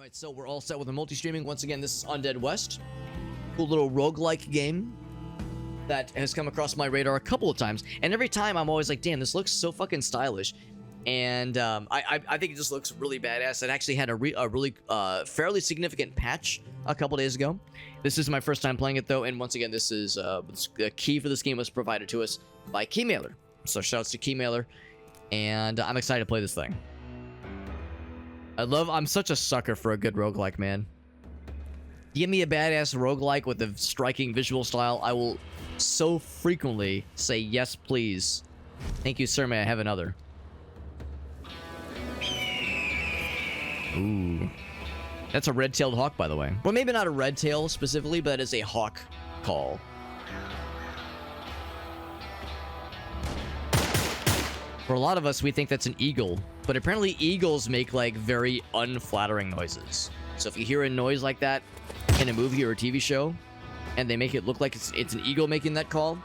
Alright, so we're all set with the multi-streaming. Once again, this is Undead West. Cool little roguelike game that has come across my radar a couple of times. And every time I'm always like, damn, this looks so fucking stylish. And I think it just looks really badass. It actually had a really fairly significant patch a couple days ago. This is my first time playing it, though. And once again, this is the key for this game was provided to us by Keymailer. So shouts to Keymailer. And I'm excited to play this thing. I'm such a sucker for a good roguelike, man. Give me a badass roguelike with a striking visual style. I will so frequently say, yes, please. Thank you, sir. May I have another? Ooh. That's a red-tailed hawk, by the way. Well, maybe not a red tail specifically, but it is a hawk call. For a lot of us, we think that's an eagle. But apparently eagles make, like, very unflattering noises. So if you hear a noise like that in a movie or a TV show, and they make it look like it's an eagle making that call,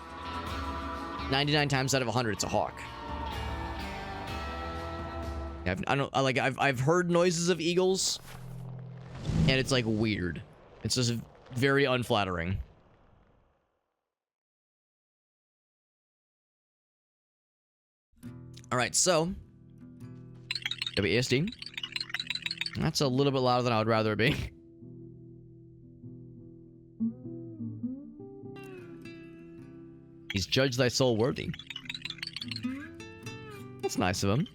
99 times out of 100, it's a hawk. I've heard noises of eagles, and it's, like, weird. It's just very unflattering. Alright, so WASD. That's a little bit louder than I would rather it be. He's judged thy soul worthy. That's nice of him.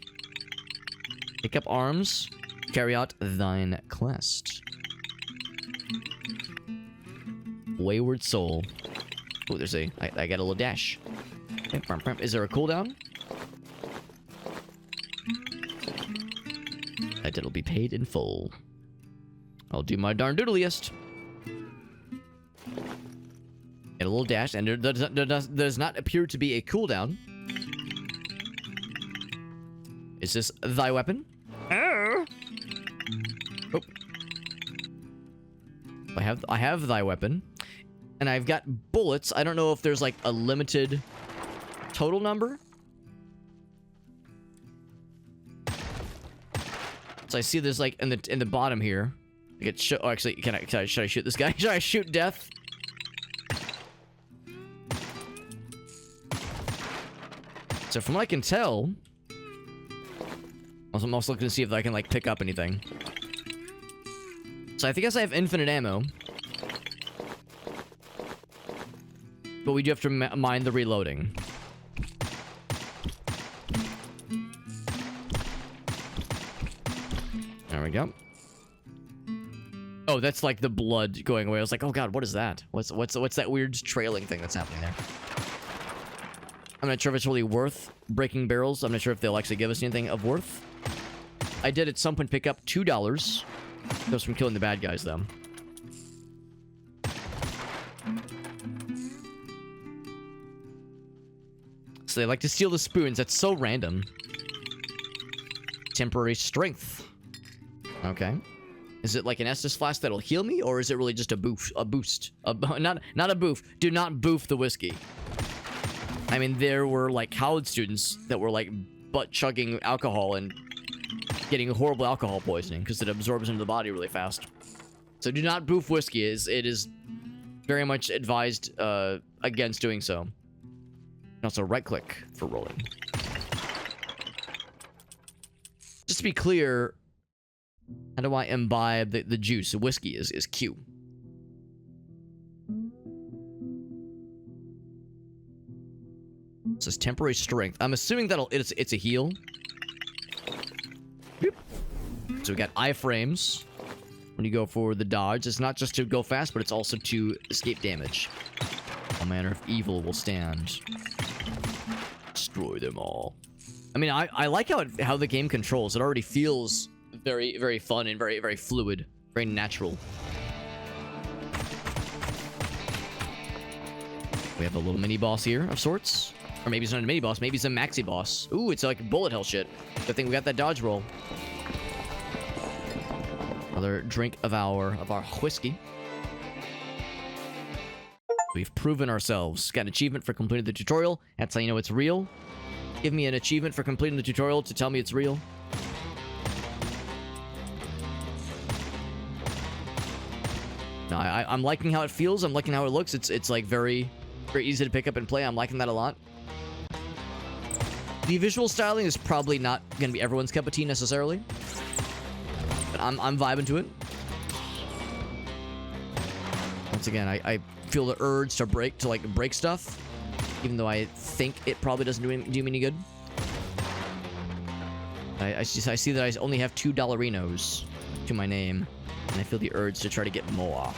Pick up arms. Carry out thine quest. Wayward soul. Oh, there's I got a little dash. Is there a cooldown? That it'll be paid in full. I'll do my darn doodliest. Get a little dash, and there does not appear to be a cooldown. Is this thy weapon? Oh. I have thy weapon, and I've got bullets. I don't know if there's like a limited total number. So I see there's like in the bottom here. I get oh, actually, should I shoot this guy? Should I shoot death? So from what I can tell, I'm also looking to see if I can like pick up anything. So I guess I have infinite ammo, but we do have to mind the reloading. There we go. Oh, that's like the blood going away. I was like, oh god, what is that? What's that weird trailing thing that's happening there? I'm not sure if it's really worth breaking barrels. I'm not sure if they'll actually give us anything of worth. I did at some point pick up $2. Goes from killing the bad guys, though. So they like to steal the spoons. That's so random. Temporary strength. Okay. Is it like an Estus flask that'll heal me, or is it really just a boost? Not a boof. Do not boof the whiskey. I mean, there were like college students that were like butt-chugging alcohol and getting horrible alcohol poisoning because it absorbs into the body really fast. So do not boof whiskey. It is very much advised against doing so. And also right-click for rolling. Just to be clear, how do I imbibe the juice? Whiskey is Q. It says temporary strength. I'm assuming that it's a heal. Boop. So we got iframes. When you go for the dodge, it's not just to go fast, but it's also to escape damage. All manner of evil will stand. Destroy them all. I mean, I like how the game controls. It already feels very, very fun and very, very fluid. Very natural. We have a little mini-boss here of sorts. Or maybe it's not a mini-boss. Maybe it's a maxi-boss. Ooh, it's like bullet hell shit. Good thing we got that dodge roll. Another drink of our whiskey. We've proven ourselves. Got an achievement for completing the tutorial. That's how you know it's real. Give me an achievement for completing the tutorial to tell me it's real. No, I'm liking how it feels. I'm liking how it looks. It's like very easy to pick up and play. I'm liking that a lot. The visual styling is probably not going to be everyone's cup of tea necessarily. But I'm vibing to it. Once again, I feel the urge to break stuff. Even though I think it probably doesn't do me any good. I see that I only have $2 to my name. And I feel the urge to try to get more.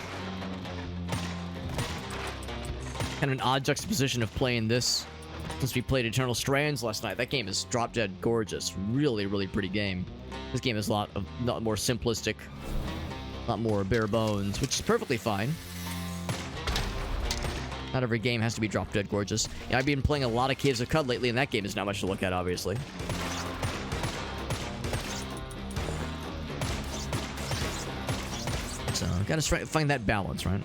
Kind of an odd juxtaposition of playing this since we played Eternal Strands last night. That game is drop dead gorgeous. Really, really pretty game. This game is a lot more simplistic. A lot more bare bones, which is perfectly fine. Not every game has to be drop dead gorgeous. Yeah, I've been playing a lot of Caves of Cud lately, and that game is not much to look at, obviously. So, gotta find that balance, right?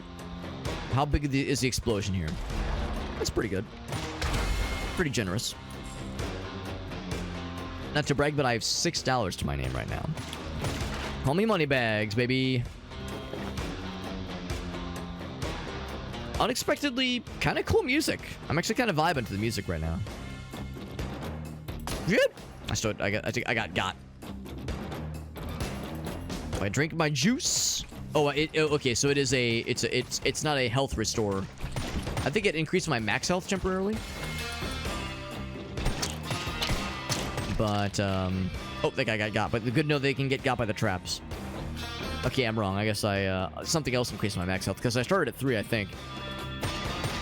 How big is the explosion here? That's pretty good. Pretty generous. Not to brag, but I have $6 to my name right now. Call me Moneybags, baby. Unexpectedly, kind of cool music. I'm actually kind of vibing to the music right now. Yep. I got. Do I drink my juice? Oh, okay. So it's not a health restore. I think it increased my max health temporarily. But oh, that guy got. But the good know they can get got by the traps. Okay, I'm wrong. I guess something else increased my max health because I started at 3, I think.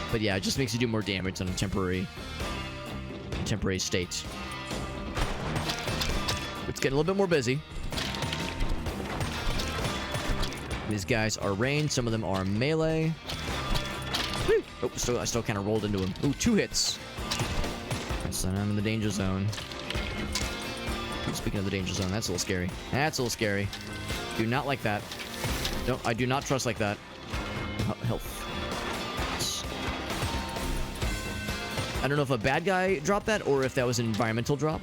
But yeah, it just makes you do more damage on a temporary state. It's getting a little bit more busy. These guys are ranged. Some of them are melee. Woo! Oh, I still kind of rolled into him. Ooh, 2 hits. So I'm in the danger zone. Speaking of the danger zone, that's a little scary. That's a little scary. Do not like that. I do not trust like that. Health. I don't know if a bad guy dropped that or if that was an environmental drop.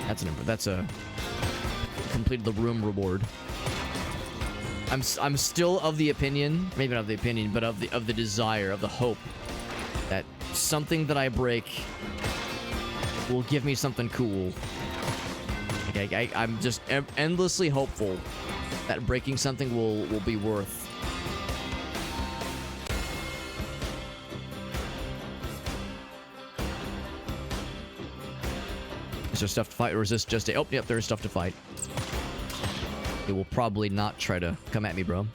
That's a completed the room reward. I'm still of the opinion, maybe not of the opinion, but of the desire, of the hope that something that I break will give me something cool. Like I'm just endlessly hopeful that breaking something will be worth. Is there stuff to fight, or is this just a... Oh, yep, there is stuff to fight. It will probably not try to come at me, bro.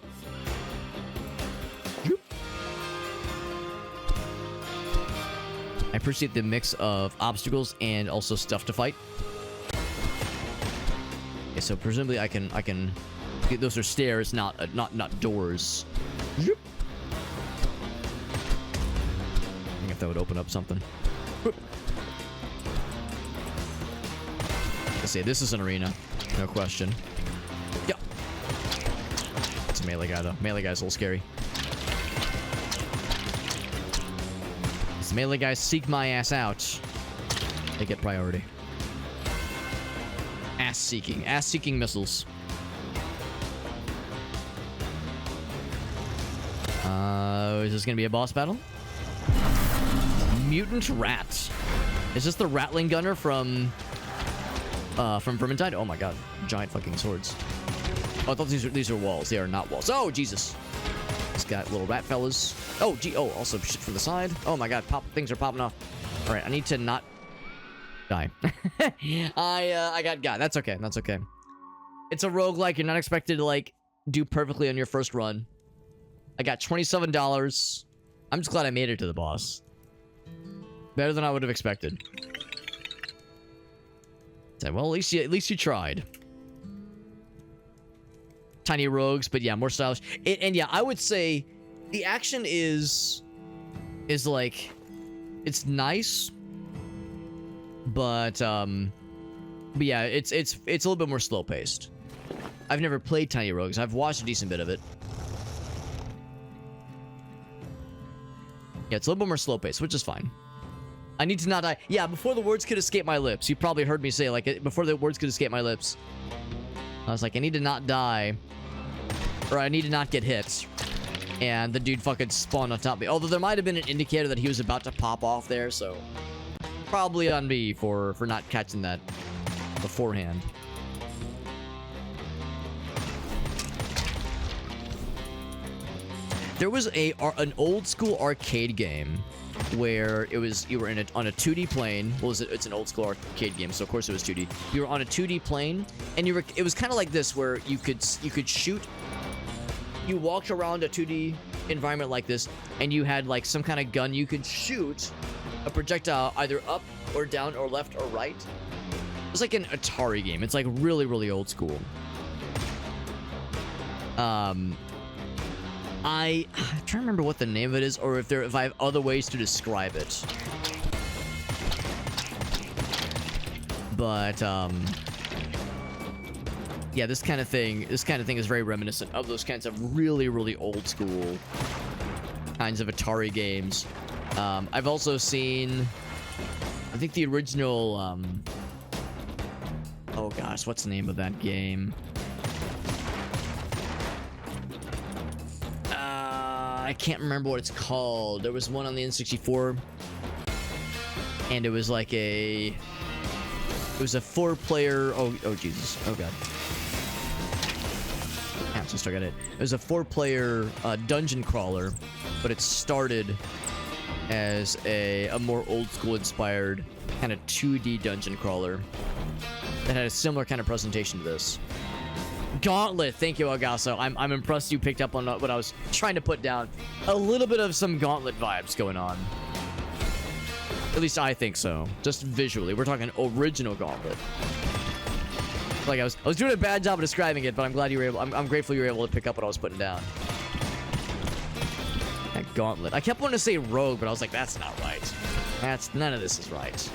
I appreciate the mix of obstacles and also stuff to fight. Okay, so presumably I can... Those are stairs, not doors. I think if that would open up something. Let's see, this is an arena. No question. Yep. It's a melee guy, though. Melee guy's a little scary. These melee guys seek my ass out. They get priority. Ass-seeking. Ass-seeking missiles. Is this gonna be a boss battle? Mutant Rat. Is this the Rattling Gunner from Vermintide? Oh my god. Giant fucking swords. Oh, I thought these are walls. They are not walls. Oh, Jesus. It's got little rat fellas. Oh, gee. Oh, also shit from the side. Oh my god. Things are popping off. All right, I need to not die. I got. That's okay. That's okay. It's a roguelike. You're not expected to, like, do perfectly on your first run. I got $27. I'm just glad I made it to the boss. Better than I would have expected. Well, at least you tried. Tiny rogues, but yeah, more stylish. And yeah, I would say the action is like, it's nice, but yeah, it's a little bit more slow paced. I've never played Tiny Rogues. I've watched a decent bit of it. Yeah, it's a little bit more slow paced, which is fine. I need to not die. Yeah, before the words could escape my lips. You probably heard me say, like, before the words could escape my lips. I was like, I need to not die or I need to not get hit. And the dude fucking spawned on top of me. Although there might have been an indicator that he was about to pop off there, so probably on me for not catching that beforehand. There was an old school arcade game where you were on a 2D plane. Well, it's an old school arcade game, so of course it was 2D. You were on a 2D plane, and it was kind of like this, where you could shoot. You walked around a 2D environment like this, and you had like some kind of gun. You could shoot a projectile either up or down or left or right. It was like an Atari game. It's like really, really old school. I'm trying to remember what the name of it is, or if I have other ways to describe it. But yeah, this kind of thing is very reminiscent of those kinds of really, really old school kinds of Atari games. I've also seen, I think the original, oh gosh, what's the name of that game? I can't remember what it's called. There was one on the N64, and it was like it was a 4-player, oh Jesus, oh god. Yeah, so I got it. It was a 4-player dungeon crawler, but it started as a more old school inspired kind of 2D dungeon crawler that had a similar kind of presentation to this. Gauntlet, thank you, Elgaso. I'm impressed you picked up on what I was trying to put down. A little bit of some Gauntlet vibes going on. At least I think so. Just visually, we're talking original Gauntlet. Like I was doing a bad job of describing it, but I'm glad you were able. I'm grateful you were able to pick up what I was putting down. That Gauntlet. I kept wanting to say Rogue, but I was like, that's not right. None of this is right.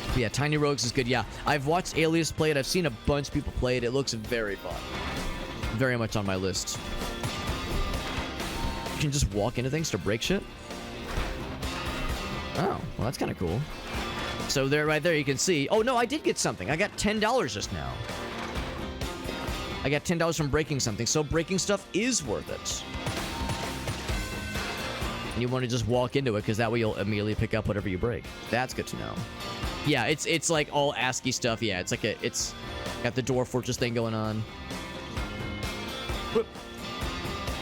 But yeah, Tiny Rogues is good. Yeah, I've watched Alias play it. I've seen a bunch of people play it. It looks very fun. Very much on my list. You can just walk into things to break shit. Oh, well, that's kind of cool. So there, right there, you can see. Oh no, I did get something. I got $10 just now. I got $10 from breaking something. So breaking stuff is worth it. And you want to just walk into it, because that way you'll immediately pick up whatever you break. That's good to know. Yeah, it's like all ASCII stuff. Yeah, it's like it's got the Dwarf Fortress thing going on. Whoop.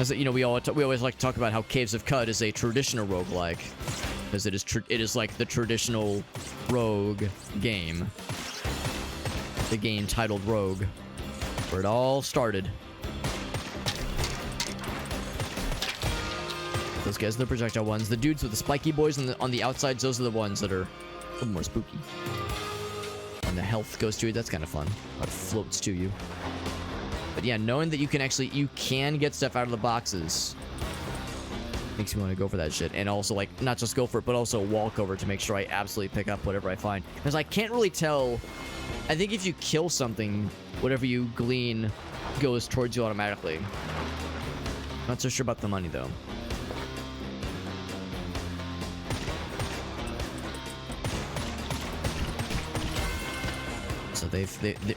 As you know, we always like to talk about how Caves of Qud is a traditional roguelike, because it is like the traditional rogue game. The game titled Rogue, where it all started. Those guys are the projectile ones. The dudes with the spiky boys on the outsides, those are the ones that are a little more spooky. And the health goes to it, that's kind of fun. It floats to you. But yeah, knowing that you can get stuff out of the boxes makes me want to go for that shit. And also, like, not just go for it, but also walk over to make sure I absolutely pick up whatever I find. Because I can't really tell. I think if you kill something, whatever you glean goes towards you automatically. Not so sure about the money, though.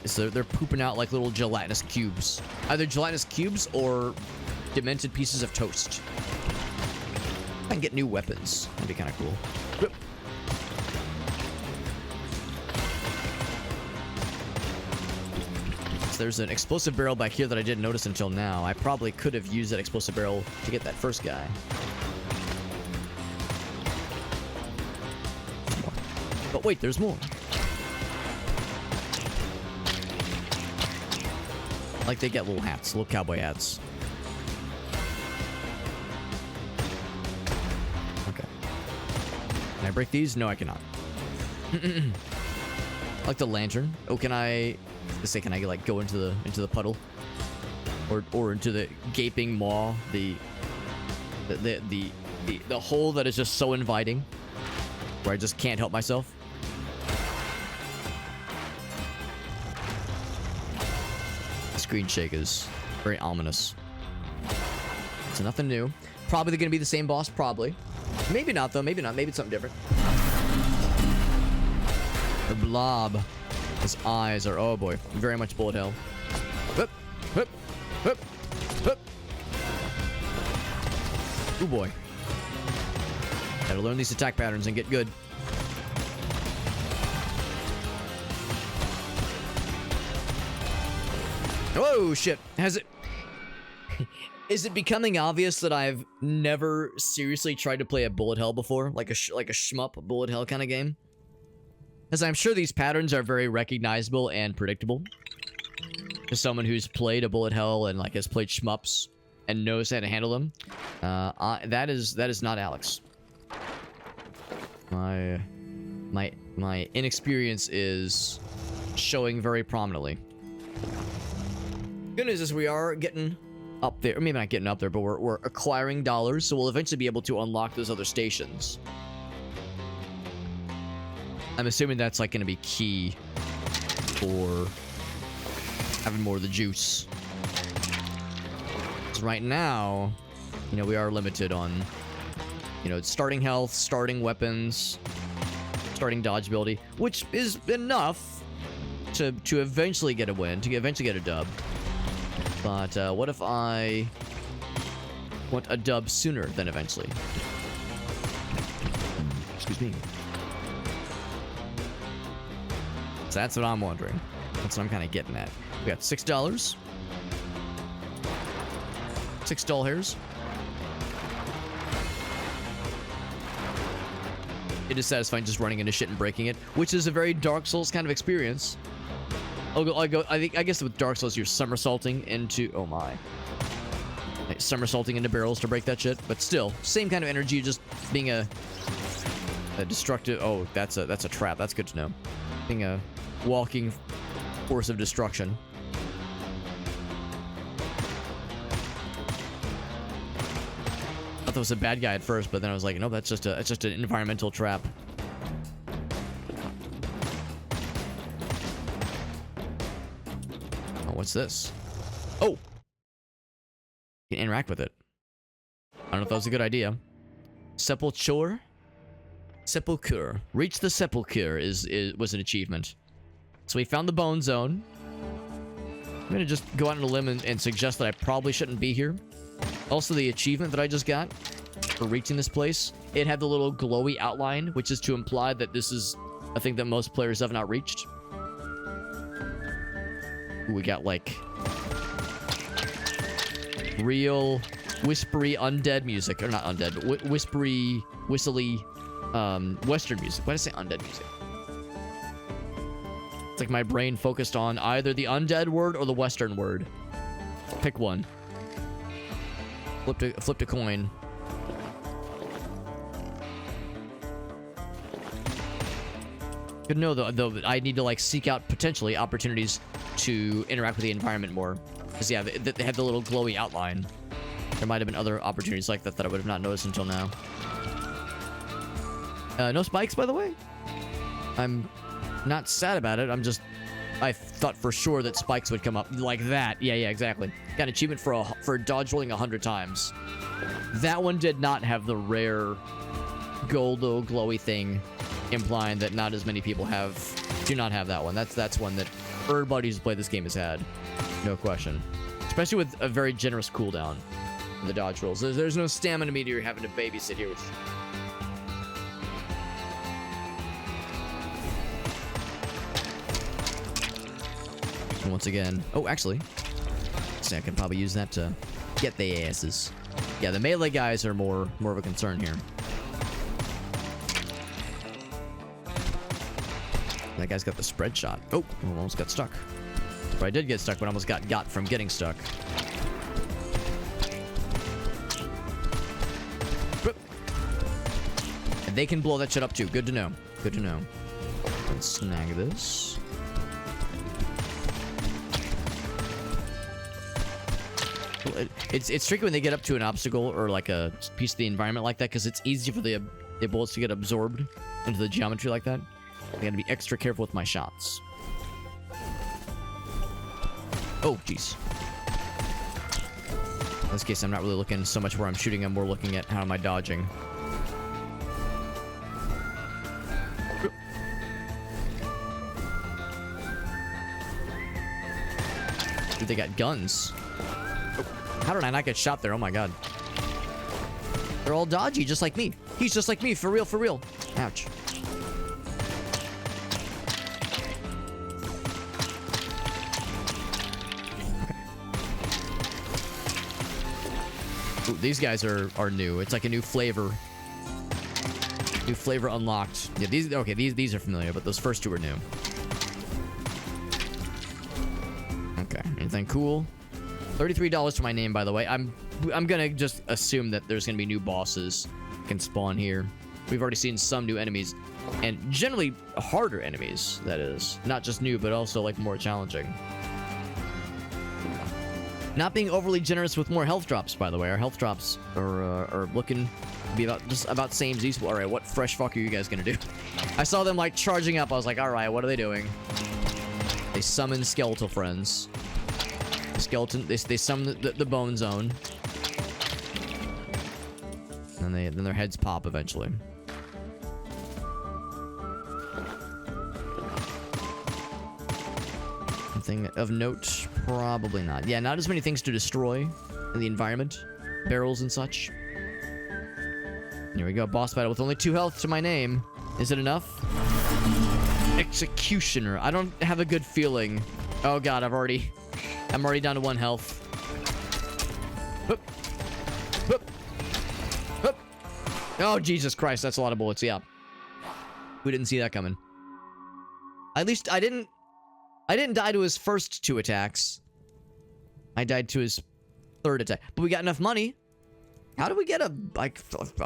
So they're pooping out like little gelatinous cubes. Either gelatinous cubes or demented pieces of toast. I can get new weapons. That'd be kind of cool. So there's an explosive barrel back here that I didn't notice until now. I probably could have used that explosive barrel to get that first guy. But wait, there's more. Like they get little hats, little cowboy hats. Okay. Can I break these? No, I cannot. I like the lantern. Oh, can I like go into the puddle, or into the gaping maw, the hole that is just so inviting, where I just can't help myself. Screen shake is very ominous. So nothing new. Probably gonna be the same boss, probably. Maybe not, though. Maybe not. Maybe it's something different. The blob. His eyes are, oh boy, very much bullet hell. Hup, hup, hup, hup. Oh boy. Gotta learn these attack patterns and get good. Oh shit. Has it... Is it becoming obvious that I've never seriously tried to play a bullet hell before? Like a shmup bullet hell kind of game? Because I'm sure these patterns are very recognizable and predictable. To someone who's played a bullet hell and like has played shmups and knows how to handle them. That is not Alex. My inexperience is showing very prominently. Good news is we are getting up there. Maybe not getting up there, but we're acquiring dollars, so we'll eventually be able to unlock those other stations. I'm assuming that's like going to be key for having more of the juice. Because right now, you know, we are limited on, you know, starting health, starting weapons, starting dodge ability, which is enough to eventually get a win, to eventually get a dub. But what if I want a dub sooner than eventually? Excuse me. So that's what I'm wondering. That's what I'm kind of getting at. We got $6. 6 doll hairs. It is satisfying just running into shit and breaking it, which is a very Dark Souls kind of experience. I guess with Dark Souls, you're somersaulting into... Oh my. Somersaulting into barrels to break that shit. But still, same kind of energy, just being a destructive... Oh, that's a trap. That's good to know. Being a walking force of destruction. I thought it was a bad guy at first, but then I was like, no, that's just an environmental trap. What's this? Oh! You can interact with it. I don't know if that was a good idea. Sepulture? Sepulchre. Reach the Sepulchre was an achievement. So we found the Bone Zone. I'm gonna just go out on a limb and suggest that I probably shouldn't be here. Also, the achievement that I just got for reaching this place, it had the little glowy outline, which is to imply that this is a thing that most players have not reached. We got like real whispery undead music, or not undead, but whispery, whistly Western music. Why did I say undead music? It's like my brain focused on either the undead word or the Western word. Pick one. Flipped a coin. Good to know though I need to like seek out potentially opportunities to interact with the environment more. Because yeah, they had the little glowy outline. There might have been other opportunities like that that I would have not noticed until now. No spikes, by the way. I'm not sad about it. I thought for sure that spikes would come up like that. Yeah, exactly. Got an achievement for dodge rolling 100 times. That one did not have the rare goldo glowy thing, implying that not as many people do not have that one. That's one that everybody who's played this game has had. No question. Especially with a very generous cooldown in the dodge rolls. There's no stamina meter you're having to babysit here. Once again. Oh, actually. I can probably use that to get the asses. Yeah, the melee guys are more of a concern here. That guy's got the spread shot. Oh, almost got stuck. Or I did get stuck, but almost got from getting stuck. And they can blow that shit up too. Good to know. Good to know. Let's snag this. It's tricky when they get up to an obstacle or like a piece of the environment like that, because it's easy for the bullets to get absorbed into the geometry like that. I gotta be extra careful with my shots. Oh, jeez. In this case, I'm not really looking so much where I'm shooting. I'm more looking at how am I dodging. Dude, they got guns. Oh, how did I not get shot there? Oh my god. They're all dodgy, just like me. He's just like me, for real, for real. Ouch. Ooh, these guys are new. It's like a new flavor. New flavor unlocked. Yeah, these are familiar, but those first two are new. Okay, anything cool? $33 to my name, by the way. I'm gonna just assume that there's gonna be new bosses can spawn here. We've already seen some new enemies, and generally harder enemies, that is. Not just new, but also like more challenging. Not being overly generous with more health drops, by the way. Our health drops are looking to be about same as these. All right, what fresh fuck are you guys gonna do? I saw them like charging up. I was like, all right, what are they doing? They summon skeletal friends. Skeleton. They summon the bone zone. And then their heads pop eventually. Anything of note? Probably not. Yeah, not as many things to destroy in the environment. Barrels and such. Here we go. Boss battle with only 2 health to my name. Is it enough? Executioner. I don't have a good feeling. Oh god, I'm already down to 1 health. Whoop. Whoop. Whoop. Oh, Jesus Christ. That's a lot of bullets. Yeah. We didn't see that coming. At least I didn't die to his first 2 attacks. I died to his 3rd attack. But we got enough money. How did we get a... I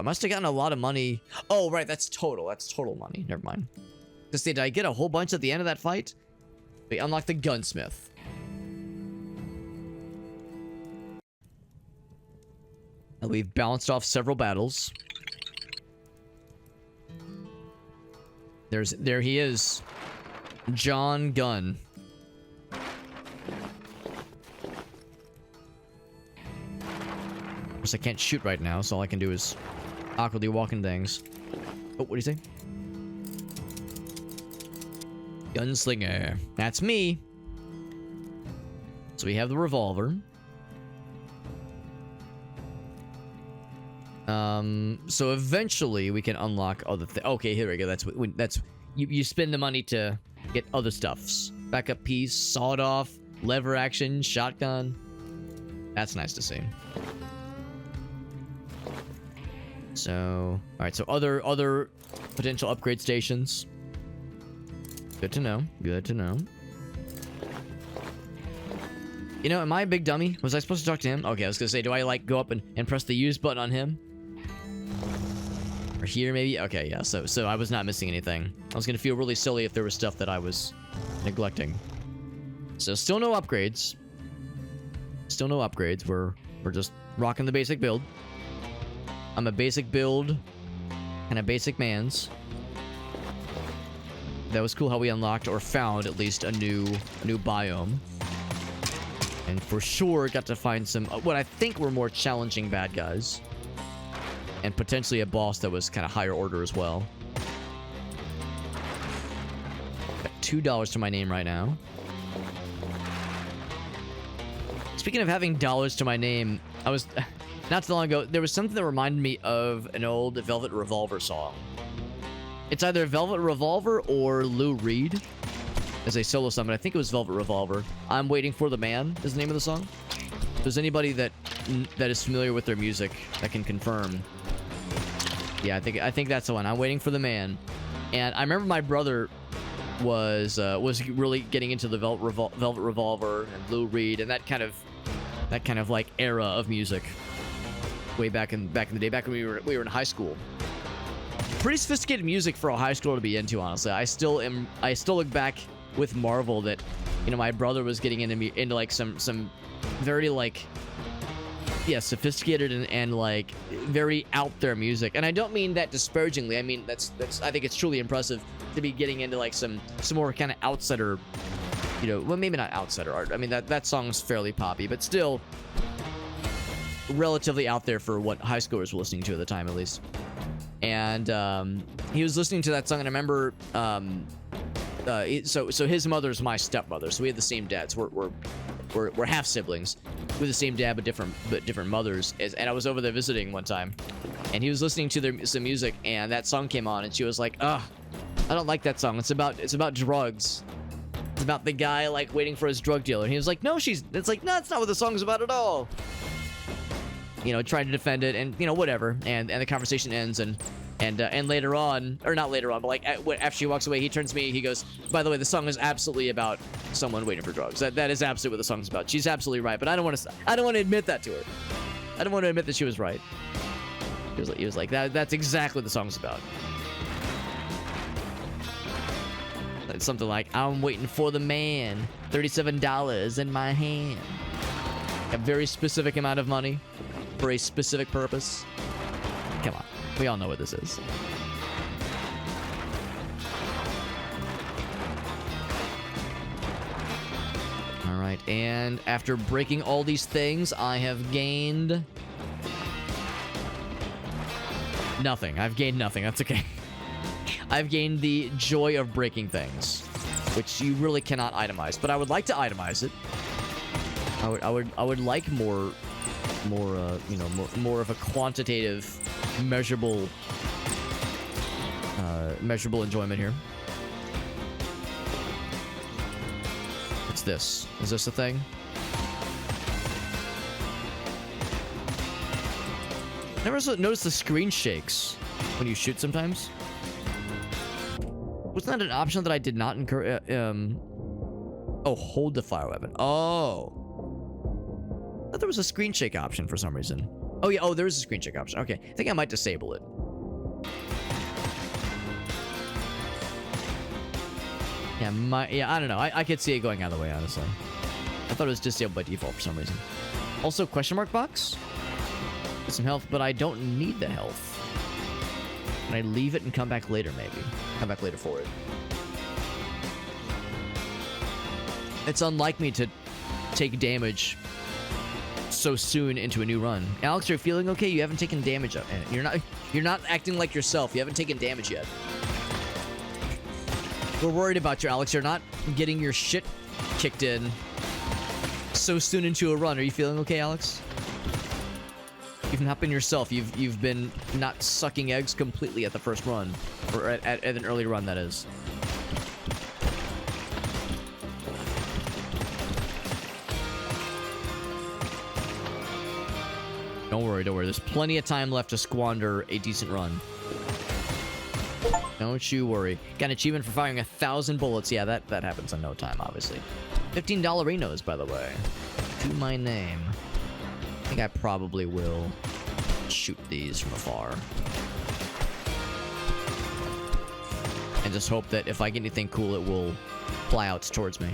must have gotten a lot of money. Oh, right. That's total. That's total money. Never mind. Did I get a whole bunch at the end of that fight? We unlocked the gunsmith. And we've bounced off several battles. There he is. John Gunn. Of course, I can't shoot right now, so all I can do is awkwardly walking things. Oh, what do you say? Gunslinger. That's me. So we have the revolver. So eventually we can unlock other things. Okay, here we go. That's you spend the money to get other stuffs. Backup piece, sawed off, lever action, shotgun. That's nice to see. So, all right. So other potential upgrade stations. Good to know. Good to know. You know, am I a big dummy? Was I supposed to talk to him? Okay, I was gonna say, do I like go up and press the use button on him? Or here maybe? Okay, yeah. So I was not missing anything. I was gonna feel really silly if there was stuff that I was neglecting. So still no upgrades. Still no upgrades. We're just rocking the basic build. I'm a basic build and a basic man's. That was cool how we unlocked or found at least a new biome. And for sure got to find some what I think were more challenging bad guys. And potentially a boss that was kind of higher order as well. Got $2 to my name right now. Speaking of having dollars to my name, I was not too long ago, there was something that reminded me of an old Velvet Revolver song. It's either Velvet Revolver or Lou Reed as a solo summon. I think it was Velvet Revolver. I'm Waiting for the Man is the name of the song. If there's anybody that is familiar with their music that can confirm. Yeah, I think that's the one. I'm Waiting for the Man. And I remember my brother was really getting into the Velvet Revolver and Lou Reed and that kind of like era of music. Way back in the day, back when we were in high school. Pretty sophisticated music for a high schooler to be into, honestly. I still look back with marvel that, you know, my brother was getting into like some very like, yeah, sophisticated and like very out there music. And I don't mean that disparagingly. I mean that's I think it's truly impressive to be getting into like some more kind of outsider, you know, well, maybe not outsider art. I mean that song's fairly poppy, but still relatively out there for what high schoolers were listening to at the time, at least. And he was listening to that song, and I remember, so his mother's my stepmother, so we had the same dad. So we're we're half siblings with the same dad but different mothers. And I was over there visiting one time, and he was listening to some music, and that song came on, and she was like, "Ugh, I don't like that song. It's about drugs. It's about the guy like waiting for his drug dealer." And he was like, "No, it's like, no, that's not what the song's about at all." You know, trying to defend it, and you know, whatever. And the conversation ends, and later on, or not later on, but like after she walks away, he turns to me, he goes, "By the way, the song is absolutely about someone waiting for drugs. That is absolutely what the song's about. She's absolutely right, but I don't want to admit that to her. I don't want to admit that she was right." He was like, that's exactly what the song's about. It's something like, "I'm waiting for the man, $37 in my hand." A very specific amount of money for a specific purpose. Come on, we all know what this is. All right, and after breaking all these things, I have gained nothing. I've gained nothing. That's okay. I've gained the joy of breaking things, which you really cannot itemize, but I would like to itemize it. I would like more of a quantitative, measurable enjoyment here. What's this? Is this a thing? Never noticed the screen shakes when you shoot sometimes. Wasn't that an option that I did not incur? Oh, hold the fire weapon. Oh. I thought there was a screen shake option for some reason. Oh, yeah. Oh, there is a screen shake option. Okay. I think I might disable it. Yeah, I don't know. I could see it going either way, honestly. I thought it was disabled by default for some reason. Also, question mark box? Get some health, but I don't need the health. Can I leave it and come back later, maybe? Come back later for it. It's unlike me to take damage so soon into a new run. Alex, you're feeling okay? You haven't taken damage yet. You're not acting like yourself. You haven't taken damage yet. We're worried about you, Alex. You're not getting your shit kicked in so soon into a run. Are you feeling okay, Alex? You've not been yourself. You've been not sucking eggs completely at the first run, or at an early run, that is. Don't worry. There's plenty of time left to squander a decent run. Don't you worry. Got an achievement for firing 1,000 bullets. Yeah, that happens in no time, obviously. $15 Renos, by the way, to my name. I think I probably will shoot these from afar. And just hope that if I get anything cool, it will fly out towards me.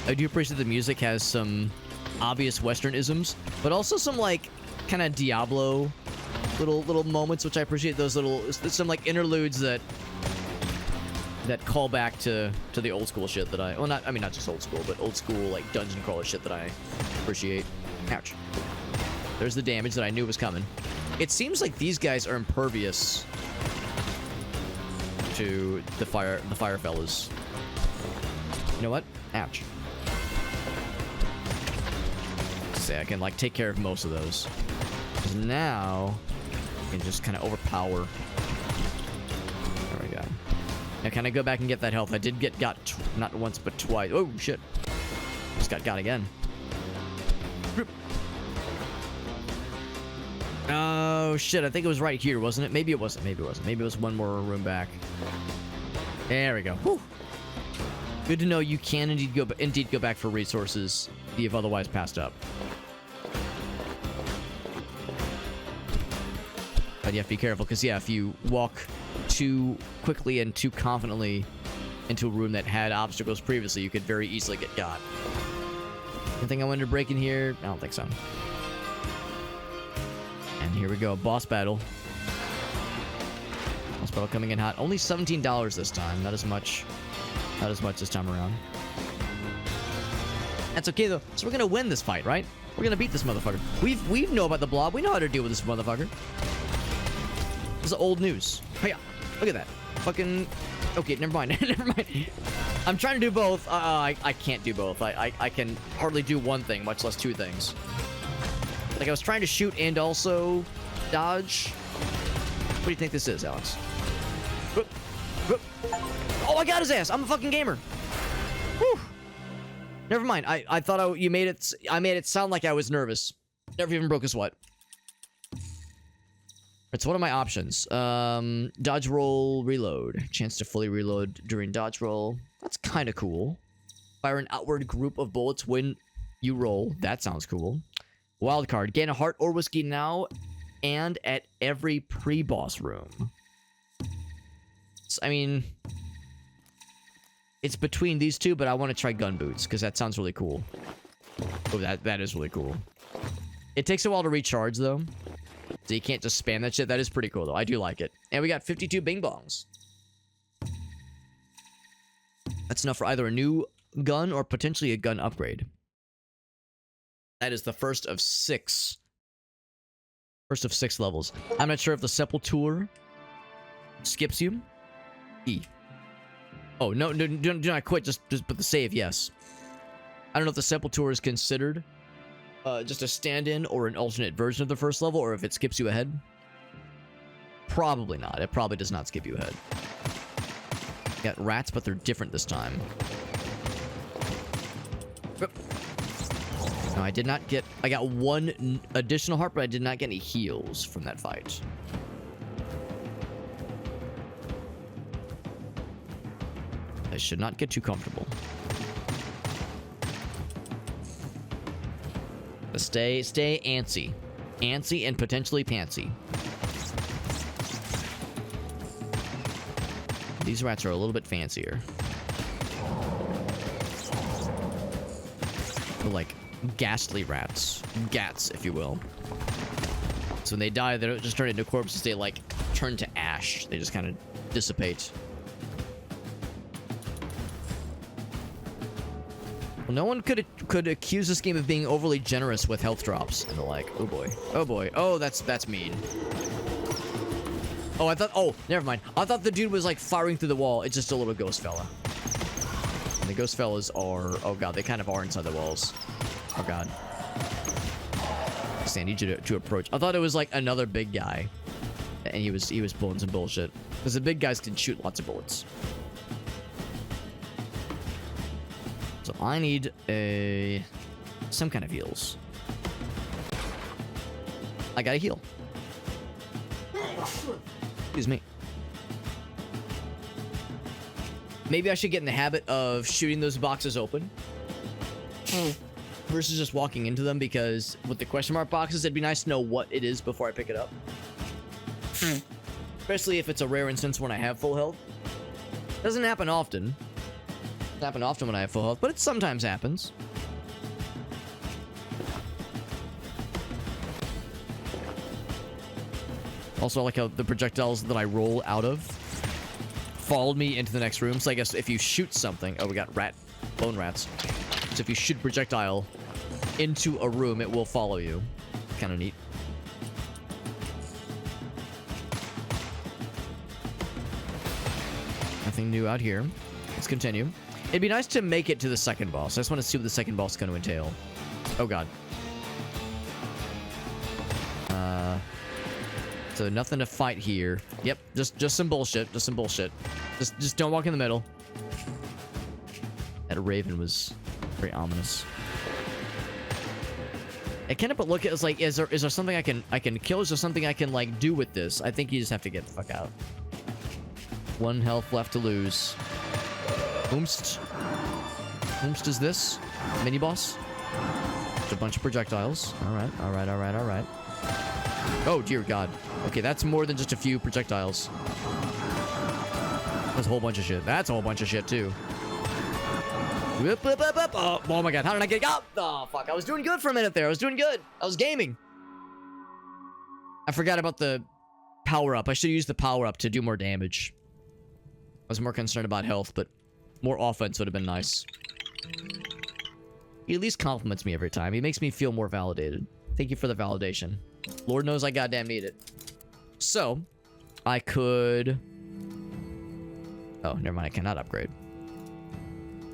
I do appreciate the music has some obvious Western-isms, but also some, like, kind of Diablo little moments, which I appreciate. Those some, like, interludes that call back to the old school shit that not just old school, but old school, like, dungeon crawler shit that I appreciate. Ouch. There's the damage that I knew was coming. It seems like these guys are impervious to the fire fellas. You know what? Ouch. Say I can, like, take care of most of those. 'Cause now I can just kind of overpower. There we go. Now can I go back and get that health? I did got not once but twice. Oh shit! Just got again. Oh shit! I think it was right here, wasn't it? Maybe it wasn't. Maybe it was one more room back. There we go. Whew. Good to know you can indeed go back for resources that you've otherwise passed up. But you have to be careful, because yeah, if you walk too quickly and too confidently into a room that had obstacles previously, you could very easily get got. Anything I wanted to break in here? I don't think so. And here we go, boss battle. Boss battle coming in hot. Only $17 this time. Not as much this time around. That's okay though. So we're gonna win this fight, right? We're gonna beat this motherfucker. We know about the blob. We know how to deal with this motherfucker. This is old news. Oh yeah, look at that. Fucking. Okay, never mind. Never mind. I'm trying to do both. I can't do both. I can hardly do one thing, much less two things. Like I was trying to shoot and also dodge. What do you think this is, Alex? Oh, I got his ass. I'm a fucking gamer. Whew. Never mind. I thought I made it sound like I was nervous. Never even broke a sweat. It's one of my options. Dodge roll, reload. Chance to fully reload during dodge roll. That's kind of cool. Fire an outward group of bullets when you roll. That sounds cool. Wild card. Gain a heart or whiskey now and at every pre-boss room. I mean, it's between these two, but I want to try gun boots because that sounds really cool. Oh, that is really cool. It takes a while to recharge though, so you can't just spam that shit. That is pretty cool though. I do like it. And we got 52 bing bongs. That's enough for either a new gun or potentially a gun upgrade. That is the first of 6. First of 6 levels. I'm not sure if the Sepultura skips you. E. Oh, no, do not quit. Just put the save, yes. I don't know if the Sepultura is considered just a stand-in or an alternate version of the first level, or if it skips you ahead. Probably not. It probably does not skip you ahead. Got rats, but they're different this time. No, I did not get... I got 1 additional heart, but I did not get any heals from that fight. I should not get too comfortable. But stay antsy. Antsy and potentially pantsy. These rats are a little bit fancier. They're like ghastly rats. Gats, if you will. So when they die, they don't just turn into corpses, they like turn to ash. They just kind of dissipate. Well, no one could accuse this game of being overly generous with health drops and the like. Oh boy. Oh boy. Oh, that's mean. Oh, I thought... Oh, never mind. I thought the dude was, like, firing through the wall. It's just a little ghost fella. And the ghost fellas are... Oh, God. They kind of are inside the walls. Oh, God. I need you to approach. I thought it was, like, another big guy. And he was pulling some bullshit. Because the big guys can shoot lots of bullets. So I need some kind of heals. I gotta heal. Excuse me. Maybe I should get in the habit of shooting those boxes open versus just walking into them, because with the question mark boxes, it'd be nice to know what it is before I pick it up. Especially if it's a rare instance when I have full health. Doesn't happen often. Doesn't happen often when I have full health, but it sometimes happens. Also, I like how the projectiles that I roll out of followed me into the next room. So I guess if you shoot something... Oh, we got bone rats. So if you shoot a projectile into a room, it will follow you. Kind of neat. Nothing new out here. Let's continue. It'd be nice to make it to the second boss. I just want to see what the second boss is going to entail. Oh, God. So nothing to fight here. Yep, just some bullshit. Just some bullshit. Just don't walk in the middle. That raven was very ominous. I can't help but look at it as like, is there something I can kill? Is there something I can like do with this? I think you just have to get the fuck out. 1 health left to lose. Oomst. Oomst is this? Mini boss? Just a bunch of projectiles. Alright, alright, alright, alright. Oh, dear God. Okay, that's more than just a few projectiles. That's a whole bunch of shit. That's a whole bunch of shit, too. Oh my God, how did I get... Oh, fuck. I was doing good for a minute there. I was doing good. I was gaming. I forgot about the power-up. I should use the power-up to do more damage. I was more concerned about health, but more offense would have been nice. He at least compliments me every time. He makes me feel more validated. Thank you for the validation. Lord knows I goddamn need it. So, I could... Oh, never mind. I cannot upgrade.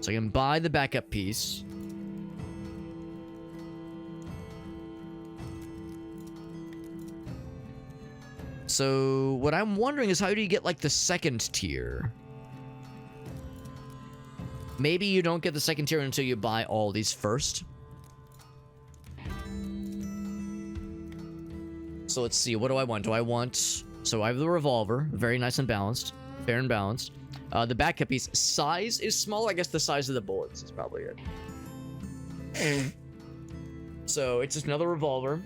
So I can buy the backup piece. So what I'm wondering is, how do you get like the second tier? Maybe you don't get the second tier until you buy all these first. So let's see. What do I want? Do I want... So I have the revolver. Very nice and balanced. Fair and balanced. The backup piece. Size is smaller. I guess the size of the bullets is probably it. So it's just another revolver.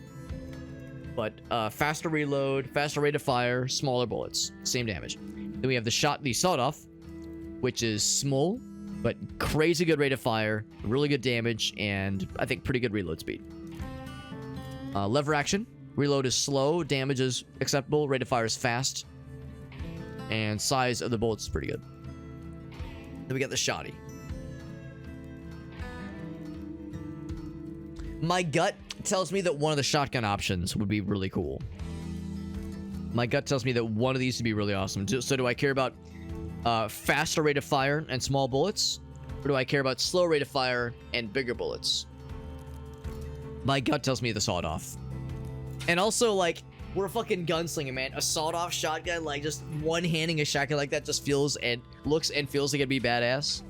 But faster reload, faster rate of fire, smaller bullets. Same damage. Then we have the sawed-off, which is small, but crazy good rate of fire, really good damage, and I think pretty good reload speed. Lever action. Reload is slow, damage is acceptable, rate of fire is fast, and size of the bullets is pretty good. Then we got the shotty. My gut tells me that one of the shotgun options would be really cool. My gut tells me that one of these would be really awesome. So do I care about faster rate of fire and small bullets? Or do I care about slow rate of fire and bigger bullets? My gut tells me the sawed-off. And also, like, we're a fucking gunslinger, man. A sawed-off shotgun, like, just one-handing a shotgun like that just feels and looks and feels like it'd be badass.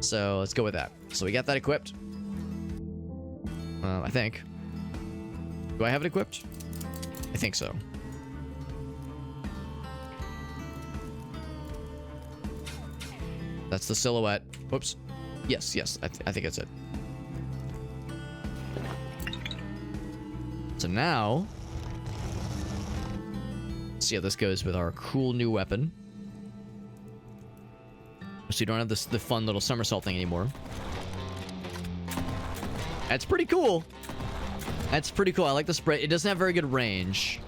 So let's go with that. So we got that equipped. I think. Do I have it equipped? I think so. That's the silhouette. Whoops. Yes, I think that's it. So now, let's see how this goes with our cool new weapon. So you don't have the fun little somersault thing anymore. That's pretty cool. That's pretty cool. I like the spray. It doesn't have very good range.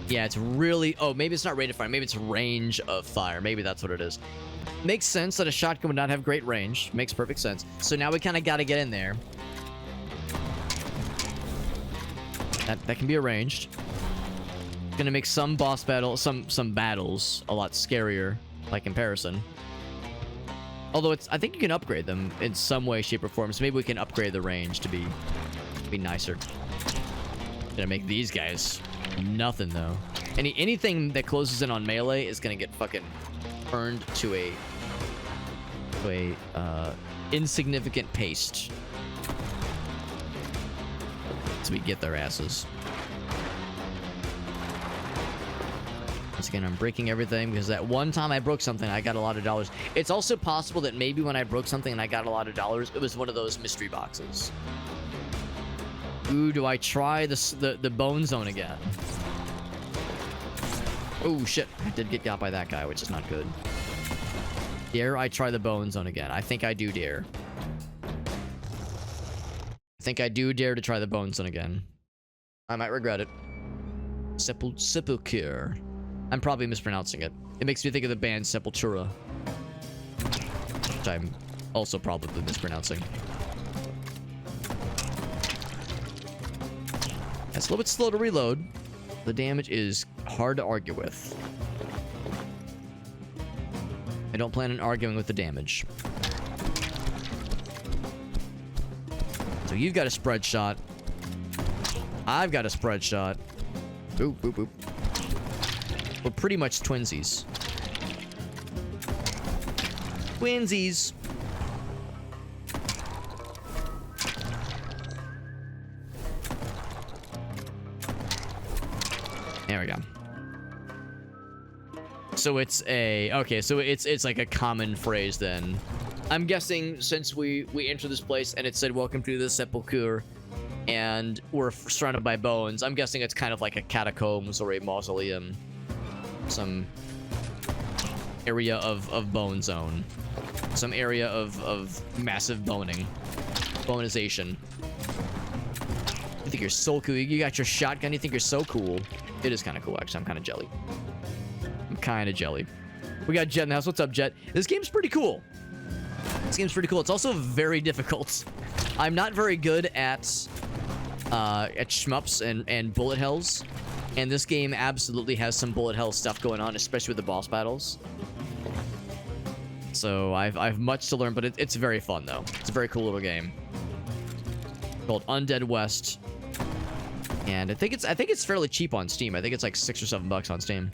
Yeah, it's really... Oh, maybe it's not rate of fire. Maybe it's range of fire. Maybe that's what it is. Makes sense that a shotgun would not have great range. Makes perfect sense. So now we kind of got to get in there. That can be arranged. Gonna make some boss battle, some battles a lot scarier by comparison. Although I think you can upgrade them in some way, shape, or form. So maybe we can upgrade the range to be nicer. Gonna make these guys nothing though. Anything that closes in on melee is gonna get fucking turned to a insignificant paste. So we get their asses. Once again, I'm breaking everything because that one time I broke something, I got a lot of dollars. It's also possible that maybe when I broke something and I got a lot of dollars, it was one of those mystery boxes. Ooh, do I try the bone zone again? Oh shit, I did get got by that guy, which is not good. Dare I try the bone zone again? I think I do dare. I think I do dare to try the bone zone again. I might regret it. Sepulchre. I'm probably mispronouncing it. It makes me think of the band Sepultura, which I'm also probably mispronouncing. It's a little bit slow to reload. The damage is hard to argue with. I don't plan on arguing with the damage. So you've got a spread shot. I've got a spread shot. Boop, boop, boop. We're pretty much twinsies. Twinsies. There we go. So it's a... Okay, so it's like a common phrase then. I'm guessing since we entered this place and it said, "Welcome to the Sepulchre," and we're surrounded by bones, I'm guessing it's kind of like a catacombs or a mausoleum. Some area of bone zone. Some area of massive boning. Bonization. You think you're so cool. You got your shotgun, you think you're so cool. It is kind of cool, actually. I'm kind of jelly. I'm kind of jelly. We got Jet in the house. What's up, Jet? This game's pretty cool. This game's pretty cool. It's also very difficult. I'm not very good at shmups and bullet hells. And this game absolutely has some bullet hell stuff going on, especially with the boss battles. So I've much to learn, but it's very fun though. It's a very cool little game called Undead West, and I think it's fairly cheap on Steam. I think it's like $6 or $7 on Steam.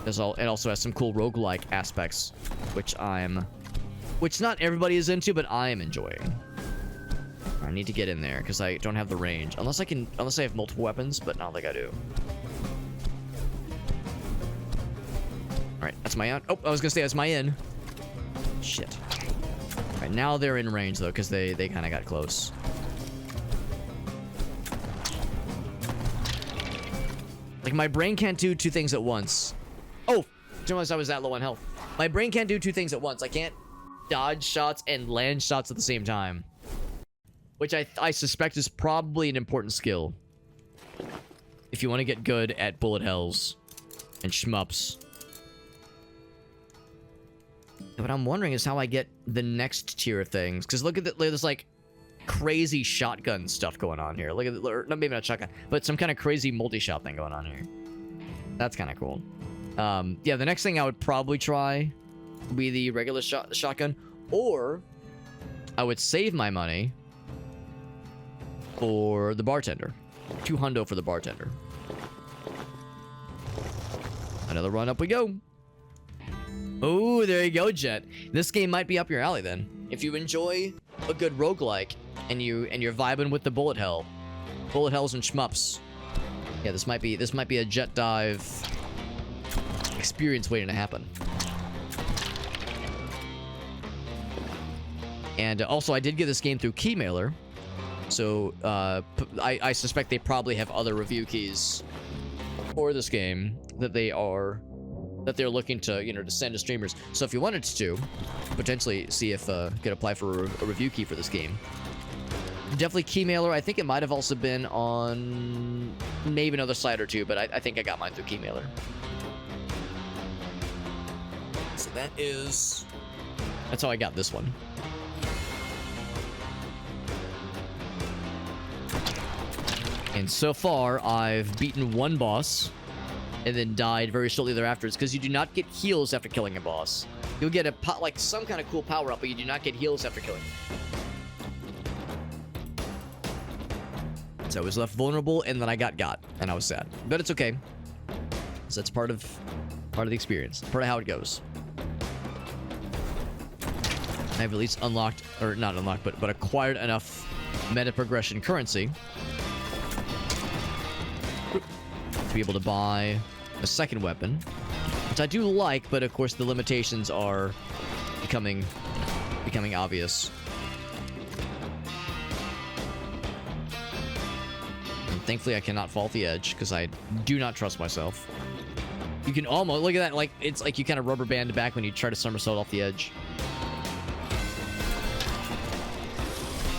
It also has some cool roguelike aspects, which not everybody is into, but I am enjoying. I need to get in there because I don't have the range, unless I have multiple weapons, but I don't think I do. Alright, that's my out. Oh, I was gonna say that's my in. Shit. Alright, now they're in range though, because they kind of got close. Like, my brain can't do two things at once. Oh! Didn't realize I was that low on health. My brain can't do two things at once. I can't dodge shots and land shots at the same time. Which I suspect is probably an important skill. If you want to get good at bullet hells and shmups. What I'm wondering is how I get the next tier of things. Because look at there's like crazy shotgun stuff going on here. Look at no, maybe not shotgun, but some kind of crazy multi-shot thing going on here. That's kind of cool. Yeah, the next thing I would probably try would be the regular shotgun, or I would save my money for the bartender. $200 for the bartender. Another run, up we go. Oh, there you go, Jet. This game might be up your alley then. If you enjoy a good roguelike and you're vibing with the bullet hells and shmups. Yeah, this might be a Jet Dive experience waiting to happen. And also, I did get this game through Keymailer, so I suspect they probably have other review keys for this game that they're looking to, you know, to send to streamers. So if you wanted to potentially see if could apply for a review key for this game, definitely Keymailer. I think it might have also been on maybe another site or two, but I think I got mine through Keymailer. So that's how I got this one. And so far, I've beaten one boss and then died very shortly thereafter. It's because you do not get heals after killing a boss. You'll get like some kind of cool power up, but you do not get heals after killing. So I was left vulnerable, and then I got, and I was sad. But it's okay. So that's part of the experience, part of how it goes. I've at least unlocked, or not unlocked, but acquired enough meta progression currency to be able to buy a second weapon, which I do like, but of course the limitations are becoming obvious. And thankfully I cannot fall off the edge, because I do not trust myself. You can almost, look at that, like, it's like you kind of rubber band back when you try to somersault off the edge.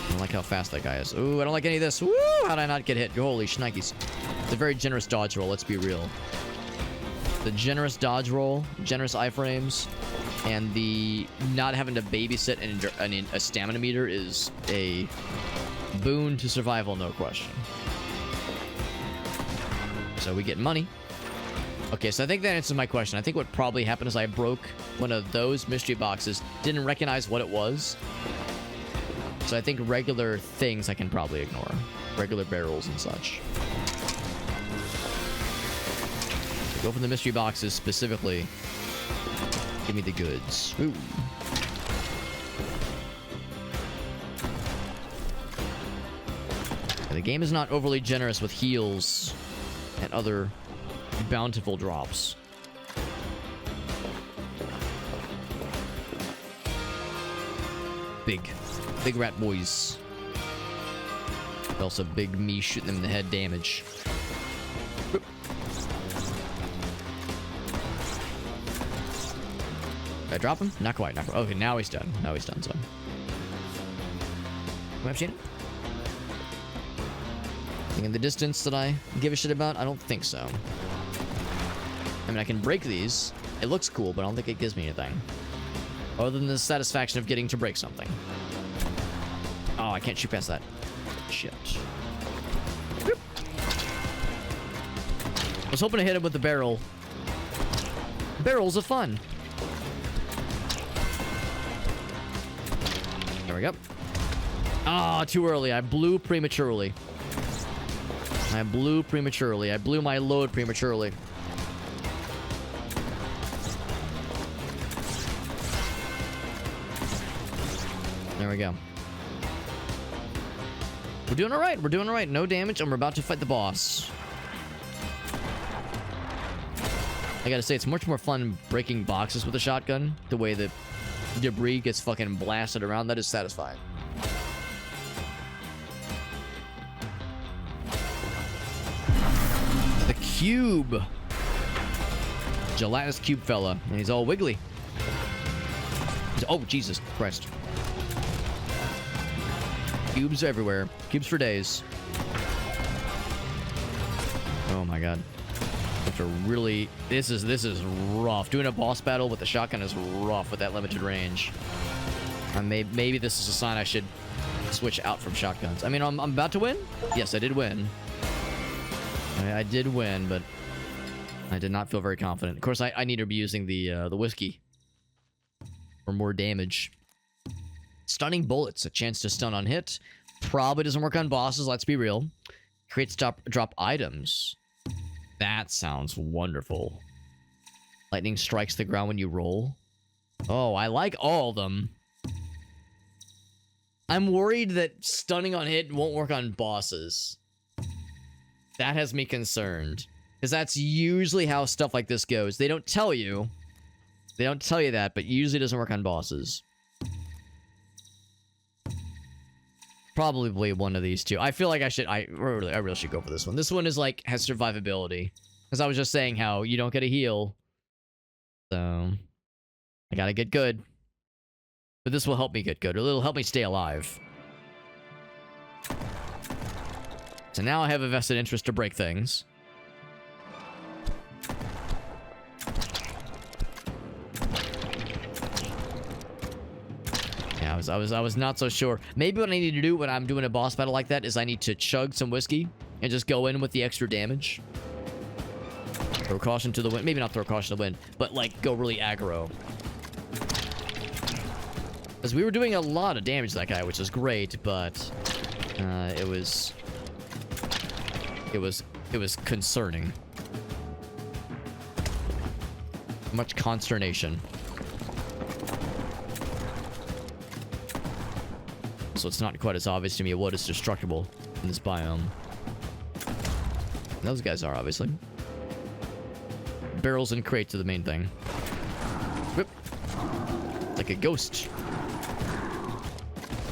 I don't like how fast that guy is. Ooh, I don't like any of this. Woo! How did I not get hit? Holy shnikes. It's a very generous dodge roll, let's be real. The generous dodge roll, generous iframes, and the not having to babysit a stamina meter is a boon to survival, no question. So we get money. Okay, so I think that answers my question. I think what probably happened is I broke one of those mystery boxes, didn't recognize what it was. So I think regular things I can probably ignore. Regular barrels and such. Go for the mystery boxes specifically. Give me the goods. Ooh. The game is not overly generous with heals and other bountiful drops. Big rat boys. Also big me shooting them in the head damage. Oop. Did I drop him? Not quite, not quite. Okay, now he's done. Now he's done, so. Have I seen it? In the distance that I give a shit about? I don't think so. I mean, I can break these. It looks cool, but I don't think it gives me anything. Other than the satisfaction of getting to break something. Oh, I can't shoot past that. Shit. Whoop. I was hoping to hit him with the barrel. Barrels are fun. There we go. Ah, too early. I blew prematurely. I blew my load prematurely. There we go. We're doing all right. We're doing all right. No damage, and we're about to fight the boss. I gotta say, it's much more fun breaking boxes with a shotgun. The way the debris gets fucking blasted around, that is satisfying. The cube. Gelatinous cube fella. And he's all wiggly. Oh, Jesus Christ. Cubes everywhere. Cubes for days. Oh my god. To really, this is rough. Doing a boss battle with the shotgun is rough with that limited range. Maybe this is a sign I should switch out from shotguns. I mean, I'm about to win. Yes, I did win. I did win, but I did not feel very confident. Of course, I need to be using the whiskey for more damage. Stunning bullets, a chance to stun on hit. Probably doesn't work on bosses. Let's be real. Create drop items. That sounds wonderful. Lightning strikes the ground when you roll. Oh, I like all of them. I'm worried that stunning on hit won't work on bosses. That has me concerned. Because that's usually how stuff like this goes. They don't tell you. They don't tell you that, but usually it doesn't work on bosses. Probably one of these two. I feel like I really should go for this one. This one is like, has survivability. Because I was just saying how you don't get a heal. So, I gotta get good. But this will help me get good. Or it'll help me stay alive. So now I have a vested interest to break things. Yeah, I was not so sure. Maybe what I need to do when I'm doing a boss battle like that is I need to chug some whiskey and just go in with the extra damage. Throw caution to the wind. Maybe not throw caution to the wind, but like go really aggro. Because we were doing a lot of damage to that guy, which is great, but it was concerning. Much consternation. So it's not quite as obvious to me what is destructible in this biome. Those guys are, obviously. Barrels and crates are the main thing. Whip. Like a ghost.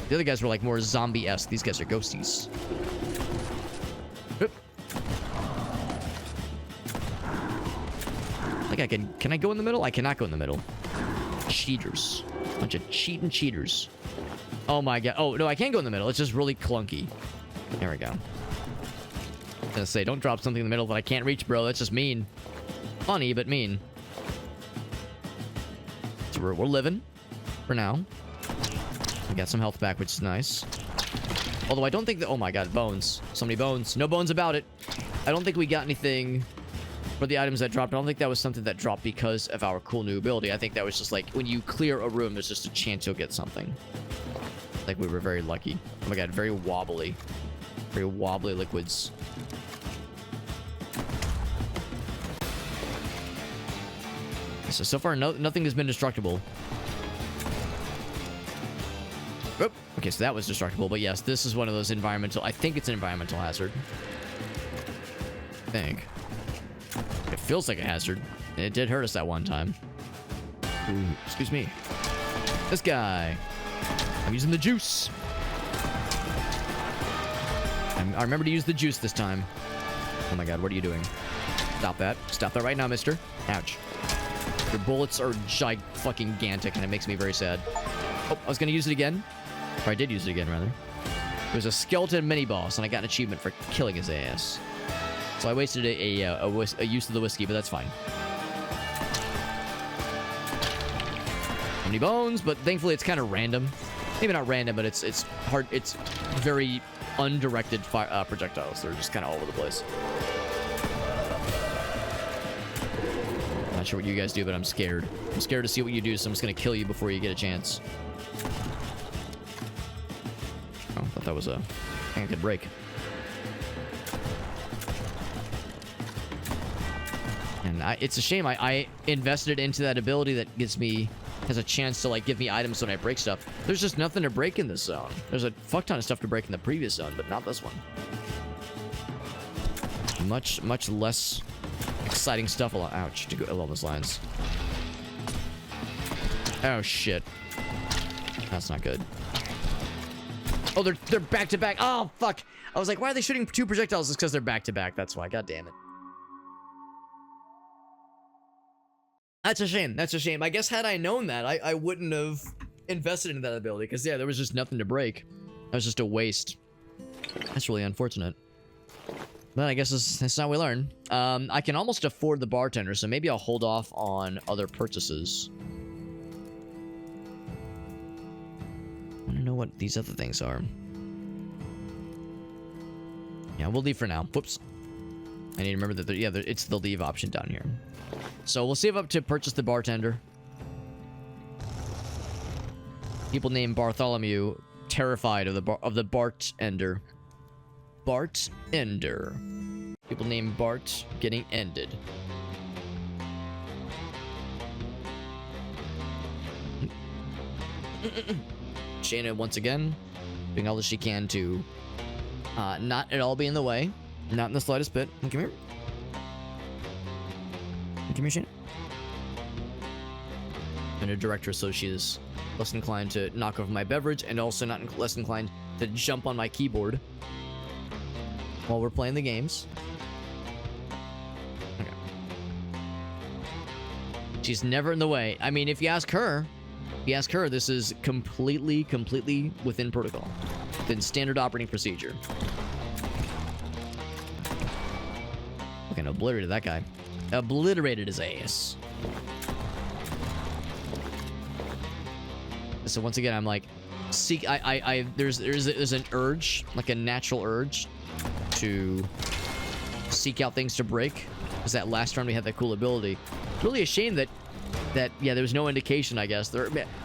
The other guys were like more zombie-esque. These guys are ghosties. Whip. Like I can I go in the middle? I cannot go in the middle. Cheaters. Bunch of cheating cheaters. Oh my god. Oh, no, I can't go in the middle. It's just really clunky. There we go. I was gonna say, don't drop something in the middle that I can't reach, bro. That's just mean. Funny, but mean. So we're living. For now. We got some health back, which is nice. Although I don't think that... Oh my god, bones. So many bones. No bones about it. I don't think we got anything for the items that dropped. I don't think that was something that dropped because of our cool new ability. I think that was just like, when you clear a room, there's just a chance you'll get something. Like, we were very lucky. Oh my god, very wobbly. Very wobbly liquids. So far, nothing has been destructible. Oh, okay, so that was destructible. But yes, this is one of those environmental... I think it's an environmental hazard. I think. It feels like a hazard. It did hurt us that one time. Ooh, excuse me. This guy. I'm using the juice. I remember to use the juice this time. Oh my god, what are you doing? Stop that. Stop that right now, mister. Ouch. Your bullets are fucking-gantic, and it makes me very sad. Oh, I was gonna use it again. Or I did use it again, rather. It was a skeleton mini-boss, and I got an achievement for killing his ass. So I wasted a use of the whiskey, but that's fine. How many bones? But thankfully it's kind of random. Maybe not random, but it's hard. It's very undirected projectiles. They're just kind of all over the place. not sure what you guys do, but I'm scared. I'm scared to see what you do, so I'm just gonna kill you before you get a chance. Oh, I thought that was a thing I could break. And it's a shame I invested into that ability that has a chance to, like, give me items when I break stuff. There's just nothing to break in this zone. There's a fuck ton of stuff to break in the previous zone, but not this one. Much less exciting stuff ouch, to go along those lines. Oh, shit. That's not good. Oh, they're back to back. Oh, fuck. I was like, why are they shooting 2 projectiles? It's because they're back to back. That's why. God damn it. That's a shame. That's a shame. I guess had I known that, I wouldn't have invested in that ability. Because, yeah, there was just nothing to break. That was just a waste. That's really unfortunate. But I guess that's how we learn. I can almost afford the bartender, so maybe I'll hold off on other purchases. I don't know what these other things are. Yeah, we'll leave for now. Whoops. I need to remember that, it's the leave option down here. So we'll save up to purchase the bartender. People named Bartholomew terrified of the bartender. Bartender. People named Bart getting ended. Shayna once again doing all that she can to not at all be in the way. Not in the slightest bit. Come here. Come here, Shayna. I'm a director, so she is less inclined to knock over my beverage and also not less inclined to jump on my keyboard while we're playing the games. Okay. She's never in the way. I mean, if you ask her, this is completely within protocol. Within standard operating procedure. Fucking obliterated that guy. Obliterated his ass. So once again, I'm like, there's an urge, like a natural urge to seek out things to break. Because that last run we had that cool ability. It's really a shame that yeah, there was no indication, I guess.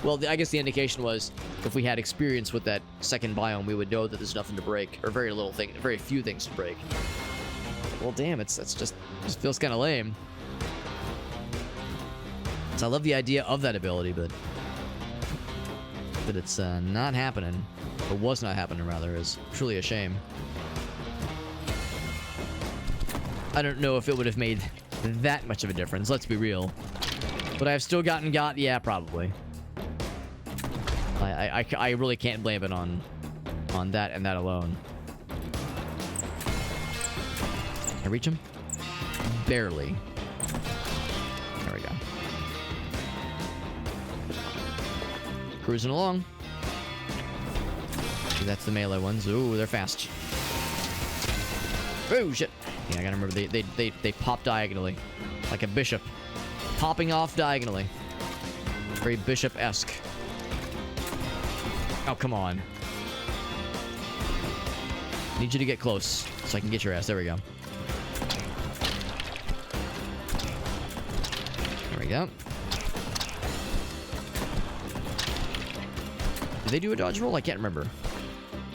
Well, I guess the indication was if we had experience with that second biome, we would know that there's nothing to break, or very few things to break. Well, damn, it just feels kind of lame. So I love the idea of that ability, but it's not happening, or was not happening rather, is truly a shame. I don't know if it would have made that much of a difference, let's be real. But I've still got, yeah, probably. I really can't blame it on that and that alone. Can I reach him? Barely. There we go. Cruising along. That's the melee ones. Ooh, they're fast. Oh, shit. Yeah, I gotta remember, they pop diagonally. Like a bishop. Popping off diagonally. Very bishop-esque. Oh, come on. Need you to get close so I can get your ass. There we go. There we go. Do they do a dodge roll? I can't remember.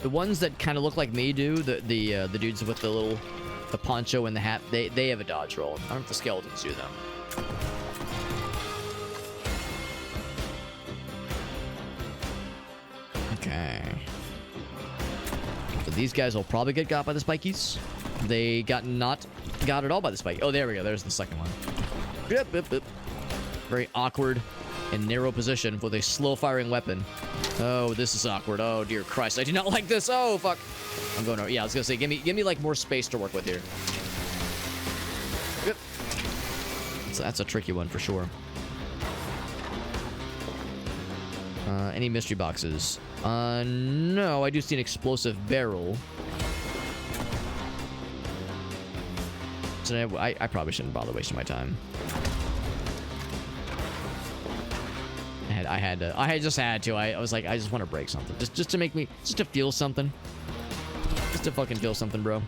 The ones that kind of look like me do, the dudes with the poncho and the hat, they have a dodge roll. I don't know if the skeletons do them. Okay. So these guys will probably get got by the spikies. They not got at all by the spike. Oh, there we go. There's the second one. Yep, yep, yep. Very awkward and narrow position with a slow-firing weapon. Oh, this is awkward. Oh, dear Christ. I do not like this. Oh, fuck. I'm going over. Yeah, I was going to say, give me like more space to work with here. Yep. So that's a tricky one for sure. Any mystery boxes? No, I do see an explosive barrel. So I probably shouldn't bother wasting my time. I just had to. I was like, I just want to break something. Just to make me, just to feel something. Just to fucking feel something, bro.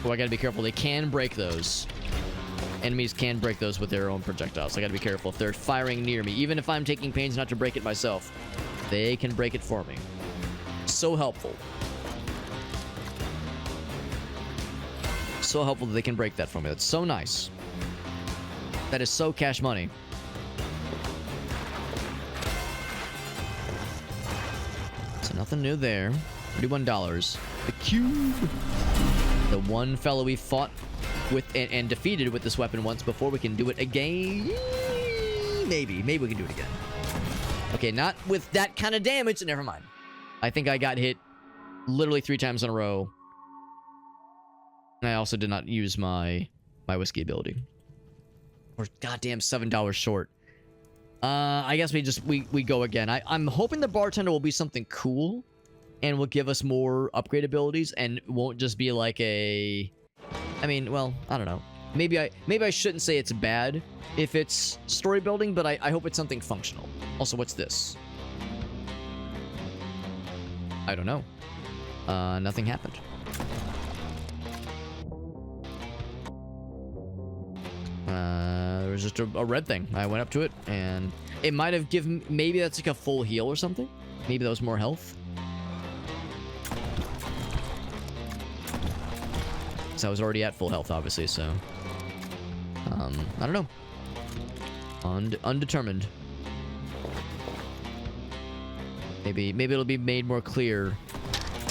Oh, I gotta be careful. They can break those. Enemies can break those with their own projectiles. I gotta be careful. If they're firing near me, even if I'm taking pains not to break it myself, they can break it for me. So helpful. So helpful that they can break that for me. That's so nice. That is so cash money. So nothing new there. $31. The cube. The one fellow we fought with and defeated with this weapon once before. We can do it again. Maybe we can do it again. Okay, not with that kind of damage. Never mind. I think I got hit literally 3 times in a row. And I also did not use my whiskey ability. We're goddamn $7 short. I guess we go again. I'm hoping the bartender will be something cool and will give us more upgrade abilities and won't just be like a... I mean, well, I don't know. Maybe I shouldn't say it's bad if it's story building, but I hope it's something functional. Also, what's this? I don't know. Nothing happened. There was just a red thing. I went up to it, and it might have given... Maybe that's like a full heal or something. Maybe that was more health. So I was already at full health, obviously, so... I don't know. Undetermined. Maybe it'll be made more clear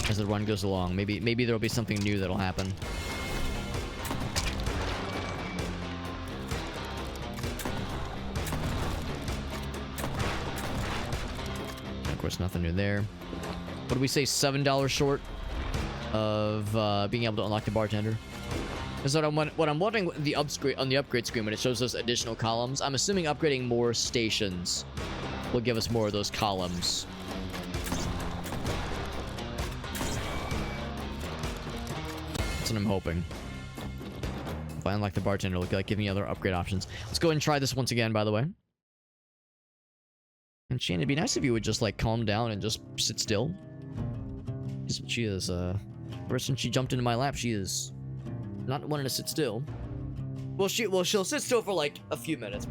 as the run goes along. Maybe there'll be something new that'll happen. Of course, nothing new there. What do we say? $7 short of being able to unlock the bartender. Because what I'm wondering on the upgrade screen when it shows us additional columns, I'm assuming upgrading more stations will give us more of those columns. That's what I'm hoping. If I unlock the bartender, it'll give me other upgrade options. Let's go ahead and try this once again, by the way. And Shane, it'd be nice if you would just like calm down and just sit still. She is ever since she jumped into my lap, she is not wanting to sit still. Well, she'll sit still for like a few minutes,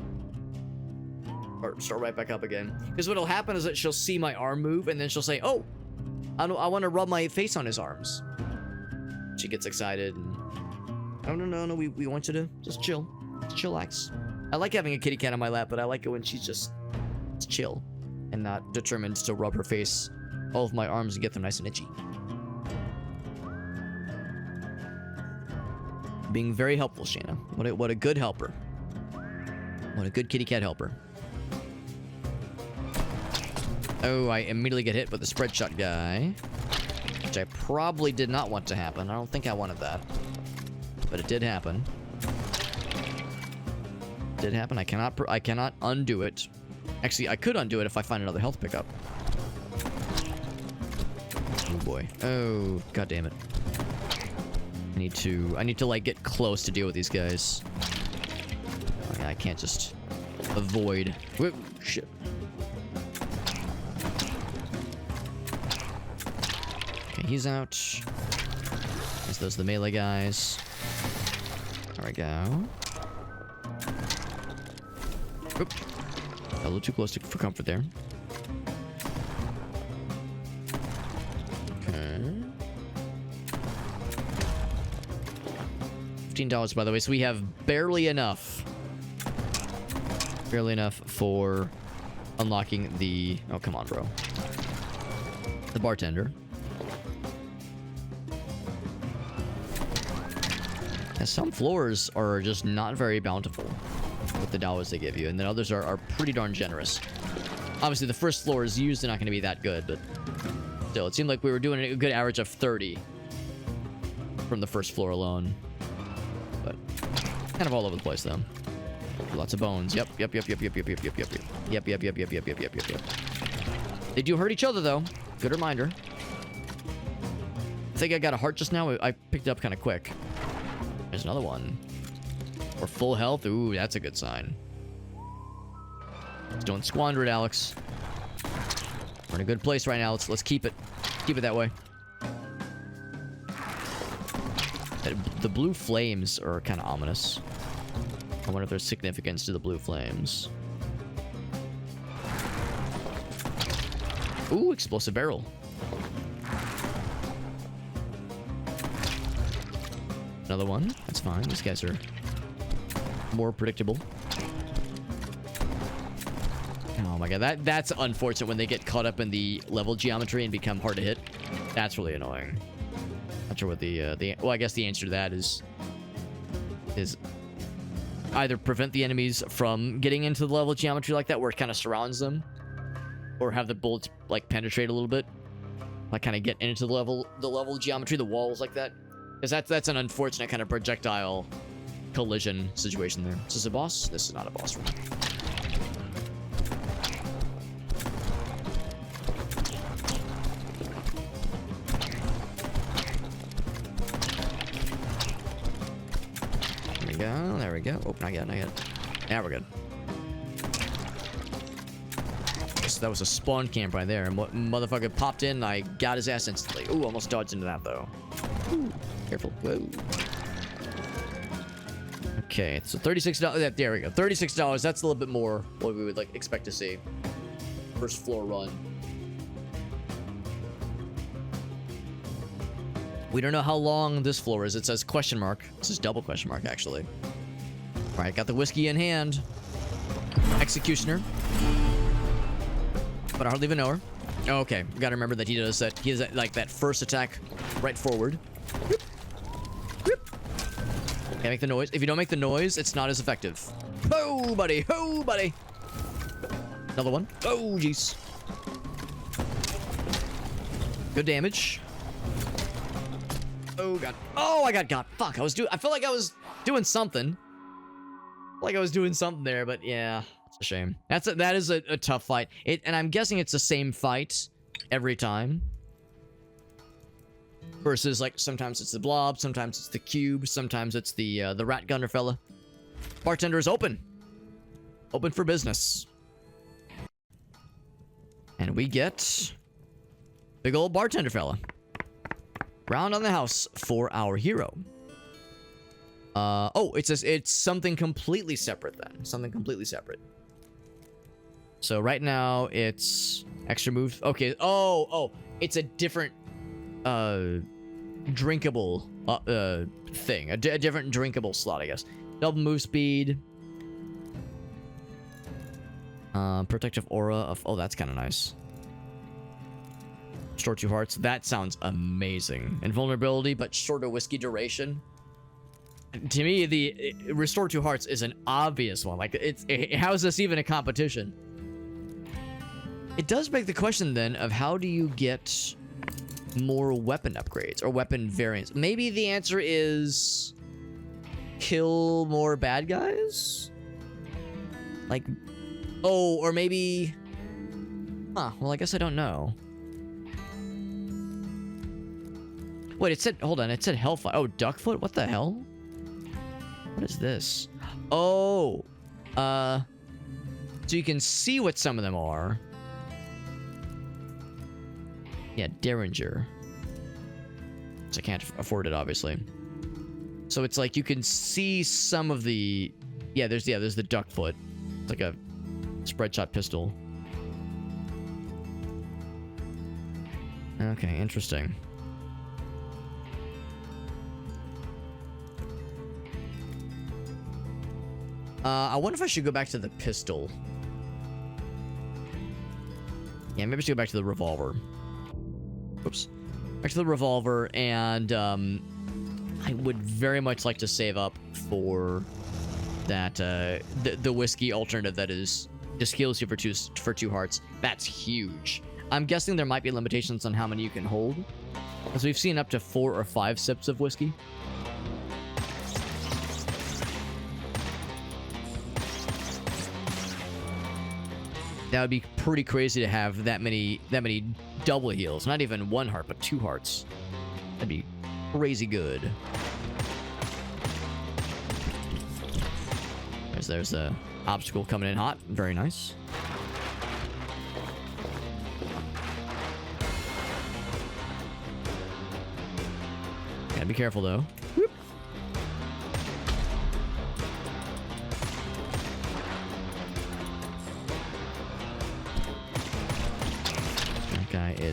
or start right back up again. Because what'll happen is that she'll see my arm move, and then she'll say, "Oh, I want to rub my face on his arms." She gets excited, and no, we want you to just chill, just chillax. I like having a kitty cat on my lap, but I like it when she's just chill and not determined to rub her face all of my arms and get them nice and itchy. Being very helpful, Shanna. What a good helper. What a good kitty cat helper. Oh, I immediately get hit with the spread shot guy, which I probably did not want to happen. I don't think I wanted that, but it did happen. It did happen. I cannot undo it. Actually, I could undo it if I find another health pickup. Oh boy. Oh, god damn it. I need to like get close to deal with these guys. Oh, yeah, I can't just avoid. Whoop, shit. Okay, he's out. There's those the melee guys. There we go. Oop. A little too close for comfort there. Okay. $15, by the way, so we have barely enough. Barely enough for unlocking the... Oh, come on, bro. The bartender. And some floors are just not very bountiful with the dollars they give you, and then others are pretty darn generous. Obviously, the first floor is usually not going to be that good, but still, it seemed like we were doing a good average of 30 from the first floor alone. But kind of all over the place, though. Lots of bones. Yep. They do hurt each other, though. Good reminder. I think I got a heart just now. I picked it up kind of quick. There's another one. Or full health. Ooh, that's a good sign. Just don't squander it, Alex. We're in a good place right now. Let's keep it. Keep it that way. The blue flames are kind of ominous. I wonder if there's significance to the blue flames. Ooh, explosive barrel. Another one. That's fine. These guys are more predictable. Oh my god, that's unfortunate when they get caught up in the level geometry and become hard to hit. That's really annoying. Not sure what well, I guess the answer to that is either prevent the enemies from getting into the level geometry like that, where it kind of surrounds them, or have the bullets like penetrate a little bit, like kind of get into the level geometry, the walls like that. Because that's an unfortunate kind of projectile collision situation there. Is this a boss? This is not a boss for me. There we go. There we go. Oh, not yet. Not yet. Now we're good. So that was a spawn camp right there. And motherfucker popped in. I got his ass instantly. Ooh, almost dodged into that though. Ooh, careful. Whoa. Okay, so $36. There we go. $36. That's a little bit more what we would like expect to see. First floor run. We don't know how long this floor is. It says question mark. This is double question mark actually. All right, got the whiskey in hand. Executioner. But I hardly even know her. Oh, okay, we gotta remember that he does that. He has that, like that first attack right forward. Whoop. Whoop. Okay, make the noise. If you don't make the noise, it's not as effective. Oh, buddy. Oh, buddy. Another one. Oh, jeez. Good damage. Oh, God. Oh, I got. Fuck. I felt like I was doing something. Like I was doing something there, but yeah. It's a shame. That is a tough fight. And I'm guessing it's the same fight every time. Versus, like, sometimes it's the blob, sometimes it's the cube, sometimes it's the rat gunner fella. Bartender is open. Open for business. And we get big old bartender fella. Round on the house for our hero. Oh, it's something completely separate then. Something completely separate. So right now it's extra moves. Okay. Oh, it's a different drinkable thing. A different drinkable slot, I guess. Double move speed. Protective aura of... Oh, that's kind of nice. Restore 2 hearts. That sounds amazing. Invulnerability, but shorter whiskey duration. To me, the restore 2 hearts is an obvious one. Like, how is this even a competition? It does beg the question, then, of how do you get more weapon upgrades or weapon variants? Maybe the answer is kill more bad guys? Like, oh, or maybe... Huh, well, I guess I don't know. Wait, it said... Hold on, it said Hellfire. Oh, Duckfoot? What the hell? What is this? Oh, so you can see what some of them are. Yeah, Derringer. So I can't afford it, obviously. So it's like you can see some of the... Yeah, there's the Duckfoot. It's like a spread shot pistol. Okay, interesting. I wonder if I should go back to the pistol. Yeah, maybe I should go back to the revolver. Oops. Back to the revolver, and I would very much like to save up for that the whiskey alternative that just heals you for 2 hearts. That's huge. I'm guessing there might be limitations on how many you can hold, because we've seen up to 4 or 5 sips of whiskey. That would be pretty crazy to have that many double heals. Not even 1 heart, but 2 hearts. That'd be crazy good. There's the obstacle coming in hot. Very nice. Gotta be careful though. Whoop.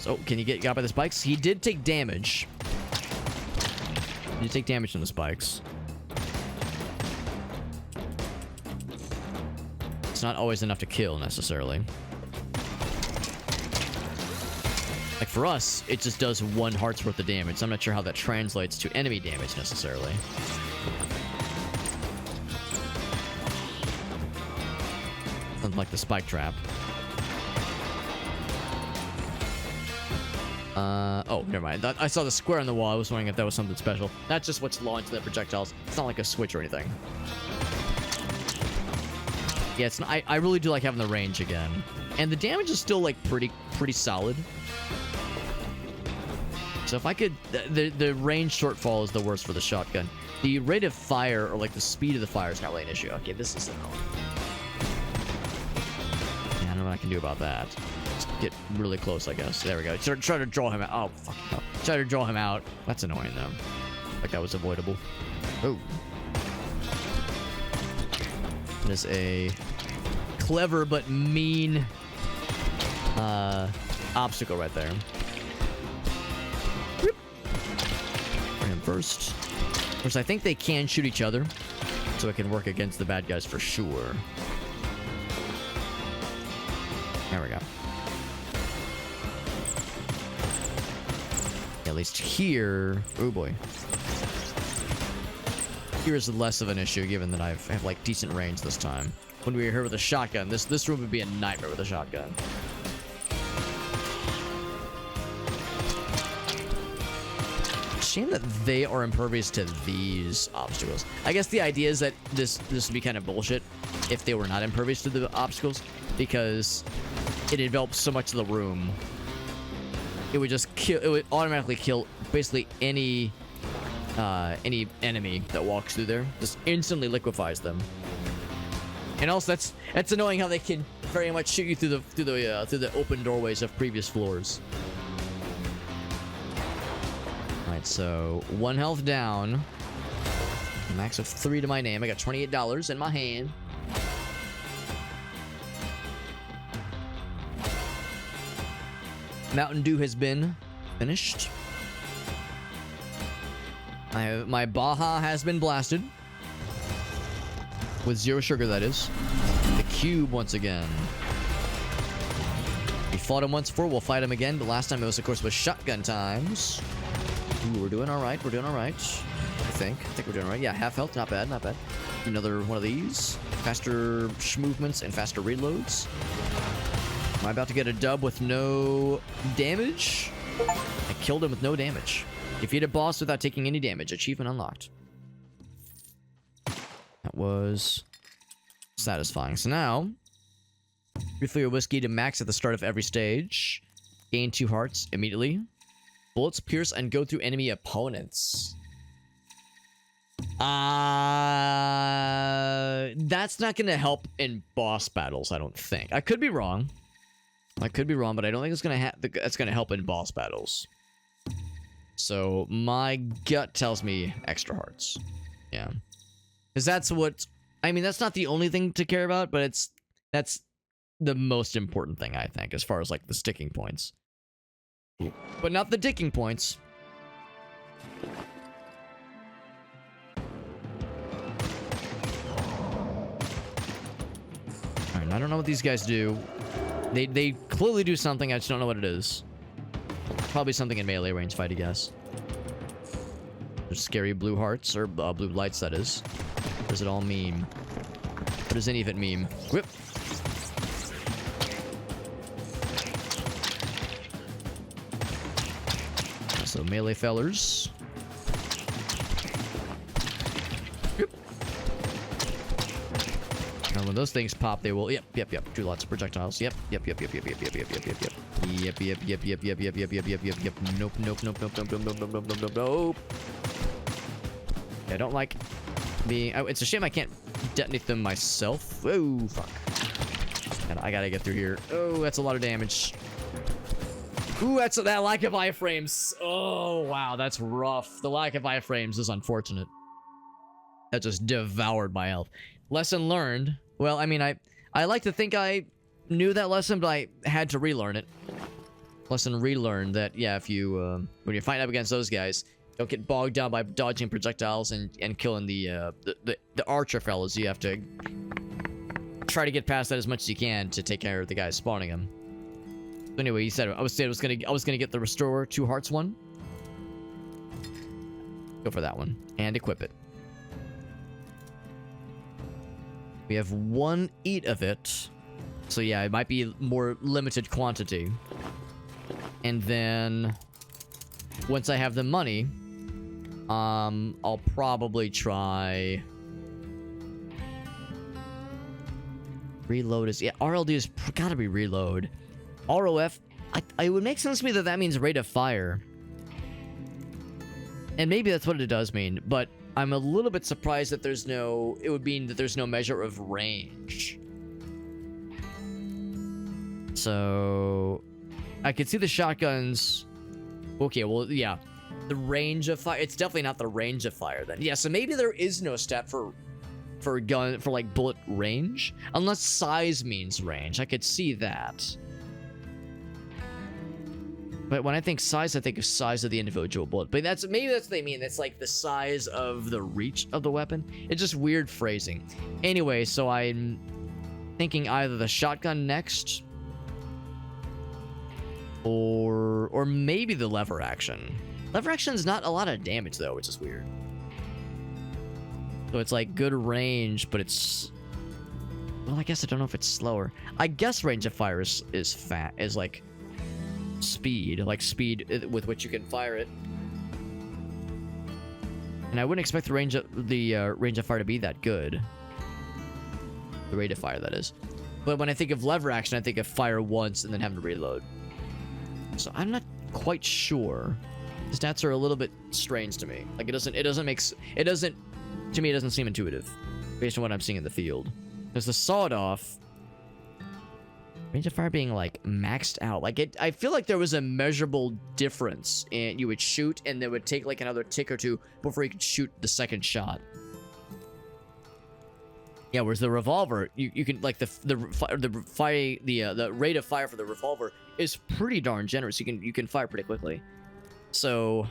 is. Oh, can you get got by the spikes? He did take damage. He did take damage from the spikes. It's not always enough to kill, necessarily. Like, for us, it just does 1 heart's worth of damage. So I'm not sure how that translates to enemy damage, necessarily. Something like the spike trap. Oh, never mind. I saw the square on the wall. I was wondering if that was something special. Not just what's launched the projectiles. It's not like a switch or anything. Yeah, it's not, I really do like having the range again. And the damage is still, like, pretty solid. So if I could... The range shortfall is the worst for the shotgun. The rate of fire, or, like, the speed of the fire is not really an issue. Okay, this is annoying. Yeah, I don't know what I can do about that. Just get really close, I guess. There we go. Try to draw him out. Oh, fuck no. Try to draw him out. That's annoying, though. Like that was avoidable. Oh. That is a clever but mean obstacle right there. Bring him first. Of course, I think they can shoot each other, so it can work against the bad guys for sure. There we go. At least here... Oh boy. Here is less of an issue, given that I have like decent range this time. When we were here with a shotgun, this room would be a nightmare with a shotgun. Shame that they are impervious to these obstacles. I guess the idea is that this would be kind of bullshit if they were not impervious to the obstacles, because it envelops so much of the room. It would just kill. It would automatically kill basically any enemy that walks through there. Just instantly liquefies them. And also, that's annoying how they can very much shoot you through the open doorways of previous floors. All right, so 1 health down. Max of 3 to my name. I got $28 in my hand. Mountain Dew has been finished. My Baja has been blasted. With 0 sugar, that is. The cube once again. We fought him once before, we'll fight him again, but last time it was, of course, with shotgun times. Ooh, we're doing alright, we're doing alright. I think we're doing alright. Yeah, half health, not bad, not bad. Another one of these. Faster movements and faster reloads. Am I about to get a dub with no damage? I killed him with no damage. Defeat a boss without taking any damage. Achievement unlocked. That was satisfying. So now, refill your whiskey to max at the start of every stage. Gain 2 hearts immediately. Bullets pierce and go through enemy opponents. That's not going to help in boss battles, I don't think. I could be wrong. I could be wrong, but I don't think it's that's gonna help in boss battles. So my gut tells me extra hearts. Yeah, because that's what I mean. That's not the only thing to care about, but that's the most important thing, I think, as far as like the sticking points, but not the dicking points. All right, I don't know what these guys do. They clearly do something, I just don't know what it is. Probably something in melee range fight, I guess. There's scary blue hearts, or blue lights, that is. What does it all mean? What does any of it mean? Whip! So melee fellers. And when those things pop, they will. Yep. Do lots of projectiles. Yep. Nope. I don't like being. Oh, it's a shame I can't detonate them myself. Oh fuck! And I gotta get through here. Oh, that's a lot of damage. Ooh, that lack of iframes. Oh wow, that's rough. The lack of iframes is unfortunate. That just devoured my health. Lesson learned. Well, I mean, I like to think I knew that lesson, but I had to relearn it. Lesson relearned that, yeah, if you, when you're fighting up against those guys, don't get bogged down by dodging projectiles and killing the archer fellas. You have to try to get past that as much as you can to take care of the guys spawning them. So anyway, he said I was gonna get the Restorer 2 Hearts one. Go for that one and equip it. We have 1 eat of it, so yeah, it might be more limited quantity. And then once I have the money, I'll probably try reload. Is yeah, RLD is gotta be reload. ROF, it would make sense to me that that means rate of fire, and maybe that's what it does mean, but I'm a little bit surprised that there's no, it would mean that there's no measure of range. So I could see the shotguns. Okay, well, yeah, the range of fire, it's definitely not the range of fire then. Yeah, so maybe there is no stat for gun, for like bullet range, unless size means range. I could see that. But when I think size, I think of size of the individual bullet. But that's, maybe that's what they mean. That's like the size of the reach of the weapon. It's just weird phrasing. Anyway, so I'm thinking either the shotgun next, or maybe the lever action. Lever action's not a lot of damage though, which is weird. So it's like good range, but it's, well, I guess I don't know if it's slower. I guess range of fire is like speed with which you can fire it. And I wouldn't expect the range of fire to be that good. The rate of fire, that is. But when I think of lever action, I think of fire once and then having to reload. So I'm not quite sure. The stats are a little bit strange to me. Like it doesn't to me, it doesn't seem intuitive based on what I'm seeing in the field. There's the sawed-off range of fire being like maxed out. Like I feel like there was a measurable difference, and you would shoot and it would take like another tick or two before you could shoot the second shot. Yeah, whereas the revolver, you can like the rate of fire for the revolver is pretty darn generous. You can fire pretty quickly. So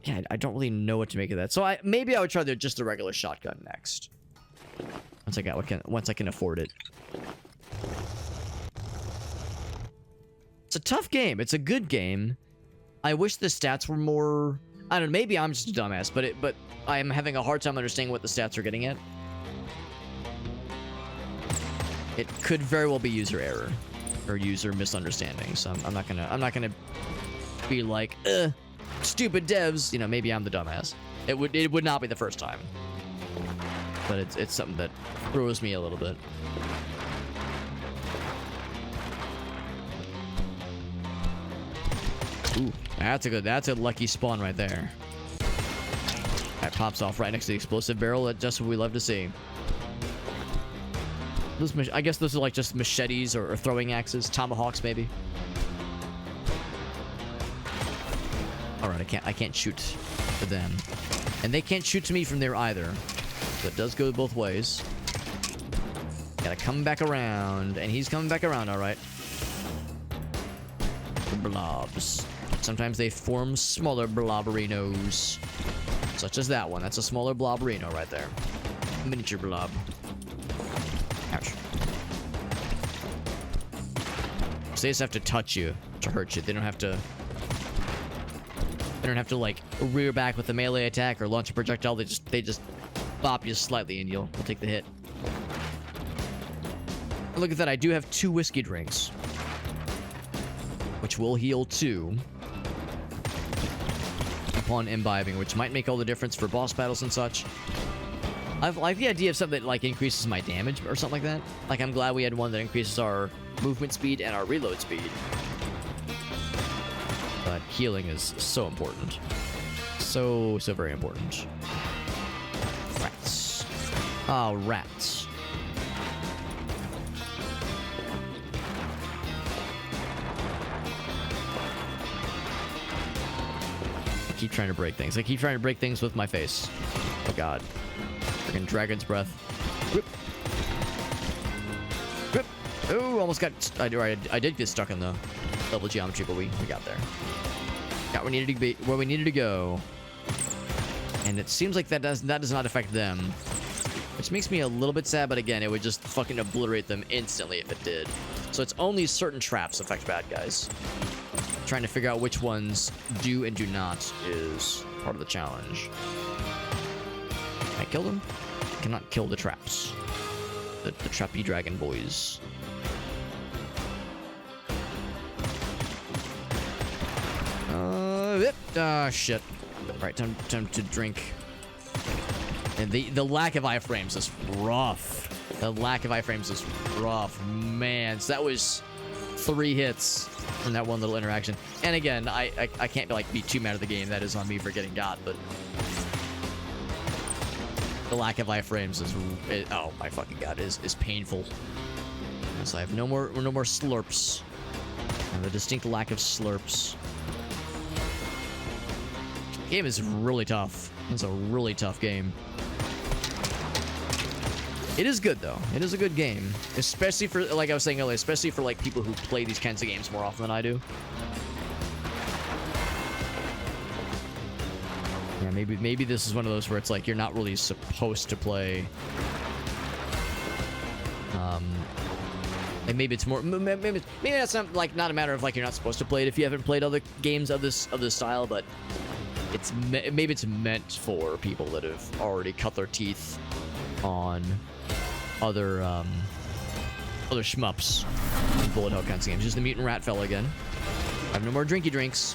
yeah, I don't really know what to make of that. So maybe I would try just the regular shotgun next. Once I can afford it. It's a tough game. It's a good game. I wish the stats were more, I don't know, maybe I'm just a dumbass, but I am having a hard time understanding what the stats are getting at. It could very well be user error or user misunderstanding. So I'm not gonna be like, stupid devs. You know, maybe I'm the dumbass. It would not be the first time, but it's something that throws me a little bit. Ooh, that's a lucky spawn right there. That pops off right next to the explosive barrel. That's just what we love to see. I guess those are like just machetes or throwing axes, tomahawks maybe. All right, I can't shoot to them, and they can't shoot to me from there either. So it does go both ways. Gotta come back around, and he's coming back around. All right. The blobs. Sometimes they form smaller blobberinos, such as that one. That's a smaller blobberino right there. Miniature blob. Ouch. So they just have to touch you to hurt you. They don't have to like rear back with a melee attack or launch a projectile. They just bop you slightly and you'll take the hit. Look at that. I do have 2 whiskey drinks, which will heal 2 upon imbibing, which might make all the difference for boss battles and such. I like the idea of something that like increases my damage or something like that. Like I'm glad we had one that increases our movement speed and our reload speed. But healing is so important. So very important. Rats. Oh, rats. I keep trying to break things. I keep trying to break things with my face. Oh god. Freaking dragon's breath. Whip. Whip. Oh, almost got... I did get stuck in though. double geometry, but we got there. Got where we needed to be, where we needed to go. And it seems like that does not affect them. Which makes me a little bit sad, but again, it would just fucking obliterate them instantly if it did. So it's only certain traps affect bad guys. Trying to figure out which ones do and do not is part of the challenge. Can I kill them? Cannot kill the traps. The trappy dragon boys. Shit. Right, time to drink. And the lack of iframes is rough. The lack of iframes is rough. Man, so that was 3 hits from that one little interaction. And again, I can't be too mad at the game. That is on me for getting got, but the lack of iframes is oh my fucking god, is painful. So I have no more slurps. I have a distinct lack of slurps. Game is really tough. It's a really tough game. It is good though. It is a good game, especially for, like I was saying earlier, especially for like people who play these kinds of games more often than I do. Yeah, maybe this is one of those where it's like you're not really supposed to play. Like maybe it's more, maybe that's not like not a matter of like you're not supposed to play it if you haven't played other games of this style, but maybe it's meant for people that have already cut their teeth on other shmups, bullet hell kinds of games. Just the mutant rat fella again. I have no more drinky drinks.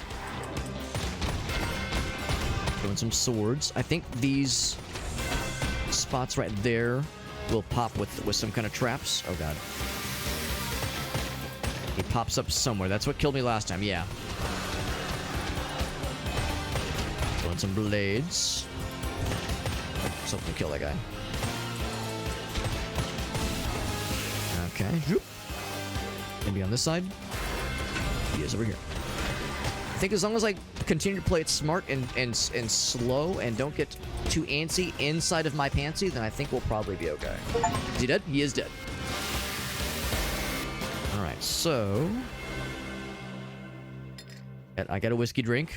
Doing some swords. I think these spots right there will pop with some kind of traps. Oh god. He pops up somewhere. That's what killed me last time. Yeah. Throwing some blades. Something to kill that guy. Okay. Maybe on this side. He is over here. I think as long as I continue to play it smart and slow and don't get too antsy inside of my pantsy, then I think we'll probably be okay. Is he dead? He is dead. Alright, so I got a whiskey drink.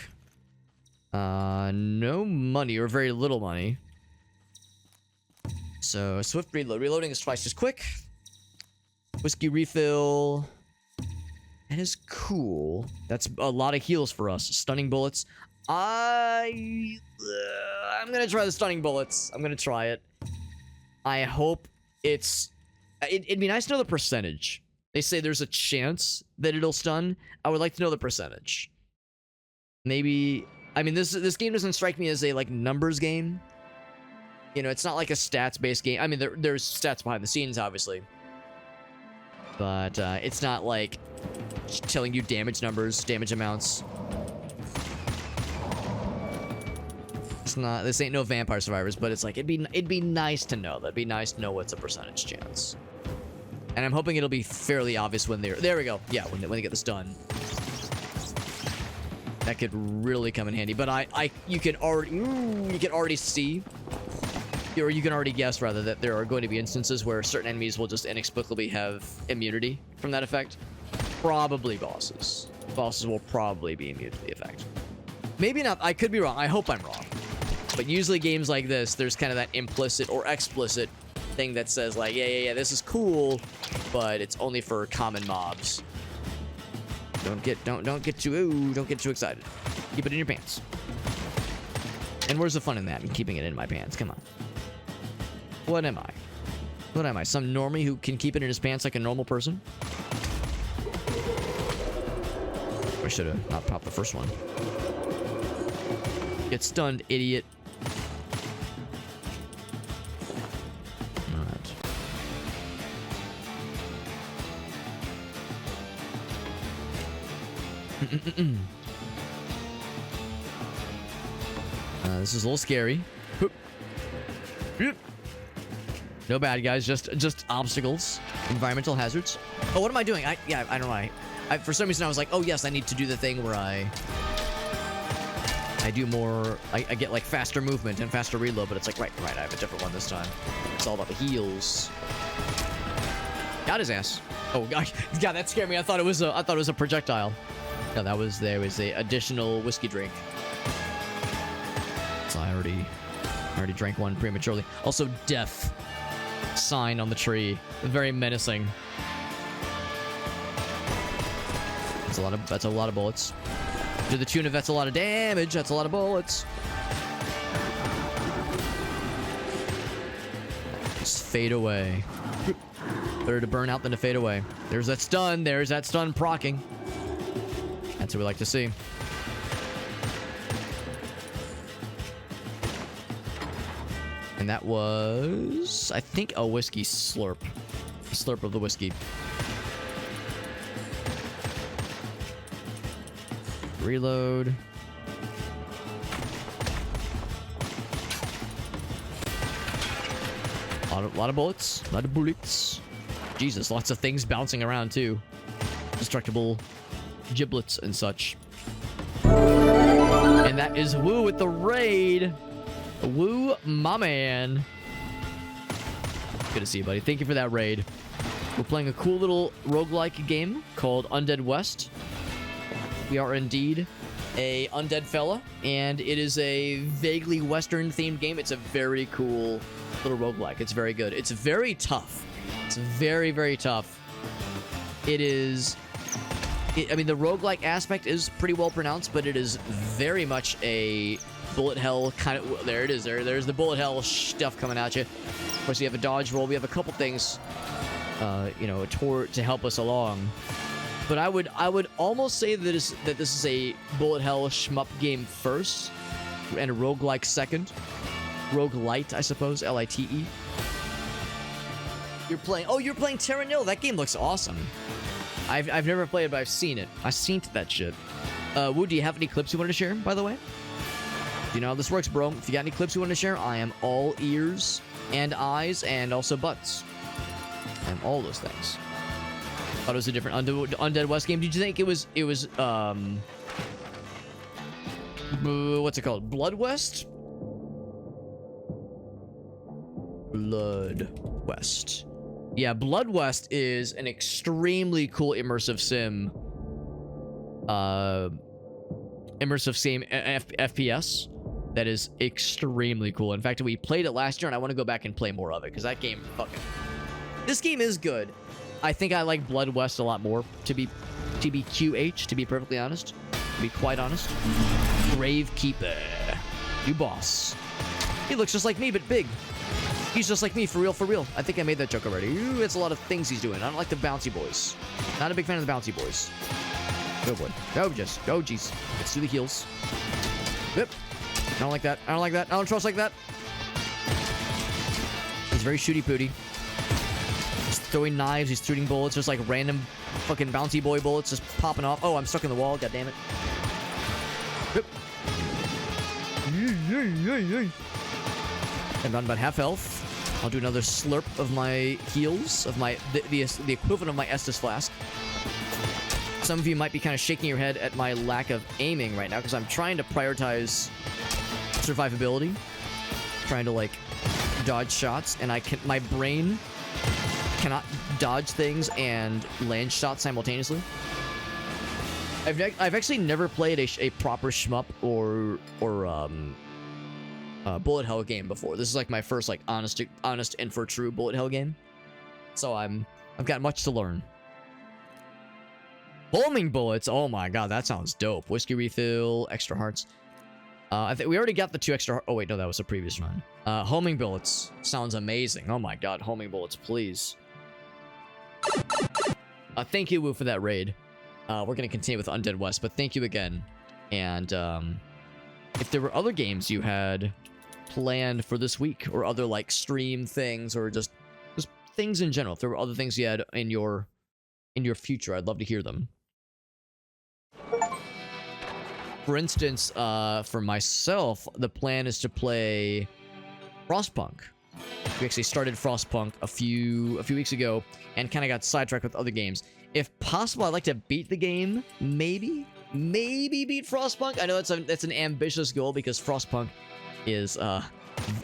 No money, or very little money. So, swift reload. Reloading is twice as quick. Whiskey refill. That is cool. That's a lot of heals for us. Stunning bullets. I'm gonna try the stunning bullets. I'm gonna try it. I hope it'd be nice to know the percentage. They say there's a chance that it'll stun. I would like to know the percentage. Maybe, I mean, this game doesn't strike me as a like numbers game. You know, it's not like a stats-based game. I mean, there's stats behind the scenes, obviously. But it's not like telling you damage numbers, damage amounts. It's not, this ain't no Vampire Survivors, but it's like, it'd be nice to know. That'd be nice to know what's a percentage chance. And I'm hoping it'll be fairly obvious when there we go. Yeah, when they get this done. That could really come in handy. But you can already see, or you can already guess rather, that there are going to be instances where certain enemies will just inexplicably have immunity from that effect. Probably bosses. Bosses will probably be immune to the effect. Maybe not. I could be wrong. I hope I'm wrong. But usually games like this, there's kind of that implicit or explicit thing that says like, yeah, this is cool, but it's only for common mobs. Don't get too excited. Keep it in your pants. And where's the fun in that? And keeping it in my pants? Come on. What am I? What am I? Some normie who can keep it in his pants like a normal person? I should have not popped the first one. Get stunned, idiot. Alright. This is a little scary. No bad guys, just obstacles, environmental hazards. Oh, what am I doing? I don't know. For some reason I was like, oh yes, I need to do the thing where I do more. I get like faster movement and faster reload, but it's like right. I have a different one this time. It's all about the heals. Got his ass. Oh god, God, that scared me. I thought it was a projectile. No, there was a additional whiskey drink. So I already drank one prematurely. Also, death sign on the tree, very menacing. That's a lot of bullets. To the tune of that's a lot of damage. That's a lot of bullets. Just fade away. Better to burn out than to fade away. There's that stun. There's that stun procking. That's what we like to see. And that was, I think, a whiskey slurp. A slurp of the whiskey. Reload. A lot of bullets. A lot of bullets. Jesus, lots of things bouncing around too. Destructible giblets and such. And that is Woo with the raid. Woo, my man. Good to see you, buddy. Thank you for that raid. We're playing a cool little roguelike game called Undead West. We are indeed a undead fella, and it is a vaguely Western-themed game. It's a very cool little roguelike. It's very good. It's very tough. It's very, very tough. I mean, the roguelike aspect is pretty well pronounced, but it is very much a bullet hell kind of... There it is. There's the bullet hell stuff coming at you. Of course, we have a dodge roll. We have a couple things, you know, to help us along. But I would almost say that this is a bullet hell shmup game first, and a roguelike second. Roguelite, I suppose. L-I-T-E. You're playing Terra Nil. That game looks awesome. I've never played it, but I've seen it. I've seen that shit. Woo, do you have any clips you wanted to share, by the way? Do you know how this works, bro? If you got any clips you want to share, I am all ears and eyes and also butts. I'm all those things. Thought it was a different Undead West game. Did you think it was what's it called? Blood West? Blood West. Yeah, Blood West is an extremely cool immersive sim. FPS that is extremely cool. In fact, we played it last year, and I want to go back and play more of it because that game fucking... This game is good. I think I like Blood West a lot more, to be QH, to be perfectly honest. To be quite honest. Gravekeeper. New boss. He looks just like me, but big. He's just like me, for real, for real. I think I made that joke already. Ooh, it's a lot of things he's doing. I don't like the bouncy boys. Not a big fan of the bouncy boys. Go, boy. Go, just. Go, jeez. Let's do the heals. Yep. I don't like that. I don't like that. I don't trust like that. He's very shooty-pooty. He's throwing knives. He's shooting bullets. Just like random fucking bouncy boy bullets just popping off. Oh, I'm stuck in the wall. God damn it. Yep. I'm on about half health. I'll do another slurp of my heals, of my the equivalent of my Estus flask. Some of you might be kind of shaking your head at my lack of aiming right now because I'm trying to prioritize survivability, trying to like dodge shots, and my brain cannot dodge things and land shots simultaneously. I've actually never played a proper shmup or bullet hell game before. This is like my first like honest and for true bullet hell game. So I've got much to learn. Homing bullets. Oh my god, that sounds dope. Whiskey refill, extra hearts. I think we already got the 2 extra. Oh wait, no, that was the previous one. Homing bullets sounds amazing. Oh my god, homing bullets, please. Thank you, Woo, for that raid. We're gonna continue with Undead West, but thank you again. And if there were other games you had planned for this week, or other like stream things, or just things in general, if there were other things you had in your future, I'd love to hear them. For instance, for myself, the plan is to play Frostpunk. We actually started Frostpunk a few weeks ago and kind of got sidetracked with other games. If possible, I'd like to beat the game. Maybe beat Frostpunk. I know that's an ambitious goal because Frostpunk is an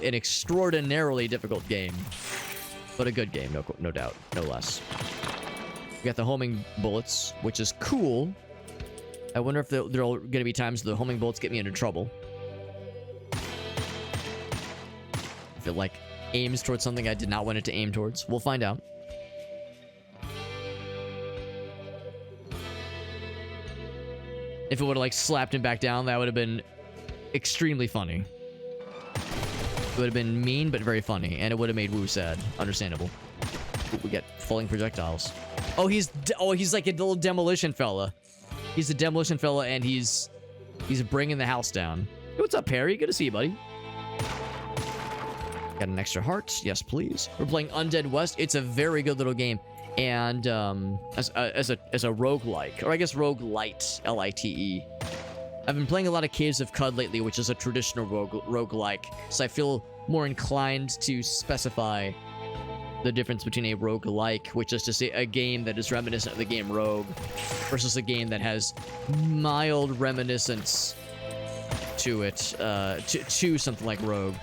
extraordinarily difficult game. But a good game, no doubt, no less. We got the homing bullets, which is cool. I wonder if there are going to be times the homing bullets get me into trouble. If it, like, aims towards something I did not want it to aim towards. We'll find out. If it would have, like, slapped him back down, that would have been extremely funny. It would have been mean, but very funny. And it would have made Wu sad. Understandable. Ooh, we get falling projectiles. Oh, he's like a little demolition fella. He's a demolition fella, and he's bringing the house down. Hey, what's up, Perry? Good to see you, buddy. Got an extra heart. Yes, please. We're playing Undead West. It's a very good little game. And as a roguelike, or I guess roguelite, L-I-T-E. I've been playing a lot of Caves of Cud lately, which is a traditional roguelike, so I feel more inclined to specify the difference between a roguelike, which is to say a game that is reminiscent of the game Rogue, versus a game that has mild reminiscence to it, to something like Rogue,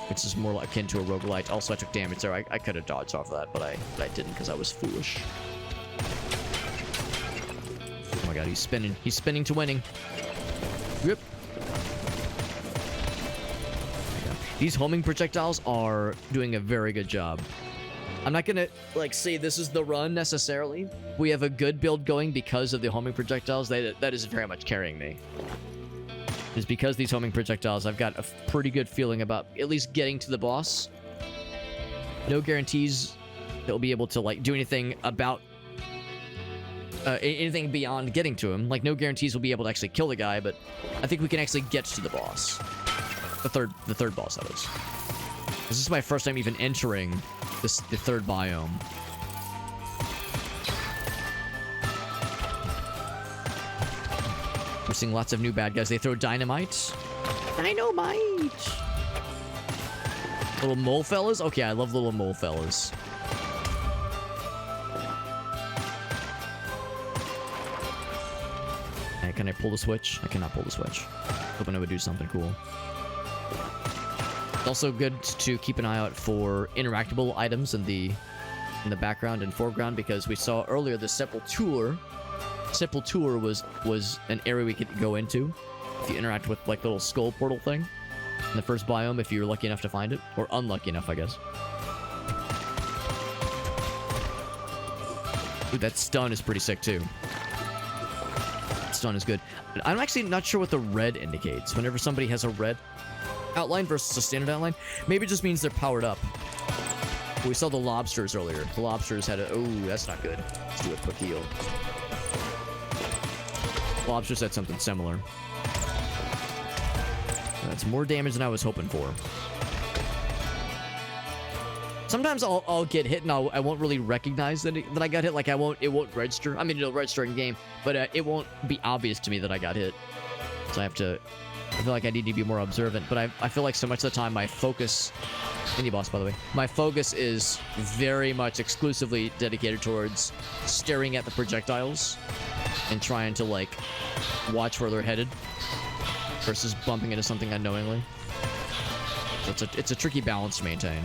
which is more akin to a roguelite. Also, I took damage there. I could have dodged off of that, but I didn't because I was foolish. Oh my god, he's spinning. He's spinning to winning. Yep. These homing projectiles are doing a very good job. I'm not gonna, like, say this is the run necessarily. We have a good build going because of the homing projectiles. That is very much carrying me. It's because these homing projectiles, I've got a pretty good feeling about at least getting to the boss. No guarantees they'll be able to, like, do anything about anything beyond getting to him. Like, no guarantees we'll be able to actually kill the guy, but I think we can actually get to the boss. The third boss, that is. This is my first time even entering the third biome. We're seeing lots of new bad guys. They throw dynamite. Dynamite! Little mole fellas? Okay, I love little mole fellas. Can I pull the switch? I cannot pull the switch. Hoping it would do something cool. It's also good to keep an eye out for interactable items in the background and foreground, because we saw earlier the Sepultura. Sepultura was an area we could go into if you interact with, like, the little skull portal thing in the first biome, if you're lucky enough to find it, or unlucky enough, I guess. Dude, that stun is pretty sick too. Stun is good. I'm actually not sure what the red indicates. Whenever somebody has a red outline versus a standard outline, maybe it just means they're powered up. We saw the lobsters earlier. The lobsters had a... Oh, that's not good. Let's do a quick heal. Lobsters had something similar. That's more damage than I was hoping for. Sometimes I'll get hit and I won't really recognize that I got hit. Like, it won't register. I mean, it'll register in game, but it won't be obvious to me that I got hit. So I feel like I need to be more observant. But I feel like so much of the time my focus, mini boss by the way, my focus is very much exclusively dedicated towards staring at the projectiles and trying to, like, watch where they're headed versus bumping into something unknowingly. So it's a tricky balance to maintain.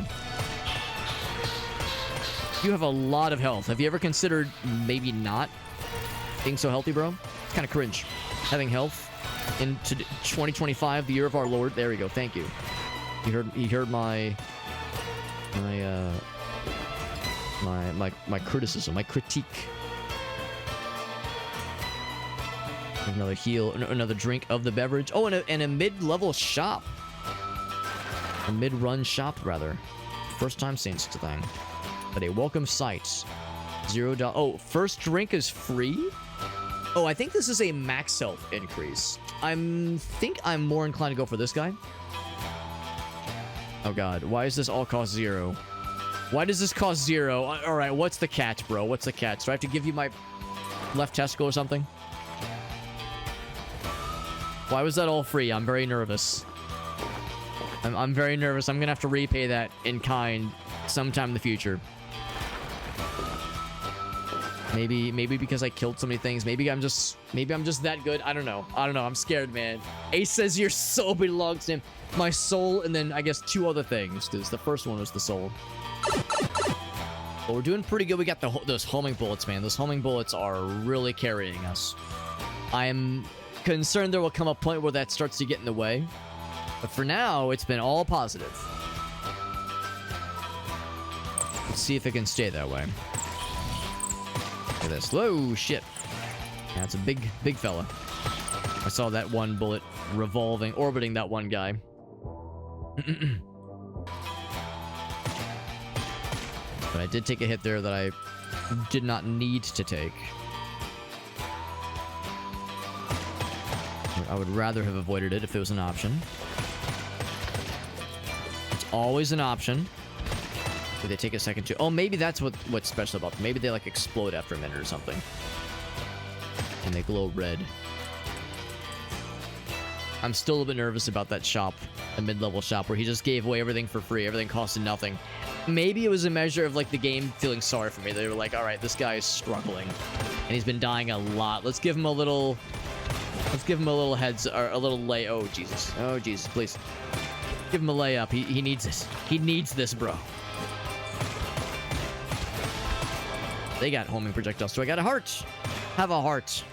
You have a lot of health. Have you ever considered maybe not being so healthy, bro? It's kind of cringe. Having health into 2025, the year of our Lord. There we go. Thank you. He heard my criticism, my critique. Another heal, another drink of the beverage. Oh, and a mid-level shop. A mid-run shop, rather. First time seeing such a thing. But a welcome sight. $0. Oh, first drink is free? Oh, I think this is a max health increase. think I'm more inclined to go for this guy. Oh god, why does this all cost 0? Why does this cost 0? Alright, what's the catch, bro? What's the catch? Do I have to give you my left testicle or something? Why was that all free? I'm very nervous. I'm very nervous. I'm gonna have to repay that in kind sometime in the future. Maybe because I killed so many things. Maybe I'm just that good. I don't know. I'm scared, man. Ace says your soul belongs to him. My soul, and then I guess 2 other things, because the first one was the soul. But we're doing pretty good. We got those homing bullets, man. Those homing bullets are really carrying us. I'm concerned there will come a point where that starts to get in the way. But for now, it's been all positive. Let's see if it can stay that way. Look at this. Whoa, shit. That's a big fella. I saw that one bullet revolving, orbiting that one guy. But I did take a hit there that I did not need to take. I would rather have avoided it if it was an option. It's always an option. But they take a second to... Oh, maybe that's what's special about them. Maybe they, like, explode after a minute or something. And they glow red. I'm still a little bit nervous about that shop, the mid-level shop, where he just gave away everything for free. Everything costed nothing. Maybe it was a measure of, like, the game feeling sorry for me. They were like, all right, this guy is struggling. And he's been dying a lot. Let's give him a little... Let's give him a little heads... Or a little lay... Oh, Jesus. Oh, Jesus, please. Give him a layup. He needs this. He needs this, bro. They got homing projectiles, so I got a heart. Have a heart.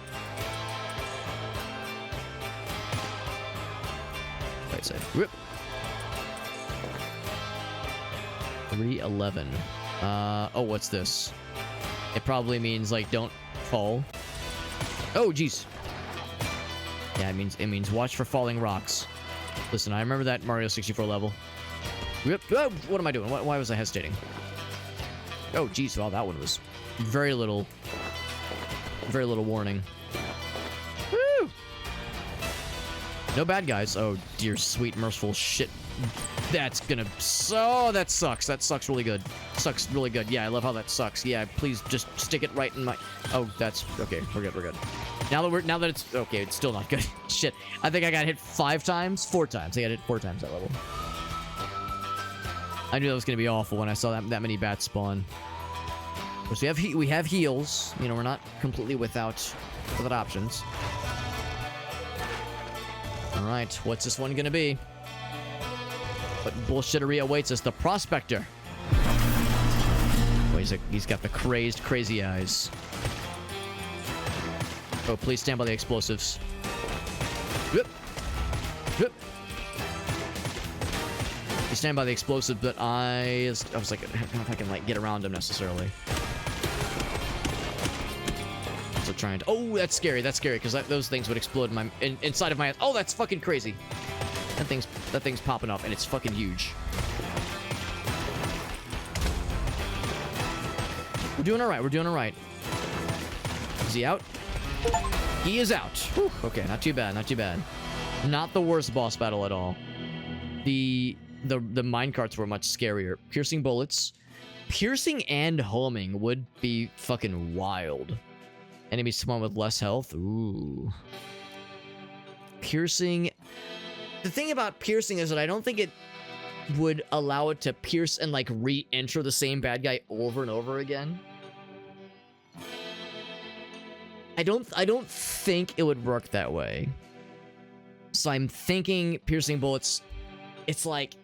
Right side. Rip. 311. Oh, what's this? It probably means, like, don't fall. Oh, jeez. Yeah, it means watch for falling rocks. Listen, I remember that Mario 64 level. Rip. Oh, what am I doing? Why was I hesitating? Oh, jeez. Wow, that one was very little warning. Woo! No bad guys. Oh, dear sweet merciful shit. That's gonna... Oh, that sucks. That sucks really good. Sucks really good. Yeah, I love how that sucks. Yeah, please just stick it right in my... Oh, that's... Okay, we're good. Now that it's... Okay, it's still not good. Shit. I think I got hit 4 times. I got hit 4 times that level. I knew that was gonna be awful when I saw that many bats spawn. Of course, we have heals. You know, we're not completely without options. All right, what's this one gonna be? What bullshittery awaits us? The Prospector. Oh, he's got the crazy eyes. Oh, please stand by the explosives. Whip. Whip. You stand by the explosive, but I was like, I don't know if I can, like, get around him necessarily. So trying to... Oh, that's scary, because those things would explode inside of my... Oh, that's fucking crazy. That thing's popping up, and it's fucking huge. We're doing all right. Is he out? He is out. Whew. Okay, not too bad. Not the worst boss battle at all. The minecarts were much scarier. Piercing bullets. Piercing and homing would be fucking wild. Enemies spawn with less health. Ooh. Piercing... The thing about piercing is that I don't think it would allow it to pierce and, like, re-enter the same bad guy over and over again. I don't think it would work that way. So I'm thinking piercing bullets, it's like,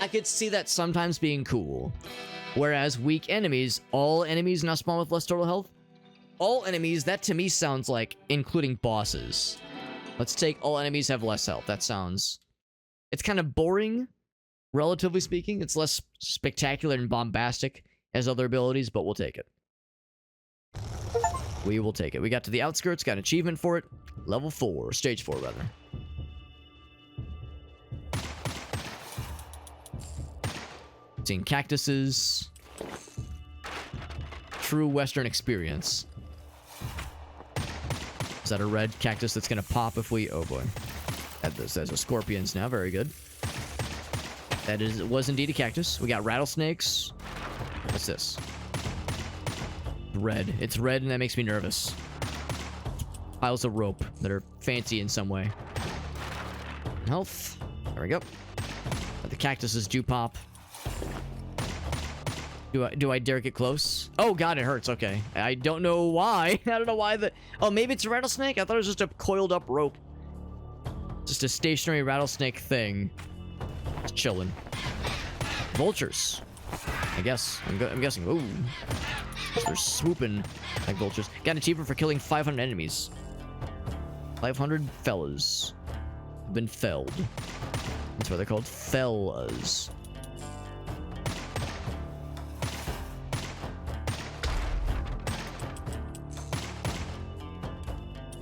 I could see that sometimes being cool. Whereas weak enemies, all enemies now spawn with less total health. All enemies, that to me sounds like including bosses. Let's take all enemies have less health. That sounds... It's kind of boring, relatively speaking. It's less spectacular and bombastic as other abilities, but we'll take it. We will take it. We got to the outskirts, got an achievement for it. Level 4, stage 4 rather. Seeing cactuses. True Western experience. Is that a red cactus that's gonna pop if we... Oh boy. There's a scorpions now, very good. Was indeed a cactus. We got rattlesnakes. What's this? Red. It's red and that makes me nervous. Piles of rope that are fancy in some way. Health. There we go. But the cactuses do pop. Do I dare get close? Oh god, it hurts. Okay. I don't know why. I don't know why the... Oh, maybe it's a rattlesnake? I thought it was just a coiled up rope. Just a stationary rattlesnake thing. Just chilling. Vultures. I guess. I'm guessing. Ooh. They're swooping like vultures. Got an achievement for killing 500 enemies. 500 fellas have been felled. That's why they're called fellas.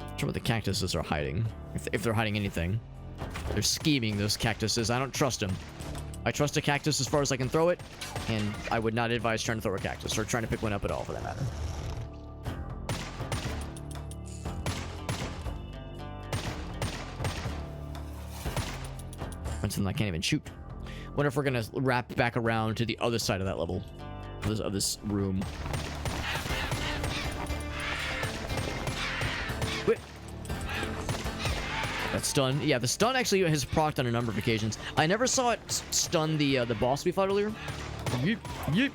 I'm sure what the cactuses are hiding. If they're hiding anything. They're scheming, those cactuses. I don't trust them. I trust a cactus as far as I can throw it, and I would not advise trying to throw a cactus or trying to pick one up at all, for that matter. That's something I can't even shoot. Wonder if we're gonna wrap back around to the other side of that level, of this room. Wait. That stun. Yeah, the stun actually has procced on a number of occasions. I never saw it stun the boss we fought earlier. Yeep, yeep.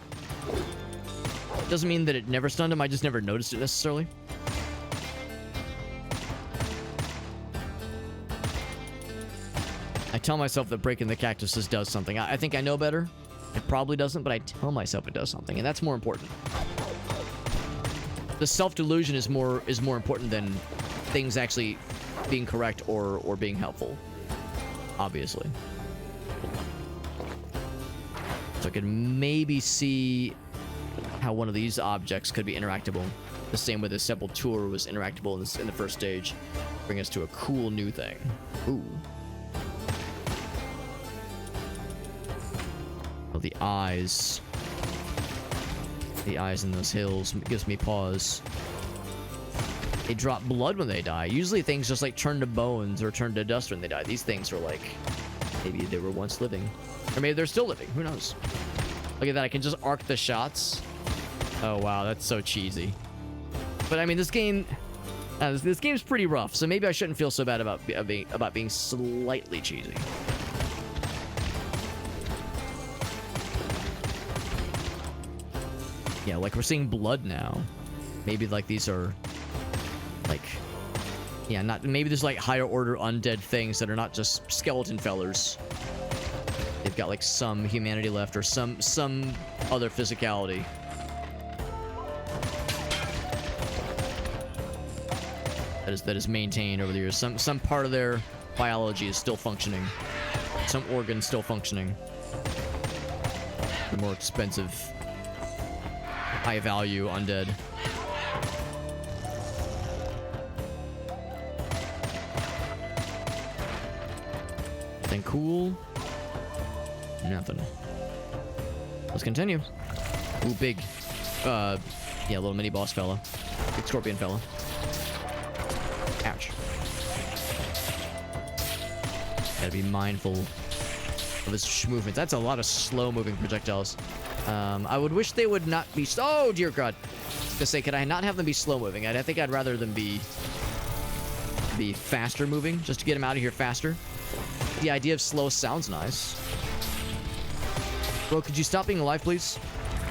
Doesn't mean that it never stunned him. I just never noticed it necessarily. I tell myself that breaking the cactuses does something. I think I know better. It probably doesn't, but I tell myself it does something, and that's more important. The self-delusion is more important than things actually being correct or being helpful. Obviously. So I could maybe see how one of these objects could be interactable. The same way the Sepultura was interactable in the first stage. Bring us to a cool new thing. Ooh. Oh, the eyes. The eyes in those hills gives me pause. They drop blood when they die. Usually things just like turn to bones or turn to dust when they die. These things are like, maybe they were once living. Or maybe they're still living. Who knows? Look at that. I can just arc the shots. Oh, wow. That's so cheesy. But I mean, this game... this game's pretty rough, so maybe I shouldn't feel so bad about being slightly cheesy. Yeah, like we're seeing blood now. Maybe like these are like, yeah, not maybe there's like higher order undead things that are not just skeleton fellers. They've got like some humanity left or some other physicality. That is maintained over the years. Some part of their biology is still functioning. Some organ still functioning. The more expensive, high value undead. Anything cool? Nothing. Let's continue. Ooh, big. Yeah, little mini boss fella. Big scorpion fella. Ouch. Gotta be mindful of his movements. That's a lot of slow moving projectiles. I would wish they would not be. Oh dear God! I was gonna say, could I not have them be slow moving? I think I'd rather them be faster moving, just to get them out of here faster. The idea of slow sounds nice. Bro, could you stop being alive, please?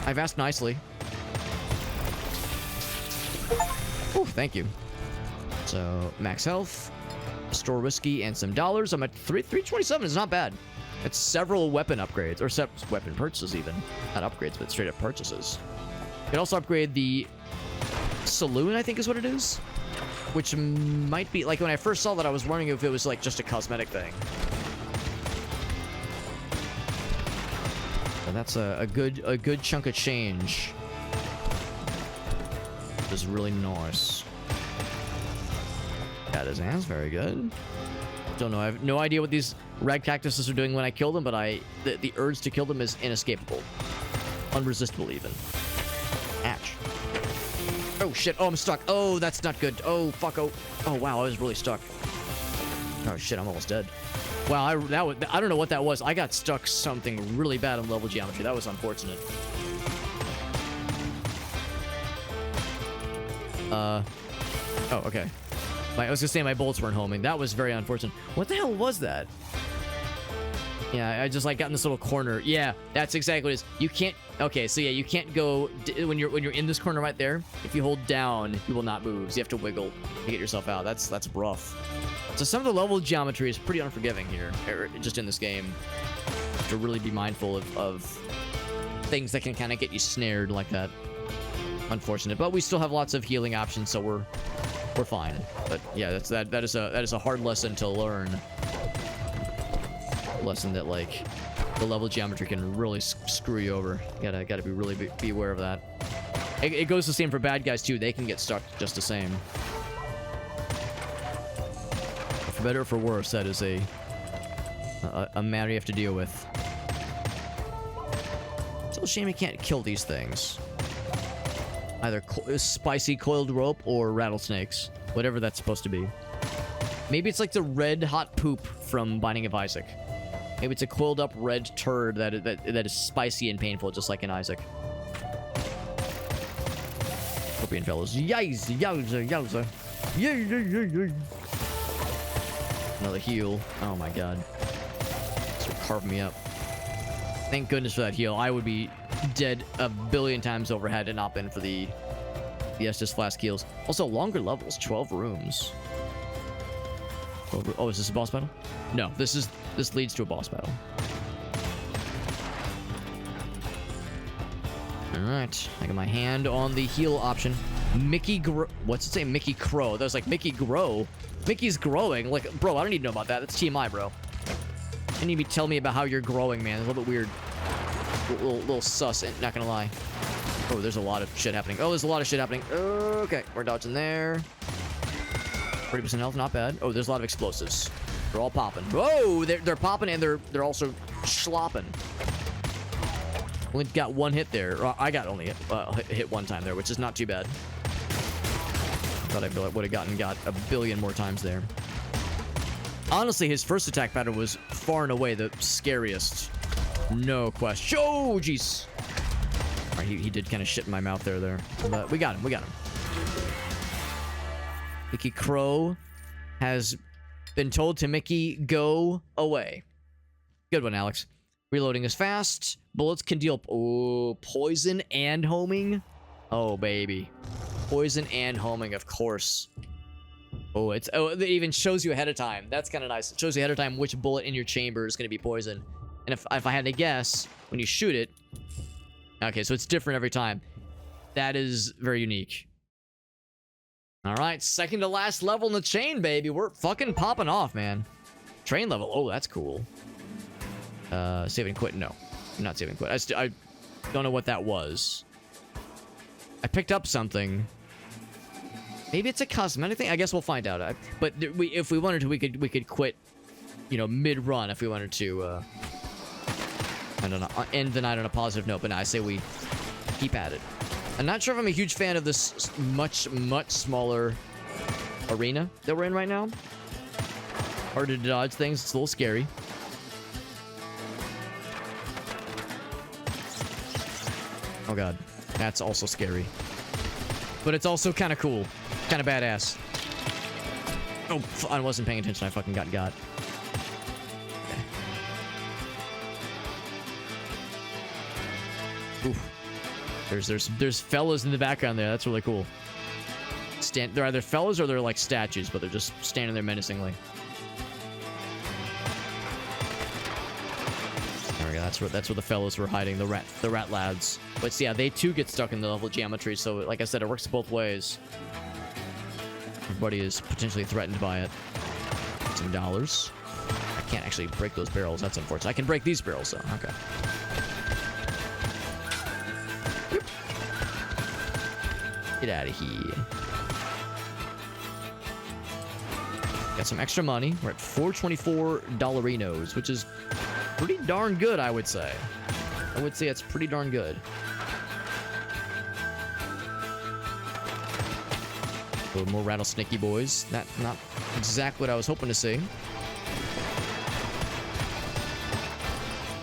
I've asked nicely. Oh, thank you. So max health, store whiskey, and some dollars. I'm at 327. It's not bad. It's several weapon upgrades, or weapon purchases even. Not upgrades, but straight up purchases. You can also upgrade the saloon, I think is what it is. Which might be, like when I first saw that, I was wondering if it was like just a cosmetic thing. So that's a good chunk of change. Which is really nice. Got his hands, very good. Don't know, I have no idea what these red cactuses are doing when I kill them, but the urge to kill them is inescapable. Unresistible even. Ouch. Oh shit, oh I'm stuck. Oh, that's not good. Oh fuck, oh wow, I was really stuck. Oh shit, I'm almost dead. Wow, I don't know what that was. I got stuck something really bad on level geometry. That was unfortunate. Oh, okay. I was gonna say my bullets weren't homing. That was very unfortunate. What the hell was that? Yeah, I just like got in this little corner. Yeah, that's exactly what it is. You can't. Okay, so yeah, you can't go when you're in this corner right there. If you hold down, you will not move. So you have to wiggle to get yourself out. That's rough. So some of the level geometry is pretty unforgiving here, just in this game. You have to really be mindful of things that can kind of get you snared like that. Unfortunate, but we still have lots of healing options, so we're fine. But yeah, that is a hard lesson to learn. A lesson that like the level geometry can really screw you over. Gotta be really be aware of that. It goes the same for bad guys too. They can get stuck just the same. For better or for worse, that is a matter you have to deal with. It's a shame you can't kill these things. Either spicy coiled rope or rattlesnakes. Whatever that's supposed to be. Maybe it's like the red hot poop from Binding of Isaac. Maybe it's a coiled up red turd that is spicy and painful, just like in Isaac. Scorpion fellows. Yowza, yowza, yowza. Yay. Another heal. Oh my god. This will carve me up. Thank goodness for that heal. I would be dead a billion times over had it not been for the Estus Flask heals. Also, longer levels. 12 rooms. Oh, is this a boss battle? No, this leads to a boss battle. Alright, I got my hand on the heal option. What's it say? Mickey Crow. That was like, Mickey Grow? Mickey's growing? Like, bro, I don't need to know about that. That's TMI, bro. You need to tell me about how you're growing, man. It's a little bit weird. Little sus, not gonna lie. Oh, there's a lot of shit happening. Oh, there's a lot of shit happening. Okay, we're dodging there. 40% health, not bad. Oh, there's a lot of explosives. They're all popping. Whoa, they're popping and they're also slopping. Only got one hit there. I got only hit one time there, which is not too bad. Thought I would have got a billion more times there. Honestly, his first attack pattern was far and away the scariest. No question. Oh, jeez. All right, he did kind of shit in my mouth there. But we got him. Mickey Crow has been told to Mickey, go away. Good one, Alex. Reloading is fast. Bullets can deal poison and homing. Oh, baby. Poison and homing, of course. Oh, it even shows you ahead of time. That's kind of nice. It shows you ahead of time which bullet in your chamber is going to be poison. And if I had to guess, when you shoot it... Okay, so it's different every time. That is very unique. Alright, second to last level in the chain, baby. We're fucking popping off, man. Train level. Oh, that's cool. Save and quit. No, I'm not saving quit. I don't know what that was. I picked up something. Maybe it's a cosmetic thing. I guess we'll find out. But if we wanted to, we could quit, you know, mid-run if we wanted to. I don't know. End the night on a positive note. But no, I say we keep at it. I'm not sure if I'm a huge fan of this much smaller arena that we're in right now. Hard to dodge things. It's a little scary. Oh god, that's also scary. But it's also kind of cool. Kind of badass. Oh, I wasn't paying attention. I fucking got. Okay. Oof. There's fellas in the background there. That's really cool. They're either fellas or they're like statues, but they're just standing there menacingly. There we go. That's where the fellas were hiding. The rat lads. But yeah, they too get stuck in the level geometry. So like I said, it works both ways. Everybody is potentially threatened by it. Some dollars. I can't actually break those barrels. That's unfortunate. I can break these barrels though. Okay. Get out of here. Got some extra money. We're at $424, which is pretty darn good, I would say. I would say it's pretty darn good. A little more rattlesnakey boys. Not exactly what I was hoping to see.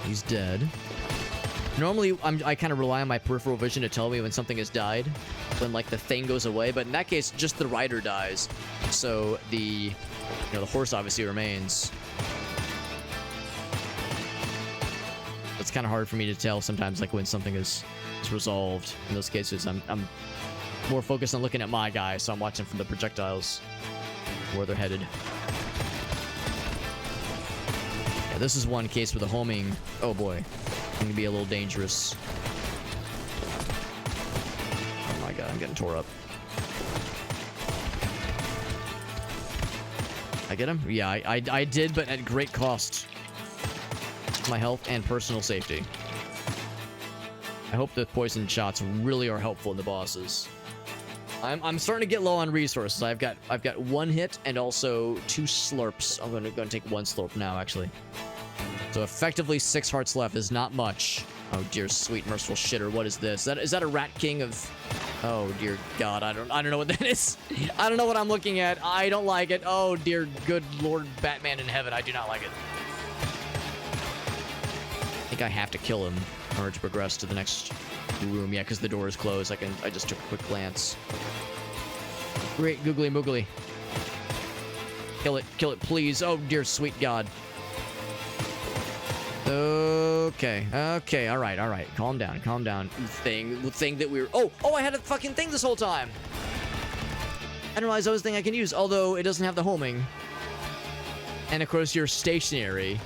He's dead. Normally, I kind of rely on my peripheral vision to tell me when something has died, when like the thing goes away. But in that case, just the rider dies, so the horse obviously remains. It's kind of hard for me to tell sometimes, like when something is resolved. In those cases, I'm more focused on looking at my guy, so I'm watching from the projectiles where they're headed. Yeah, this is one case where the homing. Oh boy. Can be a little dangerous. I'm getting tore up. I get him? Yeah, I did, but at great cost. My health and personal safety. I hope the poison shots really are helpful in the bosses. I'm starting to get low on resources. I've got 1 hit and also 2 slurps. I'm gonna take 1 slurp now, actually. So effectively 6 hearts left is not much. Oh dear sweet merciful shitter, what is this? Is that a rat king of... Oh dear god, I don't know what that is. I don't know what I'm looking at. I don't like it. Oh dear good lord Batman in heaven, I do not like it. I think I have to kill him in order to progress to the next room. Yeah, because the door is closed. I just took a quick glance. Great googly moogly. Kill it, please. Oh dear sweet god. Okay, all right. Calm down. Thing that we were... Oh, I had a fucking thing this whole time. I didn't realize that was a thing I can use, although it doesn't have the homing. And of course, you're stationary.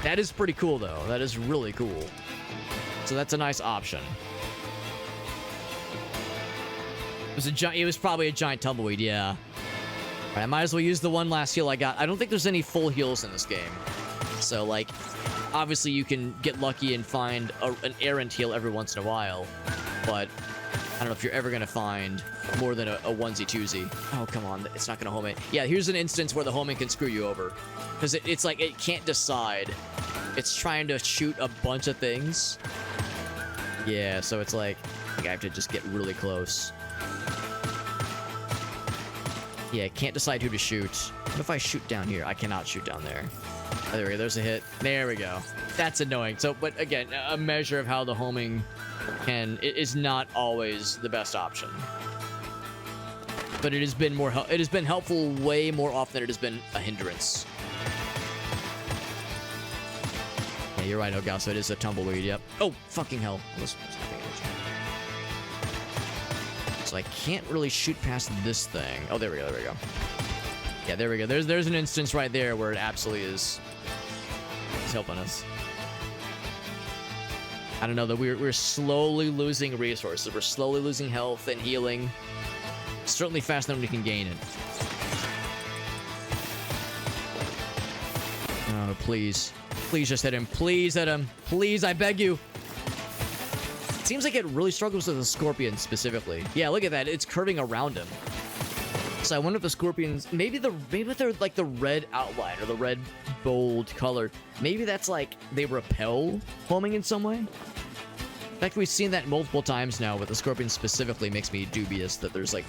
That is pretty cool, though. That is really cool. So that's a nice option. It was probably a giant tumbleweed, yeah. All right, I might as well use the one last heal I got. I don't think there's any full heals in this game. So, like... Obviously, you can get lucky and find an errant heal every once in a while, but I don't know if you're ever going to find more than a onesie-twosie. Oh, come on. It's not going to home it. Yeah, here's an instance where the homing can screw you over, because it's like it can't decide. It's trying to shoot a bunch of things. Yeah, so it's like I have to just get really close. Yeah, can't decide who to shoot. What if I shoot down here? I cannot shoot down there. Oh, there we go. There's a hit. There we go. That's annoying. So, but again, a measure of how the homing is not always the best option. But it has been helpful way more often than it has been a hindrance. Yeah, you're right, Ogaso. It is a tumbleweed. Yep. Oh, fucking hell. So I can't really shoot past this thing. Oh, there we go. Yeah, there we go. There's an instance right there where it absolutely is helping us. I don't know, that we're slowly losing resources. We're slowly losing health and healing. Certainly faster than we can gain it. Oh, please. Please just hit him. Please hit him. Please, I beg you. It seems like it really struggles with the scorpion specifically. Yeah, look at that. It's curving around him. So I wonder if the scorpions, maybe they're like the red outline or the red bold color. Maybe that's like they repel homing in some way. In fact, we've seen that multiple times now, but the scorpion specifically makes me dubious that there's like,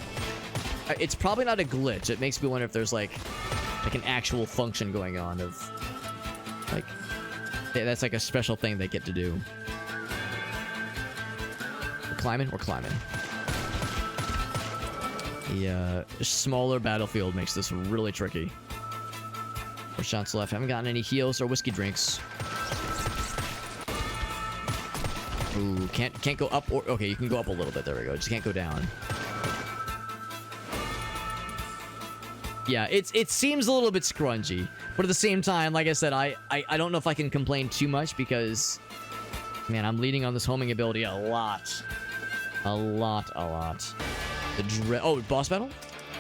it's probably not a glitch. It makes me wonder if there's like an actual function going on of like, that's like a special thing they get to do. We're climbing. The smaller battlefield makes this really tricky. 4 shots left. Haven't gotten any heals or whiskey drinks. Ooh, can't go up or... Okay, you can go up a little bit. There we go. Just can't go down. Yeah, it seems a little bit scrungy. But at the same time, like I said, I don't know if I can complain too much because... Man, I'm leaning on this homing ability a lot. A lot. The oh, boss battle?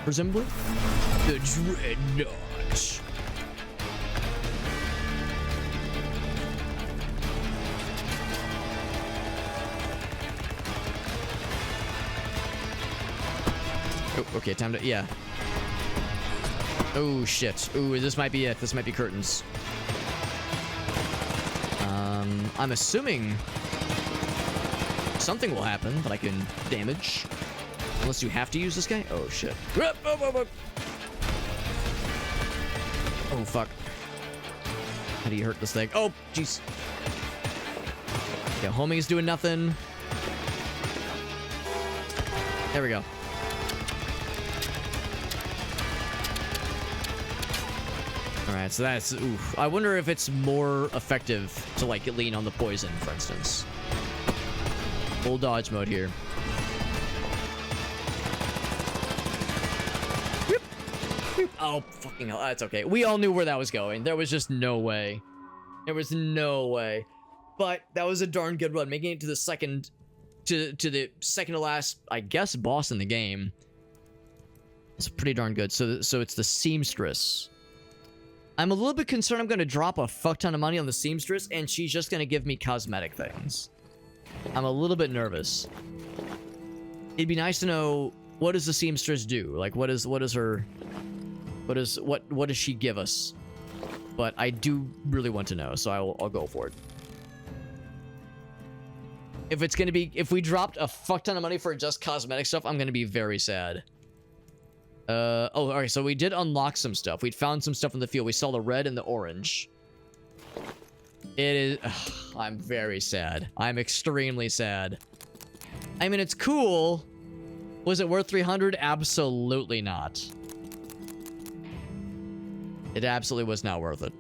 Presumably? The Dreadnought. Oh, okay, time to... Yeah. Oh, shit. Ooh, this might be it. This might be curtains. I'm assuming... something will happen that I can damage. Unless you have to use this guy? Oh, shit. Oh, fuck. How do you hurt this thing? Oh, jeez. Yeah, homing's doing nothing. There we go. Alright, so that's... Oof. I wonder if it's more effective to, like, lean on the poison, for instance. Full dodge mode here. Oh, fucking hell. That's okay. We all knew where that was going. There was just no way. There was no way. But that was a darn good run. Making it to the second to the second to last, I guess, boss in the game. It's pretty darn good. So it's the Seamstress. I'm a little bit concerned I'm going to drop a fuck ton of money on the Seamstress, and she's just going to give me cosmetic things. I'm a little bit nervous. It'd be nice to know, what does the Seamstress do? Like, what does she give us? But I do really want to know, so I'll go for it. If it's gonna be, if we dropped a fuck ton of money for just cosmetic stuff, I'm gonna be very sad. Oh, alright, so we did unlock some stuff. We'd found some stuff in the field. We saw the red and the orange. It is... I'm very sad. I'm extremely sad. I mean, it's cool. Was it worth 300? Absolutely not. It absolutely was not worth it.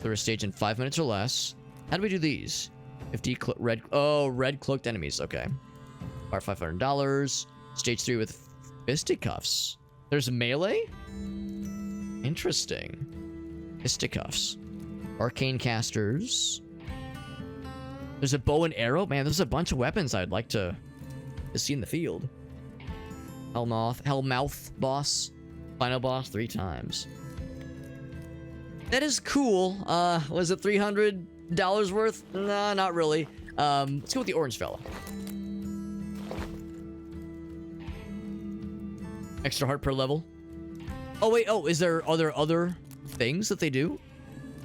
Third stage in 5 minutes or less. How do we do these? 50 red... Oh, red cloaked enemies. Okay. Bar $500. Stage 3 with fisticuffs. There's melee? Interesting. Fisticuffs. Arcane casters. There's a bow and arrow. Man, there's a bunch of weapons I'd like to see in the field. Hellmouth boss. Final boss 3 times. That is cool. Was it $300 worth? Nah, not really. Let's go with the orange fella. Extra heart per level. Oh, wait. Oh, are there other things that they do?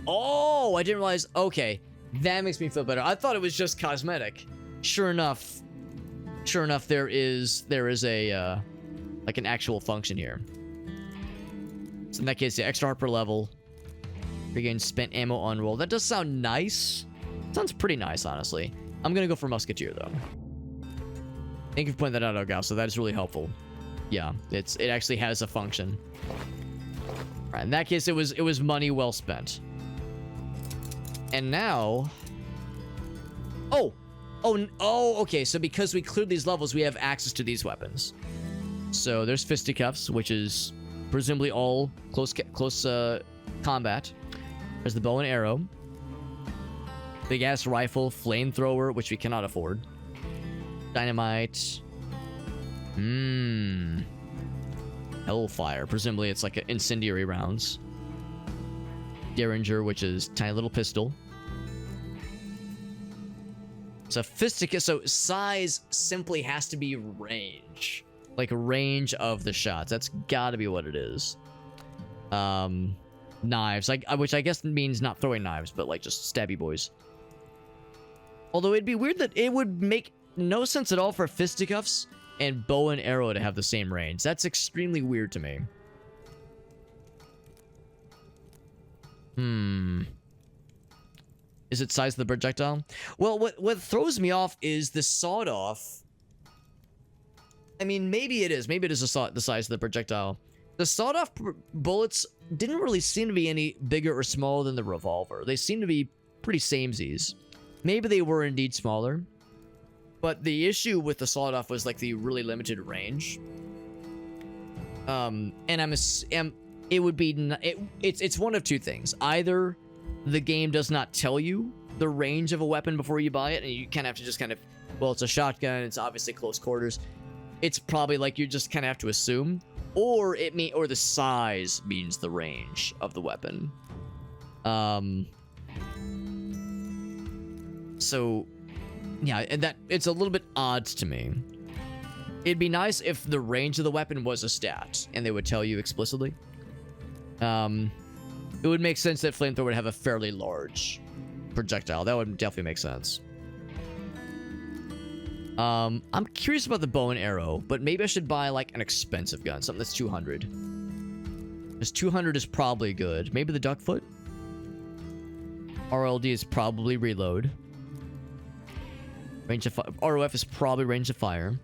Oh, I didn't realize. Okay. That makes me feel better. I thought it was just cosmetic. Sure enough, there is a, like an actual function here. So in that case, the extra heart per level. Regain spent ammo on roll. That does sound nice. Sounds pretty nice, honestly. I'm gonna go for Musketeer, though. Thank you for pointing that out, Ogal, so that is really helpful. Yeah, it actually has a function. Right, in that case, it was money well spent. And now... Oh, okay, so because we cleared these levels, we have access to these weapons. So there's fisticuffs, which is presumably all close combat. There's the bow and arrow. Big ass rifle, flamethrower, which we cannot afford. Dynamite. Hellfire. Presumably it's like incendiary rounds. Derringer, which is tiny little pistol. So fisticus. So size simply has to be range. Like range of the shots. That's gotta be what it is. Knives, like, which I guess means not throwing knives, but like just stabby boys. Although it'd be weird that it would make no sense at all for fisticuffs and bow and arrow to have the same range. That's extremely weird to me. Is it size of the projectile? Well, what throws me off is the sawed-off. I mean, maybe it is. Maybe it is the size of the projectile. The sawed-off bullets didn't really seem to be any bigger or smaller than the revolver. They seem to be pretty samesies. Maybe they were indeed smaller. But the issue with the sawed-off was like the really limited range. And it would be it's one of two things. Either the game does not tell you the range of a weapon before you buy it, and you kind of have to just kind of, well, it's a shotgun, it's obviously close quarters. It's probably like you just kind of have to assume. Or or the size means the range of the weapon. So yeah, and that it's a little bit odd to me. It'd be nice if the range of the weapon was a stat and they would tell you explicitly. It would make sense that flamethrower would have a fairly large projectile. That would definitely make sense. I'm curious about the bow and arrow, but maybe I should buy like an expensive gun, something that's 200. Because 200 is probably good. Maybe the duckfoot. RLD is probably reload. Range of ROF is probably range of fire.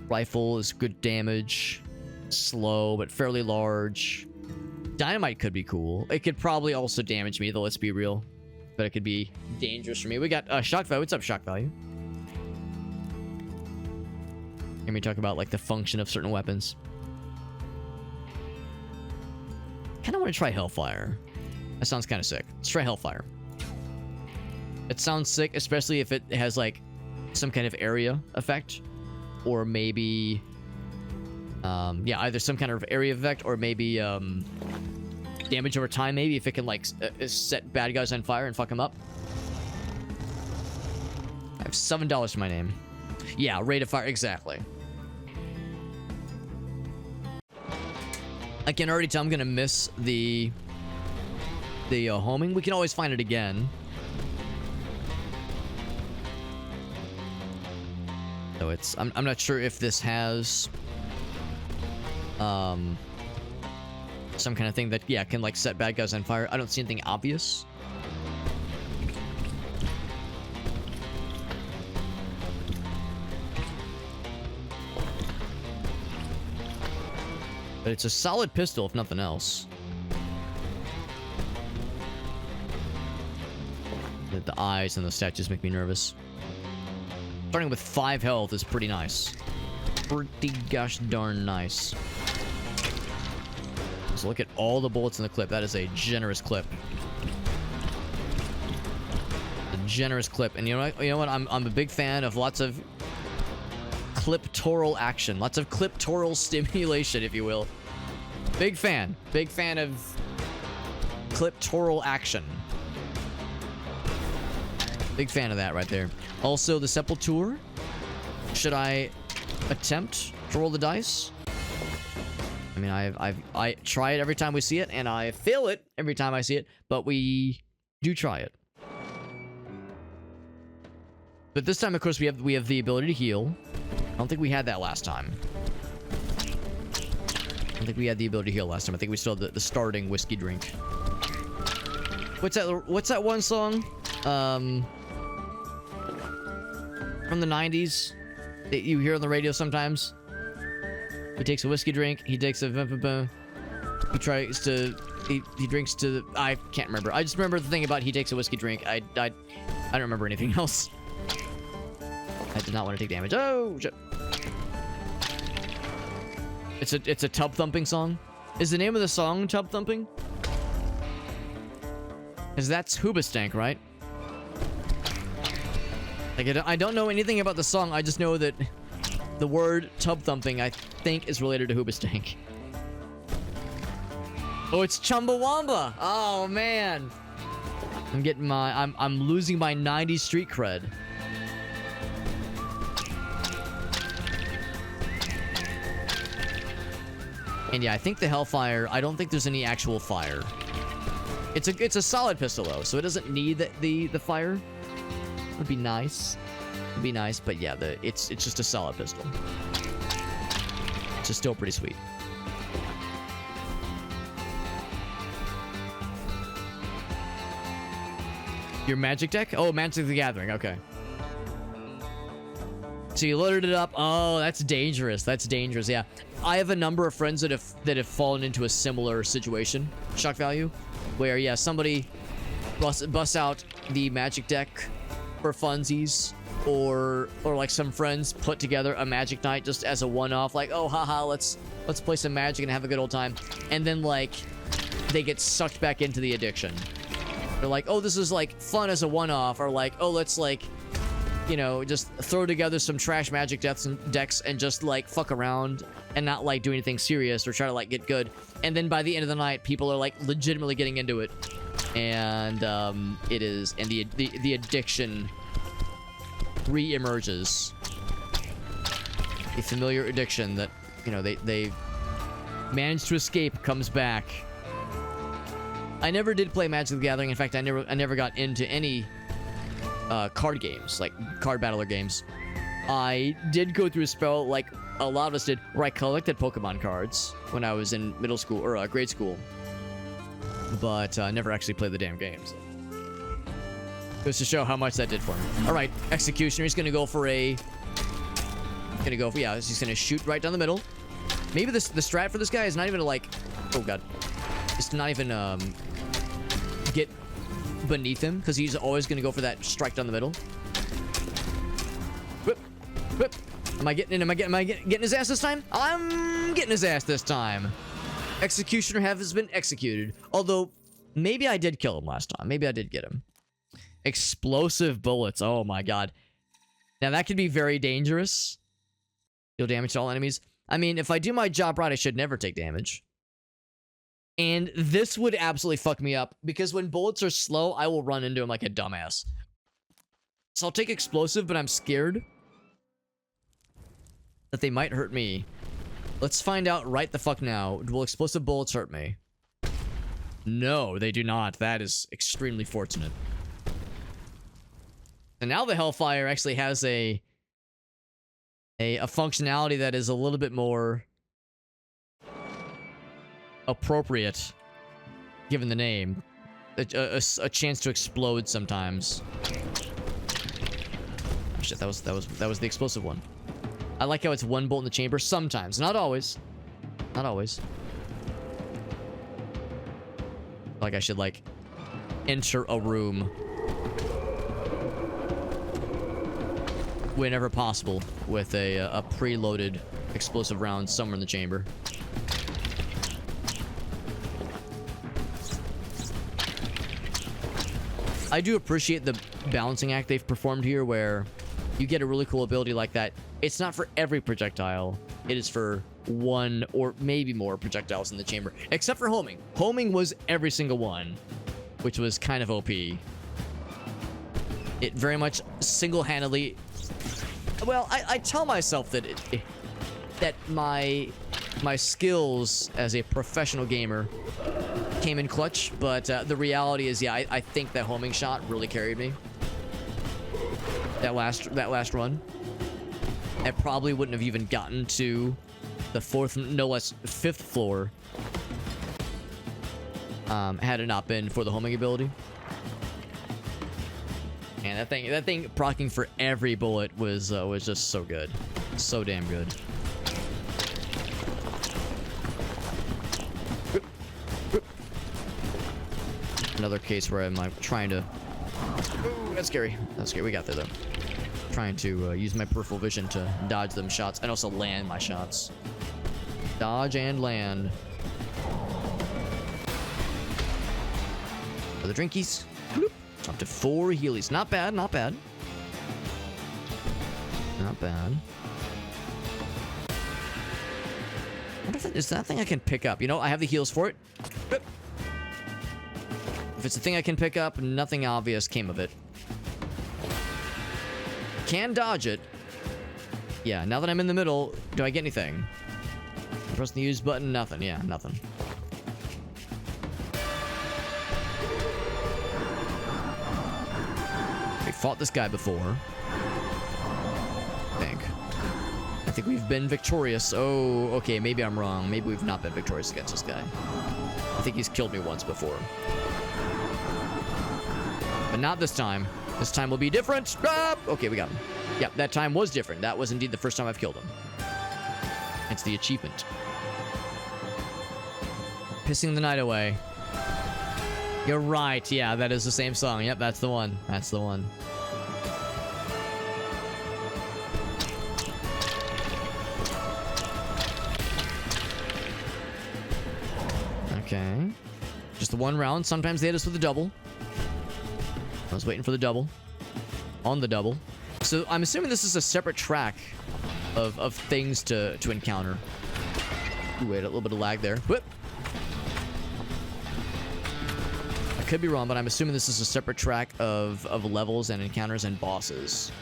Rifle is good damage. Slow, but fairly large. Dynamite could be cool. It could probably also damage me, though, let's be real. But it could be dangerous for me. We got shock value. What's up, shock value? Hear me talk about like the function of certain weapons. Kind of want to try Hellfire. That sounds kind of sick. Let's try Hellfire. It sounds sick, especially if it has, like, some kind of area effect. Or maybe... yeah, either some kind of area effect, or maybe, damage over time, maybe, if it can, like, set bad guys on fire and fuck them up. I have $7 for my name. Yeah, rate of fire, exactly. I can already tell I'm gonna miss the homing. We can always find it again. So it's... I'm not sure if this has... some kind of thing that, yeah, can, like, set bad guys on fire. I don't see anything obvious. But it's a solid pistol, if nothing else. The eyes and the statues make me nervous. Starting with 5 health is pretty nice. Pretty gosh darn nice. So look at all the bullets in the clip. That is a generous clip. A generous clip. And you know what? I'm a big fan of lots of cliptoral action. Lots of cliptoral stimulation, if you will. Big fan. Big fan of cliptoral action. Big fan of that right there. Also, the Sepulture. Should I attempt to roll the dice? I mean, I try it every time we see it, and I fail it every time I see it, but we do try it. But this time, of course, we have the ability to heal. I don't think we had that last time. I don't think we had the ability to heal last time. I think we still had the starting whiskey drink. What's that one song? From the 90s that you hear on the radio sometimes? He takes a whiskey drink. He takes a... He tries to... He drinks to... I can't remember. I just remember the thing about he takes a whiskey drink. I don't remember anything else. I did not want to take damage. Oh, shit. It's a tub thumping song. Is the name of the song Tub Thumping? Because that's Hoobastank, right? Like, I don't know anything about the song. I just know that the word tub thumping, I think, is related to Hoobastank. Oh, it's Chumbawamba. Oh, man. I'm getting my... I'm losing my 90s street cred. And yeah, I think the Hellfire... I don't think there's any actual fire. It's a solid pistol, though, so it doesn't need the fire. Would be nice. Would be nice, but yeah, it's just a solid pistol. It's just still pretty sweet. Your Magic deck? Oh, Magic the Gathering. Okay. So you loaded it up. Oh, that's dangerous. That's dangerous. Yeah, I have a number of friends that have fallen into a similar situation. Shock value, where yeah, somebody busts out the Magic deck for funsies, or like some friends put together a Magic night just as a one-off, like, oh haha, let's play some Magic and have a good old time, and then like they get sucked back into the addiction. They're like, oh, this is like fun as a one-off, or like, oh, let's like, you know, just throw together some trash Magic decks and just like fuck around and not like do anything serious or try to like get good. And then by the end of the night, people are like legitimately getting into it, and it is, and the addiction re-emerges. A familiar addiction that, you know, they managed to escape comes back. I never did play Magic the Gathering. In fact, I never got into any card games, like card battler games. I did go through a spell, like a lot of us did, where I collected Pokemon cards when I was in middle school or grade school, but never actually played the damn games. Goes to show how much that did for me. All right, Executioner. He's gonna go for a. Yeah, he's gonna shoot right down the middle. Maybe the strat for this guy is not even to like. Oh god, it's not even get beneath him, because he's always gonna go for that strike down the middle. Whip, whip. Am I getting his ass this time? I'm getting his ass this time. Executioner has been executed. Although Maybe I did kill him last time. Maybe I did get him. Explosive bullets. Oh my god. Now that could be very dangerous. Deal damage to all enemies. I mean, if I do my job right, I should never take damage. And this would absolutely fuck me up, because when bullets are slow, I will run into him like a dumbass. So I'll take explosive, but I'm scared that they might hurt me. Let's find out right the fuck now. Will explosive bullets hurt me? No, they do not. That is extremely fortunate. And now the Hellfire actually has a functionality that is a little bit more appropriate, given the name. A chance to explode sometimes. Oh shit, that was the explosive one. I like how it's one bolt in the chamber sometimes, not always. Not always. Like I should like enter a room whenever possible with a preloaded explosive round somewhere in the chamber. I do appreciate the balancing act they've performed here, where you get a really cool ability like that. It's not for every projectile. It is for one or maybe more projectiles in the chamber, except for homing. Homing was every single one, which was kind of OP. It very much single-handedly... Well, I tell myself that that my skills as a professional gamer came in clutch, but the reality is, yeah, I think that homing shot really carried me. That last run. I probably wouldn't have even gotten to the fourth, no less, fifth floor, had it not been for the homing ability. And that thing proccing for every bullet was just so good, so damn good. Another case where I'm like trying to. Ooh, that's scary. That's scary. We got there though. Trying to use my peripheral vision to dodge them shots and also land my shots. Dodge and land. For the drinkies. Bloop. Up to 4 healies. Not bad, not bad. Not bad. Is that thing I can pick up? You know, I have the heals for it. Boop. If it's a thing I can pick up, nothing obvious came of it. Can dodge it. Yeah, now that I'm in the middle, do I get anything? Press the use button, nothing. Yeah, nothing. We fought this guy before. I think we've been victorious. Oh, okay, maybe I'm wrong. Maybe we've not been victorious against this guy. I think he's killed me once before. But not this time. This time will be different. Ah! Okay, we got him. Yep, that time was different. That was indeed the first time I've killed him. It's the achievement. Pissing the night away. You're right. Yeah, that is the same song. Yep, that's the one. That's the one. Okay. Just the one round. Sometimes they hit us with a double. I was waiting for the double. On the double. So I'm assuming this is a separate track of things to encounter. Ooh, wait, a little bit of lag there. Whoop. I could be wrong, but I'm assuming this is a separate track of levels and encounters and bosses.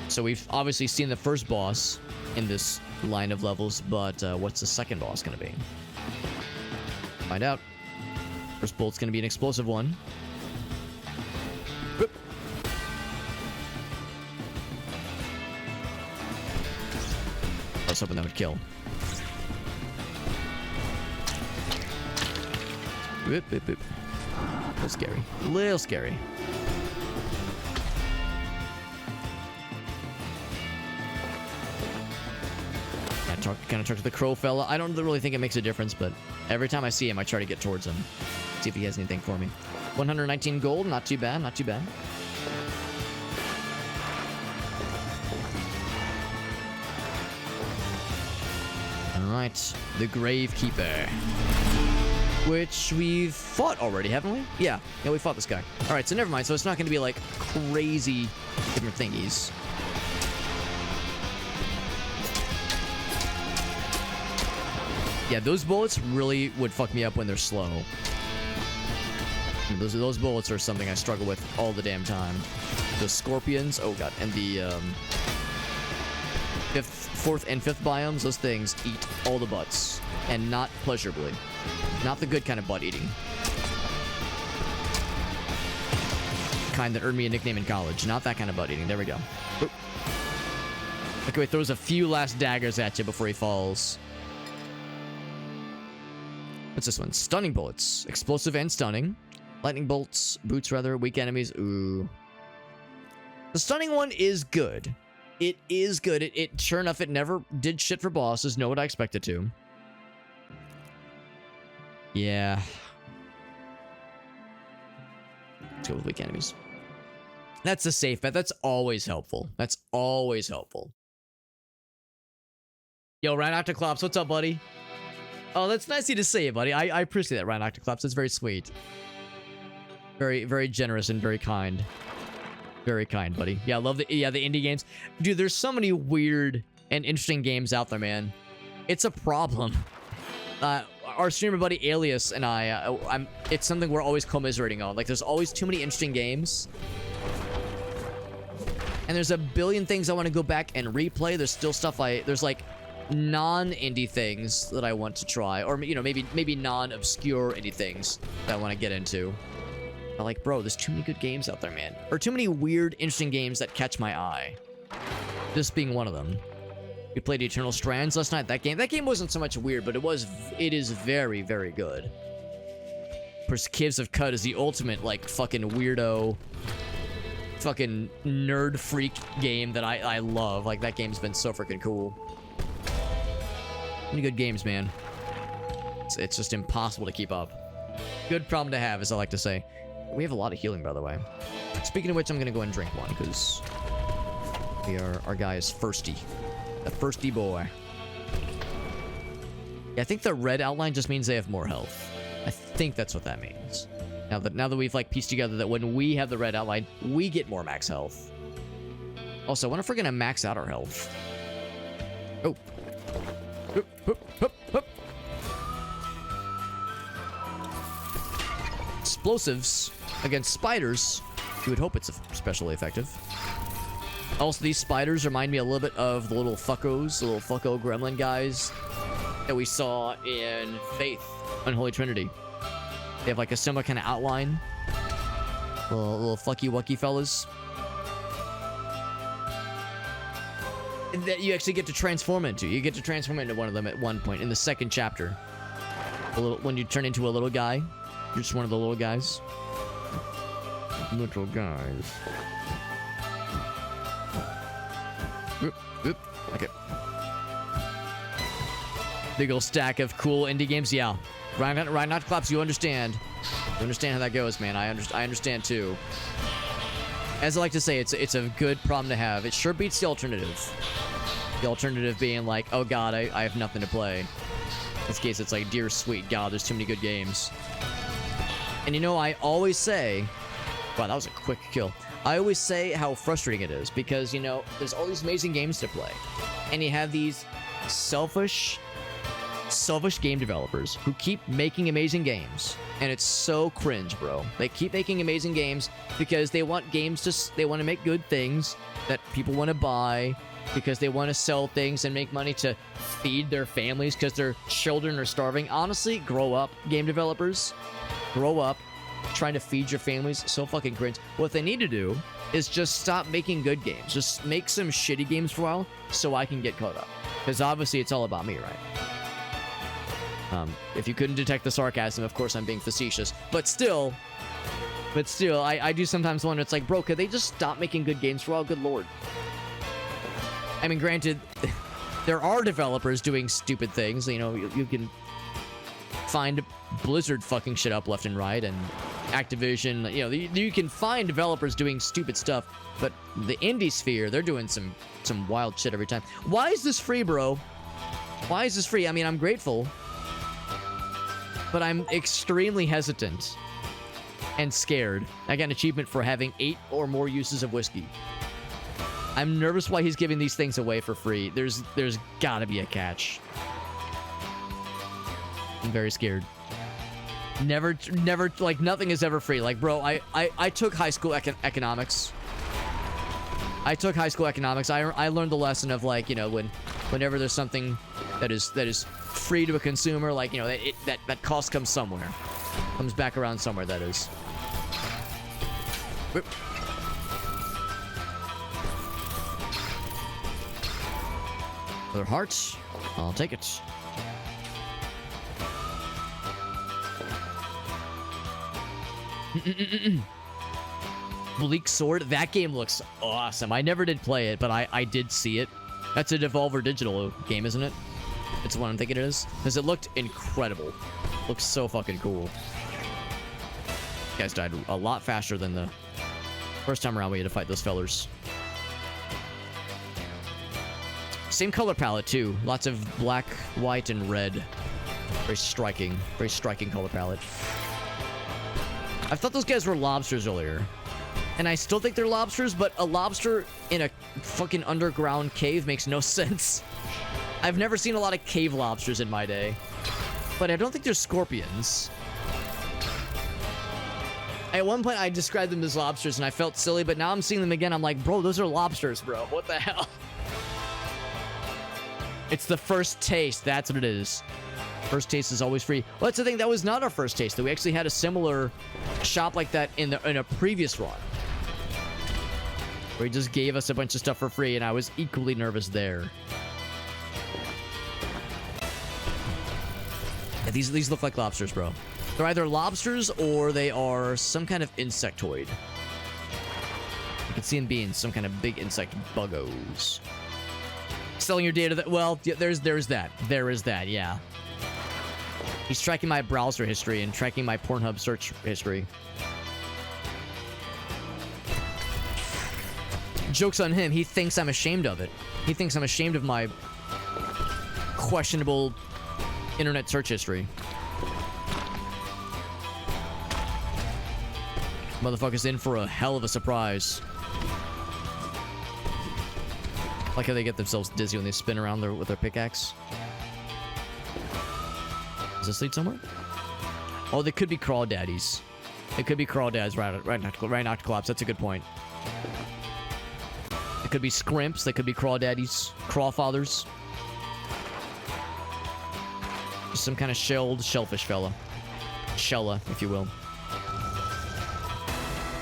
So we've obviously seen the first boss in this line of levels, but what's the second boss going to be? Find out. First bolt's going to be an explosive one. Whoop. I was hoping that would kill. Whoop, whoop, whoop. A little scary. A little scary. Kind of talk to the crow fella. I don't really think it makes a difference, but every time I see him, I try to get towards him. See if he has anything for me. 119 gold. Not too bad. Not too bad. All right. The Gravekeeper. which we've fought already, haven't we? Yeah, we fought this guy. All right, so never mind. So it's not going to be like crazy different thingies. Yeah, those bullets really would fuck me up when they're slow. Those bullets are something I struggle with all the damn time. The scorpions, oh god, and the fourth and fifth biomes, those things eat all the butts, and not pleasurably. Not the good kind of butt eating. Kind that earned me a nickname in college. Not that kind of butt eating. There we go. Oop. Okay, he throws a few last daggers at you before he falls. What's this one? Stunning bullets. Explosive and stunning. Lightning bolts. Boots, rather. Weak enemies. Ooh. The stunning one is good. It is good. It sure enough, it never did shit for bosses. Know what I expected to. Yeah. Let's go with weak enemies. That's a safe bet. That's always helpful. That's always helpful. Yo, Rhinoctoclops, what's up, buddy? Oh, that's nice of you to say it, buddy. I appreciate that, Rhinoctoclops. That's very sweet. Very, very generous and very kind. Very kind, buddy. Yeah, I love the indie games. Dude, there's so many weird and interesting games out there, man. It's a problem. Our streamer buddy Alias and it's something we're always commiserating on. Like, there's always too many interesting games. And there's a billion things I want to go back and replay. There's still stuff there's like non-indie things that I want to try. Or, you know, maybe non-obscure indie things that I want to get into. But like, bro, there's too many good games out there, man. Or too many weird, interesting games that catch my eye. This being one of them. We played Eternal Strands last night. That game wasn't so much weird, but it is very, very good. Of course, Caves of Cut is the ultimate, like, fucking weirdo, fucking nerd freak game that I love. Like, that game's been so freaking cool. Many good games, man. It's just impossible to keep up. Good problem to have, as I like to say. We have a lot of healing, by the way. Speaking of which, I'm gonna go and drink one, because our guy is thirsty. A thirsty boy. Yeah, I think the red outline just means they have more health. I think that's what that means. Now that we've like pieced together that when we have the red outline, we get more max health. Also, I wonder if we're gonna max out our health. Oh. Hup, hup, hup, hup. Explosives against spiders. You would hope it's especially effective. Also, these spiders remind me a little bit of the little fuckos, the little fucko gremlin guys that we saw in Faith, Unholy Trinity. They have like a similar kind of outline. Little fucky wucky fellas. That you actually get to transform into. You get to transform into one of them at one point in the second chapter. When you turn into a little guy. You're just one of the little guys. Little guys. Oop, oop. Okay. Big ol' stack of cool indie games. Yeah. Rhinoctoclops, you understand. You understand how that goes, man. I understand too. As I like to say, it's a good problem to have. It sure beats the alternative. The alternative being like, oh god, I have nothing to play. In this case, it's like, dear sweet god, there's too many good games. And you know, I always say... Wow, that was a quick kill. I always say how frustrating it is because, you know, there's all these amazing games to play. And you have these selfish game developers who keep making amazing games. And it's so cringe, bro. They keep making amazing games because they want they want to make good things that people want to buy because they want to sell things and make money to feed their families because their children are starving. Honestly, grow up, game developers. Grow up. Trying to feed your families, so fucking cringe. What they need to do is just stop making good games. Just make some shitty games for a while so I can get caught up. Because obviously it's all about me, right? If you couldn't detect the sarcasm, of course I'm being facetious. But still, I do sometimes wonder, it's like, bro, could they just stop making good games for a while? Good lord. I mean, granted, there are developers doing stupid things. You know, you can find Blizzard fucking shit up left and right, and Activision, you know, you can find developers doing stupid stuff, but the indie sphere, they're doing some wild shit every time. Why is this free, bro? Why is this free? I mean, I'm grateful. but I'm extremely hesitant and scared. I got an achievement for having 8 or more uses of whiskey. I'm nervous why he's giving these things away for free. There's gotta be a catch. I'm very scared. Never, like, nothing is ever free. Like, bro, I took high school economics. I took high school economics. I learned the lesson of, like, you know, whenever there's something that is free to a consumer, like, you know, that cost comes somewhere. Comes back around somewhere, that is. Other hearts. I'll take it. Bleak Sword. That game looks awesome. I never did play it, but I did see it. That's a Devolver Digital game, isn't it? It's what I'm thinking it is. Because it looked incredible. Looks so fucking cool. You guys died a lot faster than the first time around we had to fight those fellers. Same color palette, too. Lots of black, white, and red. Very striking color palette. I thought those guys were lobsters earlier. And I still think they're lobsters, but a lobster in a fucking underground cave makes no sense. I've never seen a lot of cave lobsters in my day. But I don't think they're scorpions. At one point, I described them as lobsters, and I felt silly, but now I'm seeing them again. I'm like, bro, those are lobsters, bro. What the hell? It's the first taste. That's what it is. First taste is always free. Well, that's the thing. That was not our first taste, though. We actually had a similar shop like that in a previous run. Where he just gave us a bunch of stuff for free, and I was equally nervous there. Yeah, these look like lobsters, bro. They're either lobsters or they are some kind of insectoid. You can see them being some kind of big insect buggos. Selling your data that, well, there's that. There is that, yeah. He's tracking my browser history and tracking my Pornhub search history. Joke's on him. He thinks I'm ashamed of it. He thinks I'm ashamed of my questionable internet search history. Motherfucker's in for a hell of a surprise. Like how they get themselves dizzy when they spin around with their pickaxe. Does this lead somewhere? Oh, they could be crawdaddies. It could be crawdads right not collapse. That's a good point. It could be scrimps. They could be crawdaddies. Crawfathers. Just some kind of shellfish fella. Shella, if you will.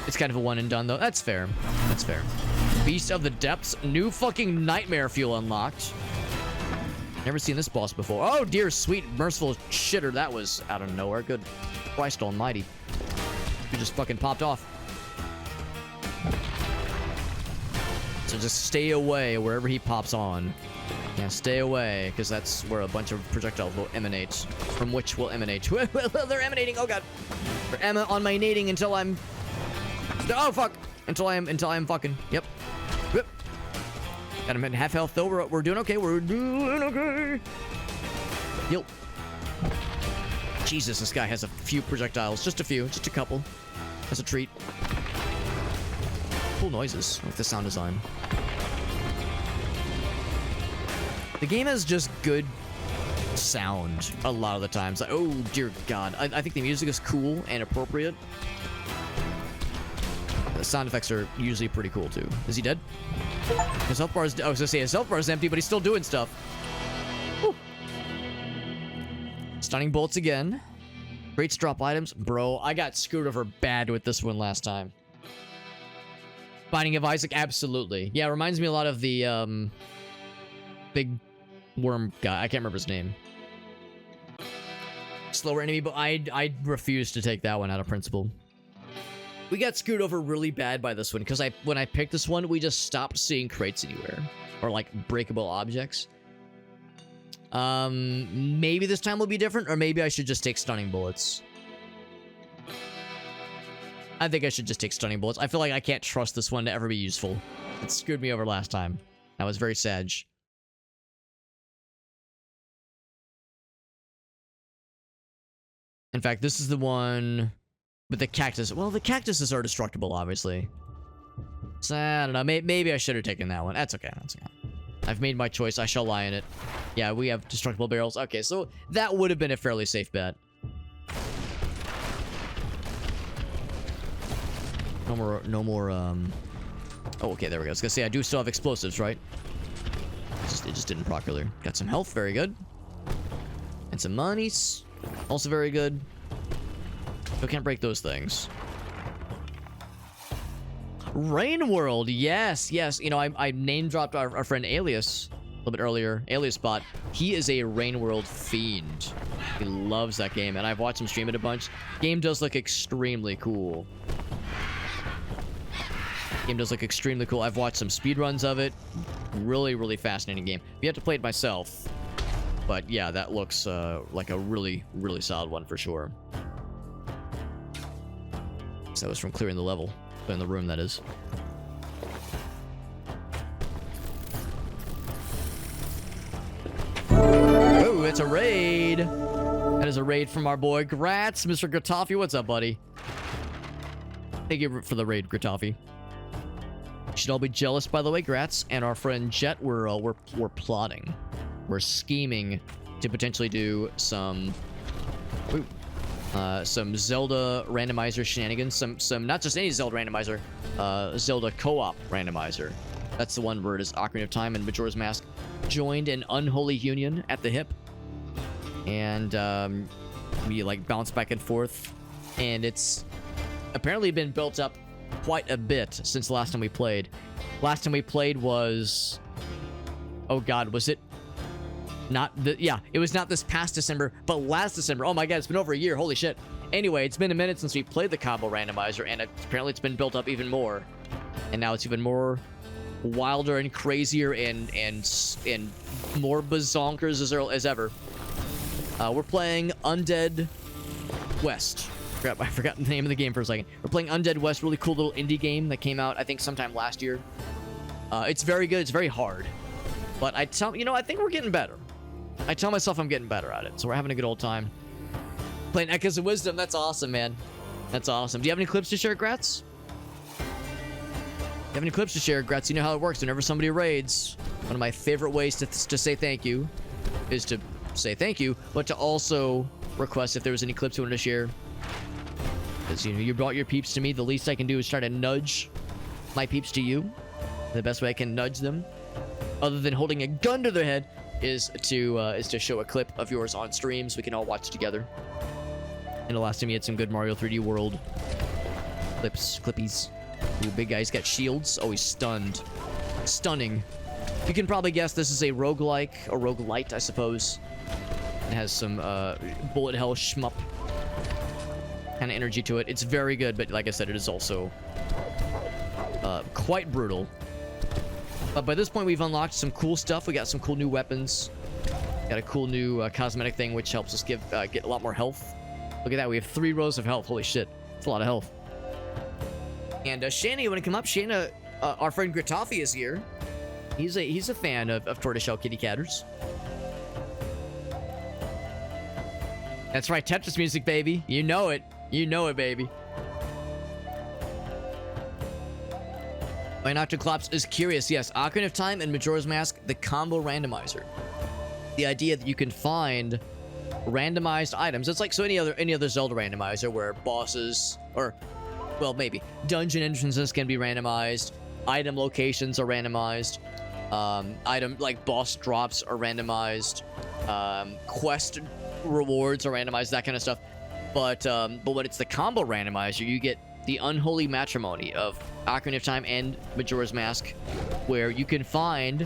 It's kind of a one and done, though. That's fair. That's fair. Beast of the Depths. New fucking nightmare fuel unlocked. Never seen this boss before. Oh, dear, sweet, merciful shitter. That was out of nowhere. Good Christ almighty. You just fucking popped off. So just stay away wherever he pops on. Yeah, stay away, because that's where a bunch of projectiles will emanate. From which will emanate. They're emanating. Oh, God. They're on my nating until I'm... Oh, fuck. Until I'm fucking... Yep. Yep. Got him at half health, though. We're doing okay. We're doing okay. Yep. Jesus, this guy has a few projectiles. Just a few. Just a couple. That's a treat. Cool noises with the sound design. The game has just good sound a lot of the times. Like, oh, dear God. I think the music is cool and appropriate. The sound effects are usually pretty cool, too. Is he dead? His health bar is... I was gonna say his health bar is empty, but he's still doing stuff. Whew. Stunning bolts again. Crates drop items. Bro, I got screwed over bad with this one last time. Binding of Isaac, absolutely. Yeah, it reminds me a lot of the, big worm guy. I can't remember his name. Slower enemy, but I refuse to take that one out of principle. We got screwed over really bad by this one, because when I picked this one, we just stopped seeing crates anywhere. Or, like, breakable objects. Maybe this time will be different, or maybe I should just take stunning bullets. I think I should just take stunning bullets. I feel like I can't trust this one to ever be useful. It screwed me over last time. That was very sad. In fact, this is the one with the cactus. Well, the cactuses are destructible, obviously. So, I don't know. Maybe I should have taken that one. That's okay. That's okay. I've made my choice. I shall lie in it. Yeah, we have destructible barrels. Okay, so that would have been a fairly safe bet. No more, Oh, okay, there we go. I was gonna say, I do still have explosives, right? It just didn't proc earlier. Got some health, very good. And some monies, also very good. Still can't break those things. Rain World, yes, yes. You know, I name-dropped our friend Alias a little bit earlier. Alias Bot. He is a Rain World fiend. He loves that game, and I've watched him stream it a bunch. Game does look extremely cool. Game does look extremely cool. I've watched some speedruns of it. Really, really fascinating game. You have to play it myself. But yeah, that looks like a really, really solid one for sure. So that was from clearing the level. In the room, that is. Oh, it's a raid. That is a raid from our boy Gratz. Mr. Gratoffy, what's up, buddy? Thank you for the raid, Gratoffy. You should all be jealous, by the way, Gratz. And our friend Jet, we're plotting. We're scheming to potentially do some... Ooh. Some Zelda randomizer shenanigans. Some not just any Zelda randomizer, Zelda co-op randomizer. That's the one where it is Ocarina of Time and Majora's Mask joined an unholy union at the hip. And we like bounce back and forth. And it's apparently been built up quite a bit since the last time we played. Last time we played was... Oh god, was it... Yeah, it was not this past December, but last December. Oh my god, it's been over a year. Holy shit. Anyway, it's been a minute since we played the combo randomizer, and apparently it's been built up even more. And now it's even more wilder and crazier and more bazonkers as ever. We're playing Undead West. I forgot the name of the game for a second. We're playing Undead West, really cool little indie game that came out, I think, sometime last year. It's very good. It's very hard. But I think we're getting better. I tell myself I'm getting better at it, so we're having a good old time. Playing Echoes of Wisdom, that's awesome, man. That's awesome. Do you have any clips to share, Gratz? Do you have any clips to share, Gratz? You know how it works whenever somebody raids. One of my favorite ways to say thank you is to say thank you, but to also request if there was any clips you wanted to share. Because, you brought your peeps to me. The least I can do is try to nudge my peeps to you. The best way I can nudge them, other than holding a gun to their head, is to show a clip of yours on stream so we can all watch together. And the last time you had some good Mario 3D World clippies. Ooh, big guy's got shields. Oh, he's stunned. Stunning. You can probably guess this is a roguelike, or roguelite, I suppose. It has some bullet hell shmup kind of energy to it. It's very good, but like I said, it is also quite brutal. But by this point, we've unlocked some cool stuff. We got some cool new weapons. Got a cool new cosmetic thing, which helps us get a lot more health. Look at that. We have 3 rows of health. Holy shit. That's a lot of health. And Shana, you want to come up? Shana, our friend Gratoffy is here. He's a fan of tortoiseshell kitty catters. That's right. Tetris music, baby. You know it. You know it, baby. Binoculclops is curious. Yes, Ocarina of Time and Majora's Mask, the combo randomizer. The idea that you can find randomized items. It's like any other Zelda randomizer where bosses, or, well, maybe dungeon entrances can be randomized. Item locations are randomized. Item like boss drops are randomized. Quest rewards are randomized. That kind of stuff. But when it's the combo randomizer, you get the unholy matrimony of Ocarina of Time and Majora's Mask, where you can find,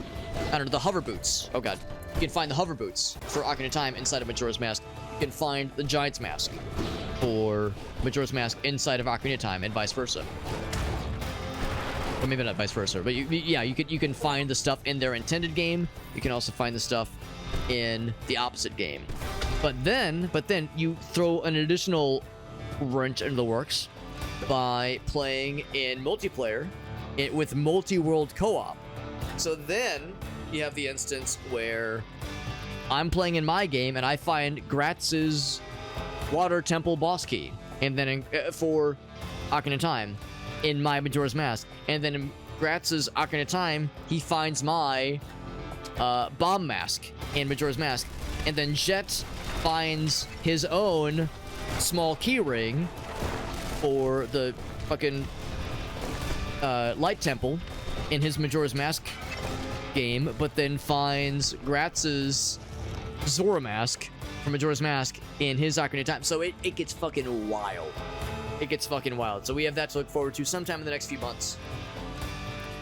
I don't know, the hover boots. Oh god. You can find the hover boots for Ocarina of Time inside of Majora's Mask. You can find the Giant's Mask for Majora's Mask inside of Ocarina of Time, and vice versa. Or maybe not vice versa, but you can find the stuff in their intended game. You can also find the stuff in the opposite game. But then you throw an additional wrench into the works by playing in multiplayer with multi-world co-op. So then you have the instance where I'm playing in my game and I find Gratz's Water Temple boss key. And then for Ocarina of Time in my Majora's Mask. And then in Gratz's Ocarina of Time, he finds my bomb mask in Majora's Mask. And then Jet finds his own small key ring for the fucking Light Temple in his Majora's Mask game, but then finds Gratz's Zora mask from Majora's Mask in his Ocarina of Time. So it gets fucking wild. It gets fucking wild. So we have that to look forward to sometime in the next few months.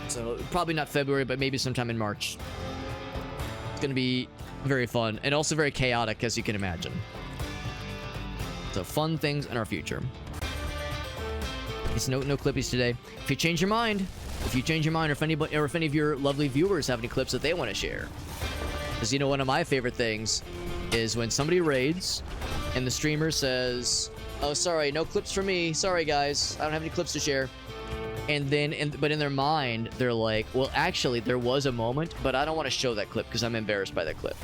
So probably not February, but maybe sometime in March. It's going to be very fun and also very chaotic, as you can imagine. So fun things in our future. It's no clippies today. If you change your mind, or if any of your lovely viewers have any clips that they want to share. Because, you know, one of my favorite things is when somebody raids and the streamer says, oh, sorry, no clips for me. Sorry, guys. I don't have any clips to share. And then, but in their mind, they're like, well, actually, there was a moment, but I don't want to show that clip because I'm embarrassed by that clip.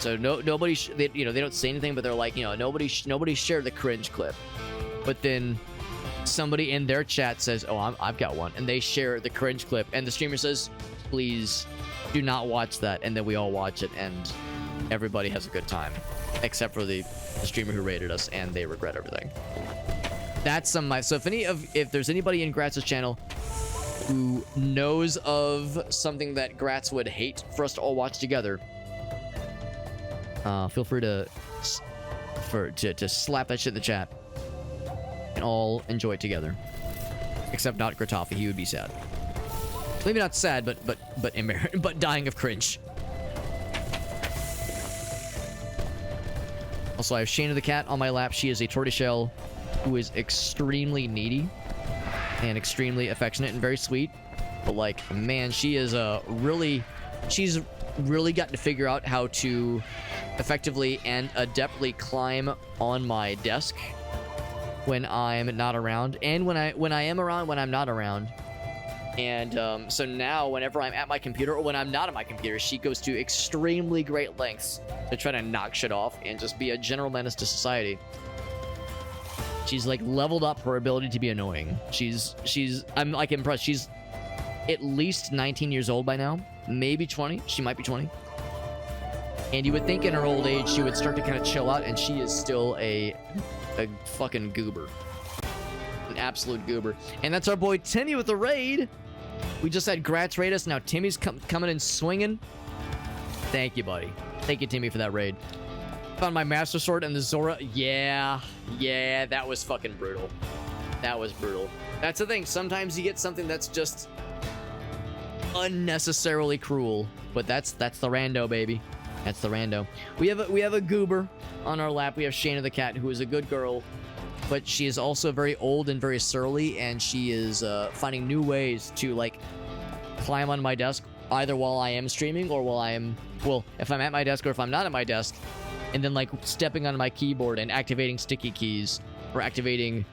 So nobody, they don't say anything, but they're like, nobody shared the cringe clip. But then somebody in their chat says, oh, I've got one. And they share the cringe clip. And the streamer says, please do not watch that. And then we all watch it and everybody has a good time. Except for the streamer who rated us and they regret everything. That's some of my... So if there's anybody in Gratz's channel who knows of something that Gratz would hate for us to all watch together, feel free to slap that shit in the chat and all enjoy it together. Except not Gratafi, he would be sad. Maybe not sad, but dying of cringe. Also, I have Shayna the cat on my lap. She is a tortoiseshell who is extremely needy and extremely affectionate and very sweet. But like, man, she's really gotten to figure out how to effectively and adeptly climb on my desk when I'm not around, and when I am around, when I'm not around. And so now whenever I'm at my computer or when I'm not at my computer, she goes to extremely great lengths to try to knock shit off and just be a general menace to society. She's like leveled up her ability to be annoying. I'm like impressed. She's at least 19 years old by now, maybe 20. She might be 20. And you would think in her old age she would start to kind of chill out, and she is still a fucking goober. An absolute goober. And that's our boy Timmy with the raid. We just had Gratz raid us. Now Timmy's coming in swinging. Thank you, buddy. Thank you, Timmy, for that raid. Found my Master Sword and the Zora. Yeah, that was fucking brutal. That was brutal. That's the thing. Sometimes you get something that's just unnecessarily cruel. But that's the rando, baby. That's the rando. We have a goober on our lap. We have Shayna the cat, who is a good girl, but she is also very old and very surly, and she is finding new ways to like climb on my desk, either while I am streaming or while I am, well, if I'm at my desk or if I'm not at my desk, and then like stepping on my keyboard and activating sticky keys or activating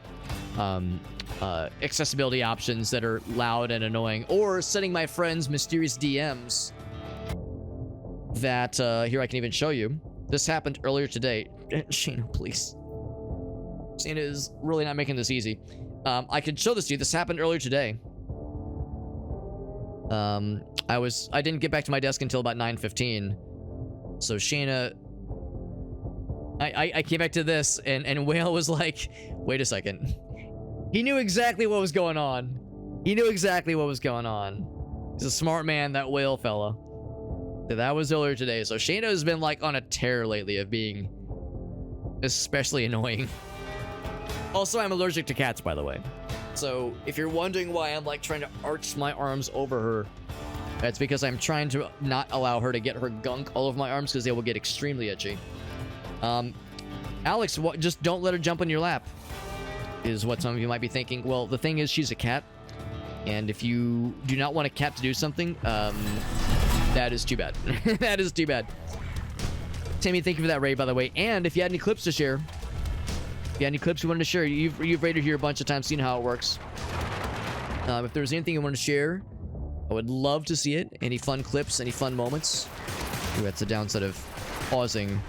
accessibility options that are loud and annoying, or sending my friends mysterious DMs that here I can even show you. This happened earlier today. Shayna, please. Shayna is really not making this easy. I could show this to you. This happened earlier today. I didn't get back to my desk until about 9:15. So Shayna, I came back to this, and Whale was like, wait a second. He knew exactly what was going on. He knew exactly what was going on. He's a smart man, that Whale fella. So that was earlier today. So Shayna has been like on a tear lately of being especially annoying. Also, I'm allergic to cats, by the way. So if you're wondering why I'm like trying to arch my arms over her, that's because I'm trying to not allow her to get her gunk all over my arms because they will get extremely itchy. Alex, just don't let her jump on your lap, is what some of you might be thinking. Well, the thing is, she's a cat, and if you do not want a cat to do something, that is too bad. That is too bad. Timmy, thank you for that raid, by the way. And if you had any clips to share, if you had any clips you wanted to share, you've raided here a bunch of times, seen how it works. If there's anything you want to share, I would love to see it. Any fun clips, any fun moments. Ooh, that's the downside of pausing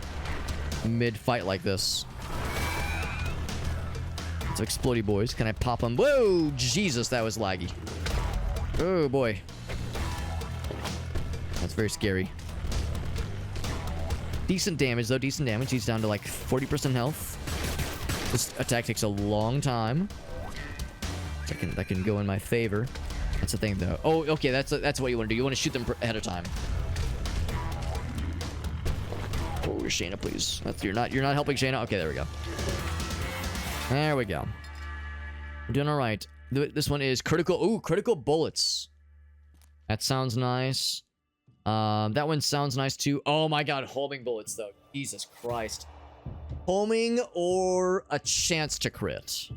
mid-fight like this. It's explodey boys. Can I pop them? Whoa! Jesus, that was laggy. Oh, boy. That's very scary. Decent damage, though. Decent damage. He's down to, like, 40% health. This attack takes a long time. That can go in my favor. That's the thing, though. Oh, okay. That's what you want to do. You want to shoot them ahead of time. Oh, Shayna, please. You're not helping Shayna. Okay, there we go. There we go. We're doing all right. This one is critical. Ooh, critical bullets. That sounds nice. That one sounds nice too. Oh my god, homing bullets though. Jesus Christ. Homing or a chance to crit.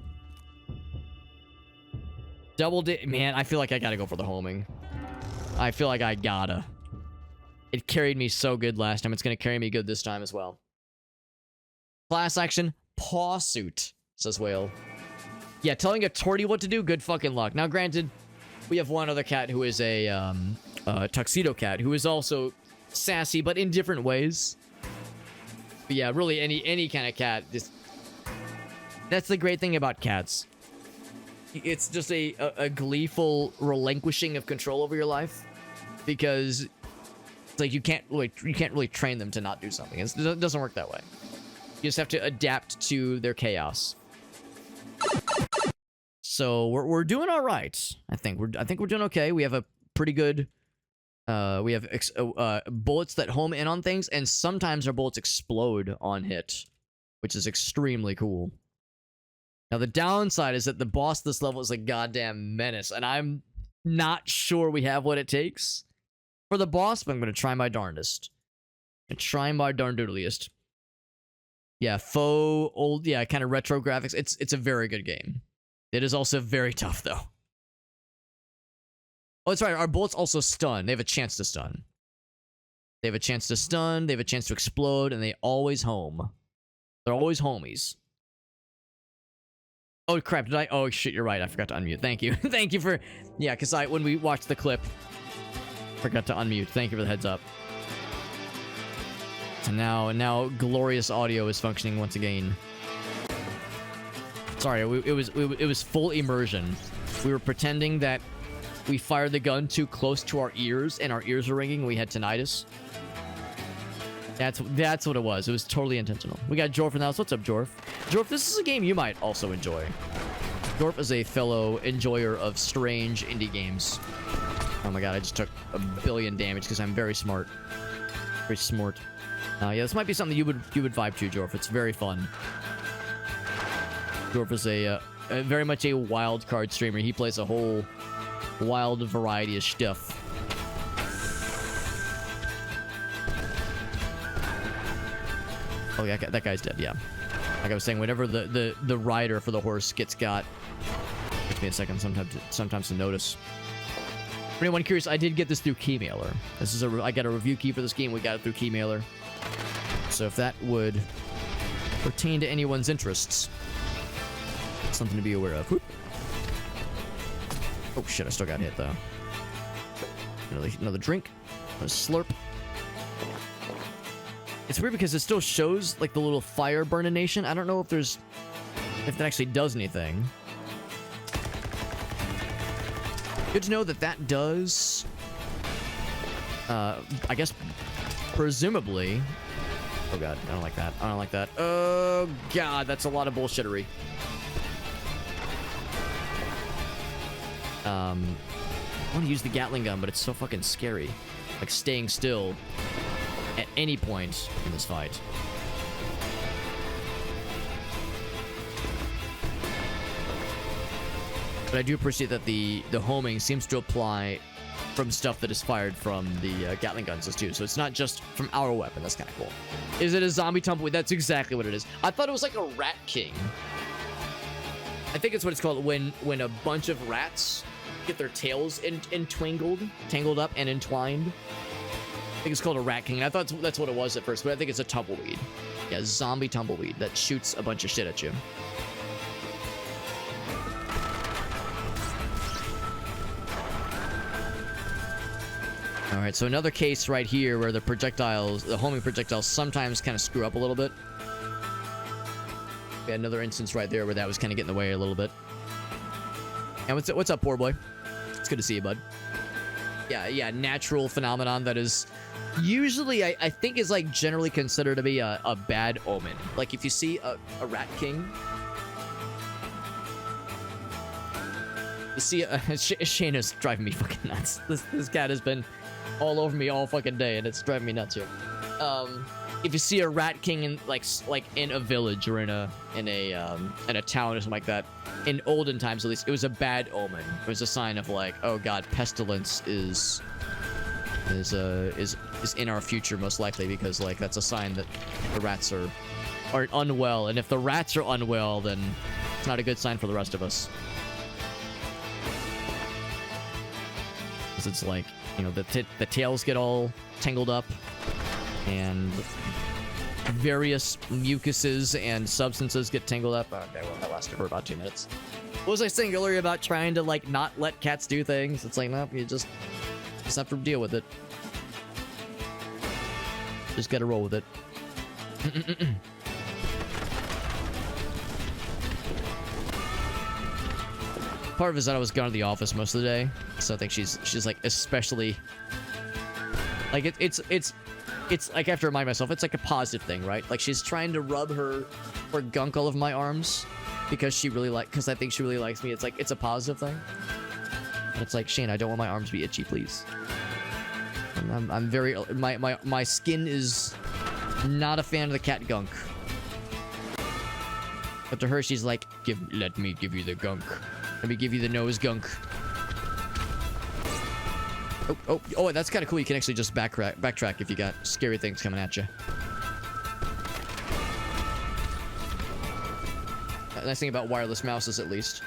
Man, I feel like I gotta go for the homing. I feel like I gotta. It carried me so good last time. It's gonna carry me good this time as well. Class action, paw suit, says Whale. Yeah, telling a tortie what to do, good fucking luck. Now, granted, we have one other cat who is a tuxedo cat who is also sassy, but in different ways. But yeah, really, any kind of cat. That's the great thing about cats. It's just a gleeful relinquishing of control over your life, because it's like you can't really train them to not do something. It doesn't work that way. You just have to adapt to their chaos. So we're doing all right. I think we're doing okay. We have a pretty good. We have bullets that home in on things, and sometimes our bullets explode on hit, which is extremely cool. Now the downside is that the boss this level is a goddamn menace, and I'm not sure we have what it takes for the boss, but I'm gonna try my darndest. I'm trying my darndoodliest. Yeah, faux old, yeah, kind of retro graphics. It's a very good game. It is also very tough though. Oh, that's right. Our bullets also stun. They have a chance to stun. They have a chance to stun. They have a chance to explode, and they always home. They're always homies. Oh crap! Did I? Oh shit! You're right. I forgot to unmute. Thank you. Thank you for. Yeah, because when we watched the clip, forgot to unmute. Thank you for the heads up. So now glorious audio is functioning once again. Sorry, it was full immersion. We were pretending that we fired the gun too close to our ears, and our ears were ringing. We had tinnitus. That's what it was. It was totally intentional. We got Jorf in the house. What's up, Jorf? Jorf, this is a game you might also enjoy. Jorf is a fellow enjoyer of strange indie games. Oh my god, I just took a billion damage because I'm very smart. Very smart. Yeah, this might be something you would vibe to, Jorf. It's very fun. Jorf is very much a wild card streamer. He plays a whole wild variety of stuff. Oh yeah, that guy's dead. Yeah, like I was saying, whenever the rider for the horse gets got, takes me a second sometimes to notice. For anyone curious, I did get this through Keymailer. I got a review key for this game. We got it through Keymailer. So if that would pertain to anyone's interests, something to be aware of. Whoop. Oh shit! I still got hit though. Another drink. Another slurp. It's weird because it still shows like the little fire burnination. I don't know if that actually does anything. Good to know that does. I guess presumably. Oh god, I don't like that. I don't like that. Oh god, that's a lot of bullshittery. I want to use the Gatling gun, but it's so fucking scary. Like staying still at any point in this fight. But I do appreciate that the homing seems to apply from stuff that is fired from the Gatling guns too. So it's not just from our weapon. That's kind of cool. Is it a zombie tumbleweed? That's exactly what it is. I thought it was like a rat king. I think it's what it's called when a bunch of rats get their tails tangled up and entwined. I think it's called a rat king. I thought that's what it was at first, but I think it's a tumbleweed. Yeah, zombie tumbleweed that shoots a bunch of shit at you. All right, so another case right here where the homing projectiles sometimes kind of screw up a little bit. We had another instance right there where that was kind of getting in the way a little bit. And what's up, poor boy? It's good to see you, bud. Yeah, natural phenomenon that is usually, I think, is like generally considered to be a bad omen. Like if you see a rat king, you see Shayna's driving me fucking nuts. This cat has been all over me all fucking day, and it's driving me nuts here. If you see a rat king in like in a village or in a town or something like that, in olden times at least, it was a bad omen. It was a sign of like, oh god, pestilence is in our future most likely, because like that's a sign that the rats are unwell, and if the rats are unwell, then it's not a good sign for the rest of us. Because it's like, you know, the tails get all tangled up, and various mucuses and substances get tangled up. Okay, well, that lasted for about 2 minutes. What was I saying earlier about trying to, like, not let cats do things? It's like, no, you just have to deal with it. Just gotta roll with it. Part of it is that I was gone to the office most of the day, so I think she's like especially like it's like, I have to remind myself, it's like a positive thing, right? Like she's trying to rub her gunk all over my arms because I think she really likes me. It's like, it's a positive thing. And it's like, Shane, I don't want my arms to be itchy, please. I'm very, my skin is not a fan of the cat gunk. But to her, she's like, let me give you the gunk. Let me give you the nose gunk. Oh, that's kind of cool. You can actually just backtrack if you got scary things coming at you. Nice thing about wireless mouses, at least.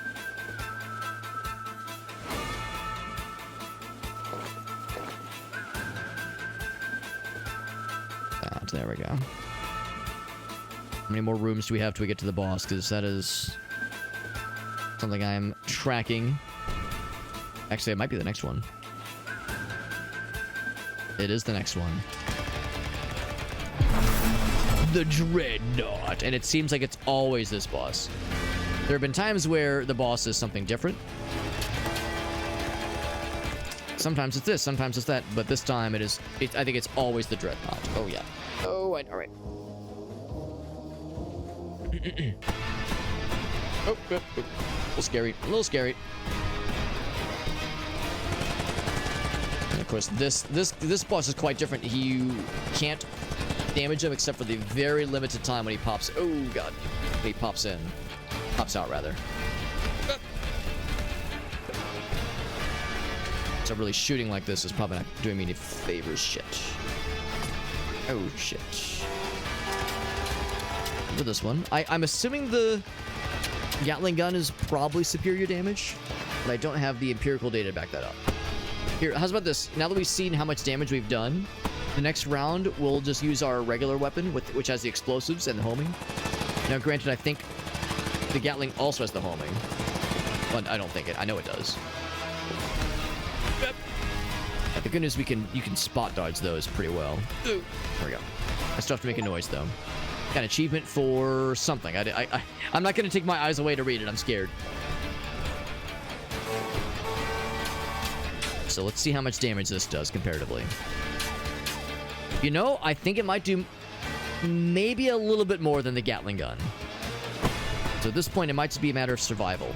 There we go. How many more rooms do we have till we get to the boss? Because that is something I'm tracking. Actually, it might be the next one. It is the next one. The Dreadnought. And it seems like it's always this boss. There have been times where the boss is something different. Sometimes it's this, sometimes it's that, but this time I think it's always the Dreadnought. Oh, yeah. Oh, all right. Oh, a little scary. A little scary. And of course, this boss is quite different. You can't damage him except for the very limited time when he pops. Oh god, when he pops in, pops out rather. So really shooting like this is probably not doing me any favors. Shit. Oh shit. For this one, I'm assuming the Gatling gun is probably superior damage, but I don't have the empirical data to back that up. Here, how's about this? Now that we've seen how much damage we've done, the next round we'll just use our regular weapon, which has the explosives and the homing. Now, granted, I think the Gatling also has the homing, but I don't think it. I know it does. The good news, you can spot dodge those pretty well. There we go. I still have to make a noise though. Got an achievement for something. I'm not gonna take my eyes away to read it. I'm scared. So let's see how much damage this does comparatively. You know, I think it might do maybe a little bit more than the Gatling gun. So at this point, it might just be a matter of survival.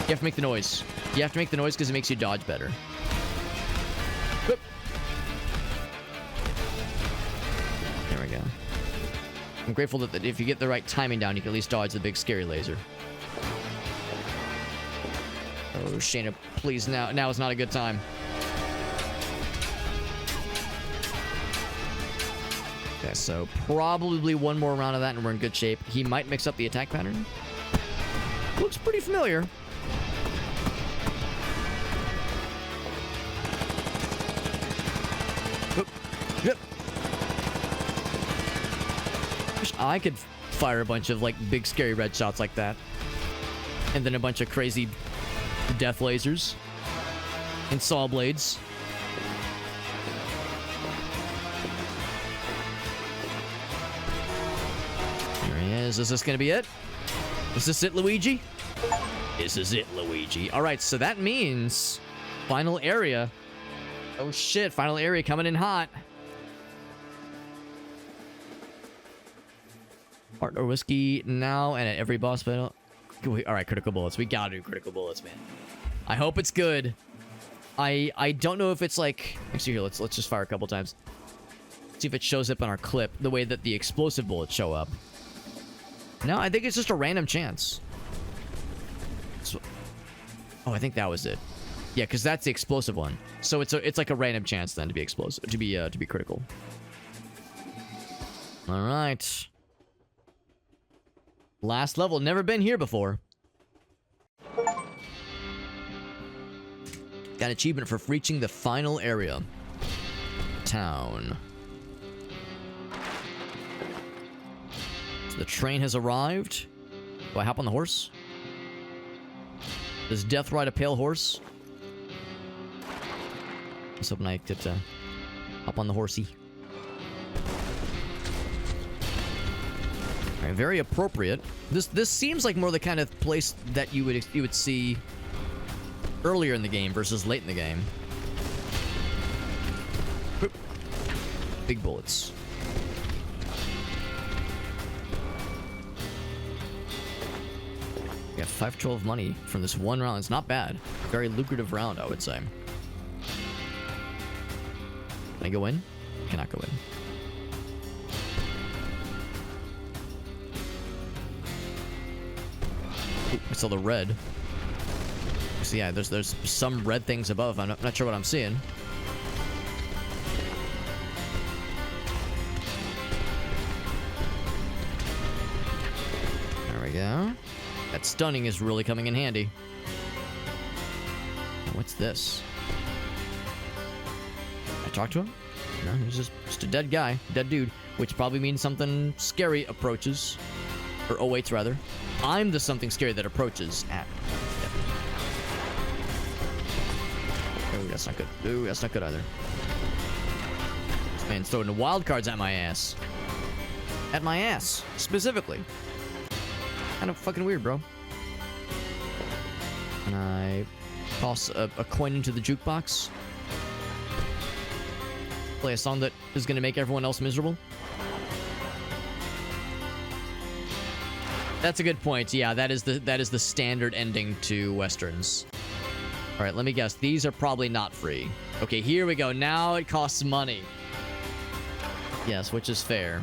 You have to make the noise. You have to make the noise because it makes you dodge better. There we go. I'm grateful that if you get the right timing down, you can at least dodge the big scary laser. Oh, Shayna, please, now is not a good time. Okay, so probably one more round of that and we're in good shape. He might mix up the attack pattern. Looks pretty familiar. Yep. Wish I could fire a bunch of like big scary red shots like that, and then a bunch of crazy death lasers and saw blades. Is this gonna be it? Is this it, Luigi? This is it, Luigi. All right, so that means final area. Oh shit, final area coming in hot. Partner whiskey now and at every boss battle. All right, critical bullets. We gotta do critical bullets, man. I hope it's good. I don't know if it's like... Actually, here, let's just fire a couple times. See if it shows up on our clip the way that the explosive bullets show up. No, I think it's just a random chance. So, oh, I think that was it. Yeah, because that's the explosive one. So it's like a random chance then to be explosive, to be critical. All right. Last level. Never been here before. Got an achievement for reaching the final area. Town. So the train has arrived. Do I hop on the horse? Does death ride a pale horse? I was hoping I could hop on the horsey. All right, very appropriate. This seems like more the kind of place that you would see earlier in the game versus late in the game. Big bullets. Yeah, 512 money from this one round. It's not bad. Very lucrative round, I would say. Can I go in? I cannot go in. Ooh, I saw the red. So yeah, there's some red things above. I'm not sure what I'm seeing. There we go. That stunning is really coming in handy. What's this? I talked to him? No, he's just a dead guy. Dead dude. Which probably means something scary approaches. Or awaits, rather. I'm the something scary that approaches at. Yep. Oh, that's not good. Ooh, that's not good either. This man's throwing the wild cards at my ass. At my ass, specifically. Kind of fucking weird, bro. And I toss a coin into the jukebox. Play a song that is going to make everyone else miserable. That's a good point. Yeah, that is the standard ending to westerns. All right, let me guess. These are probably not free. Okay, here we go. Now it costs money. Yes, which is fair.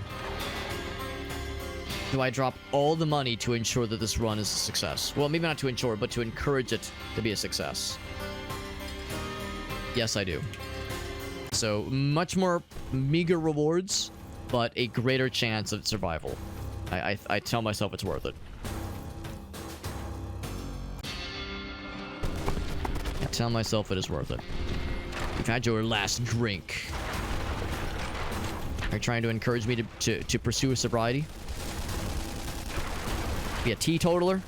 Do I drop all the money to ensure that this run is a success? Well, maybe not to ensure, but to encourage it to be a success. Yes, I do. So, much more meager rewards, but a greater chance of survival. I tell myself it's worth it. I tell myself it is worth it. You've had your last drink. Are you trying to encourage me to pursue a sobriety? Be a teetotaler?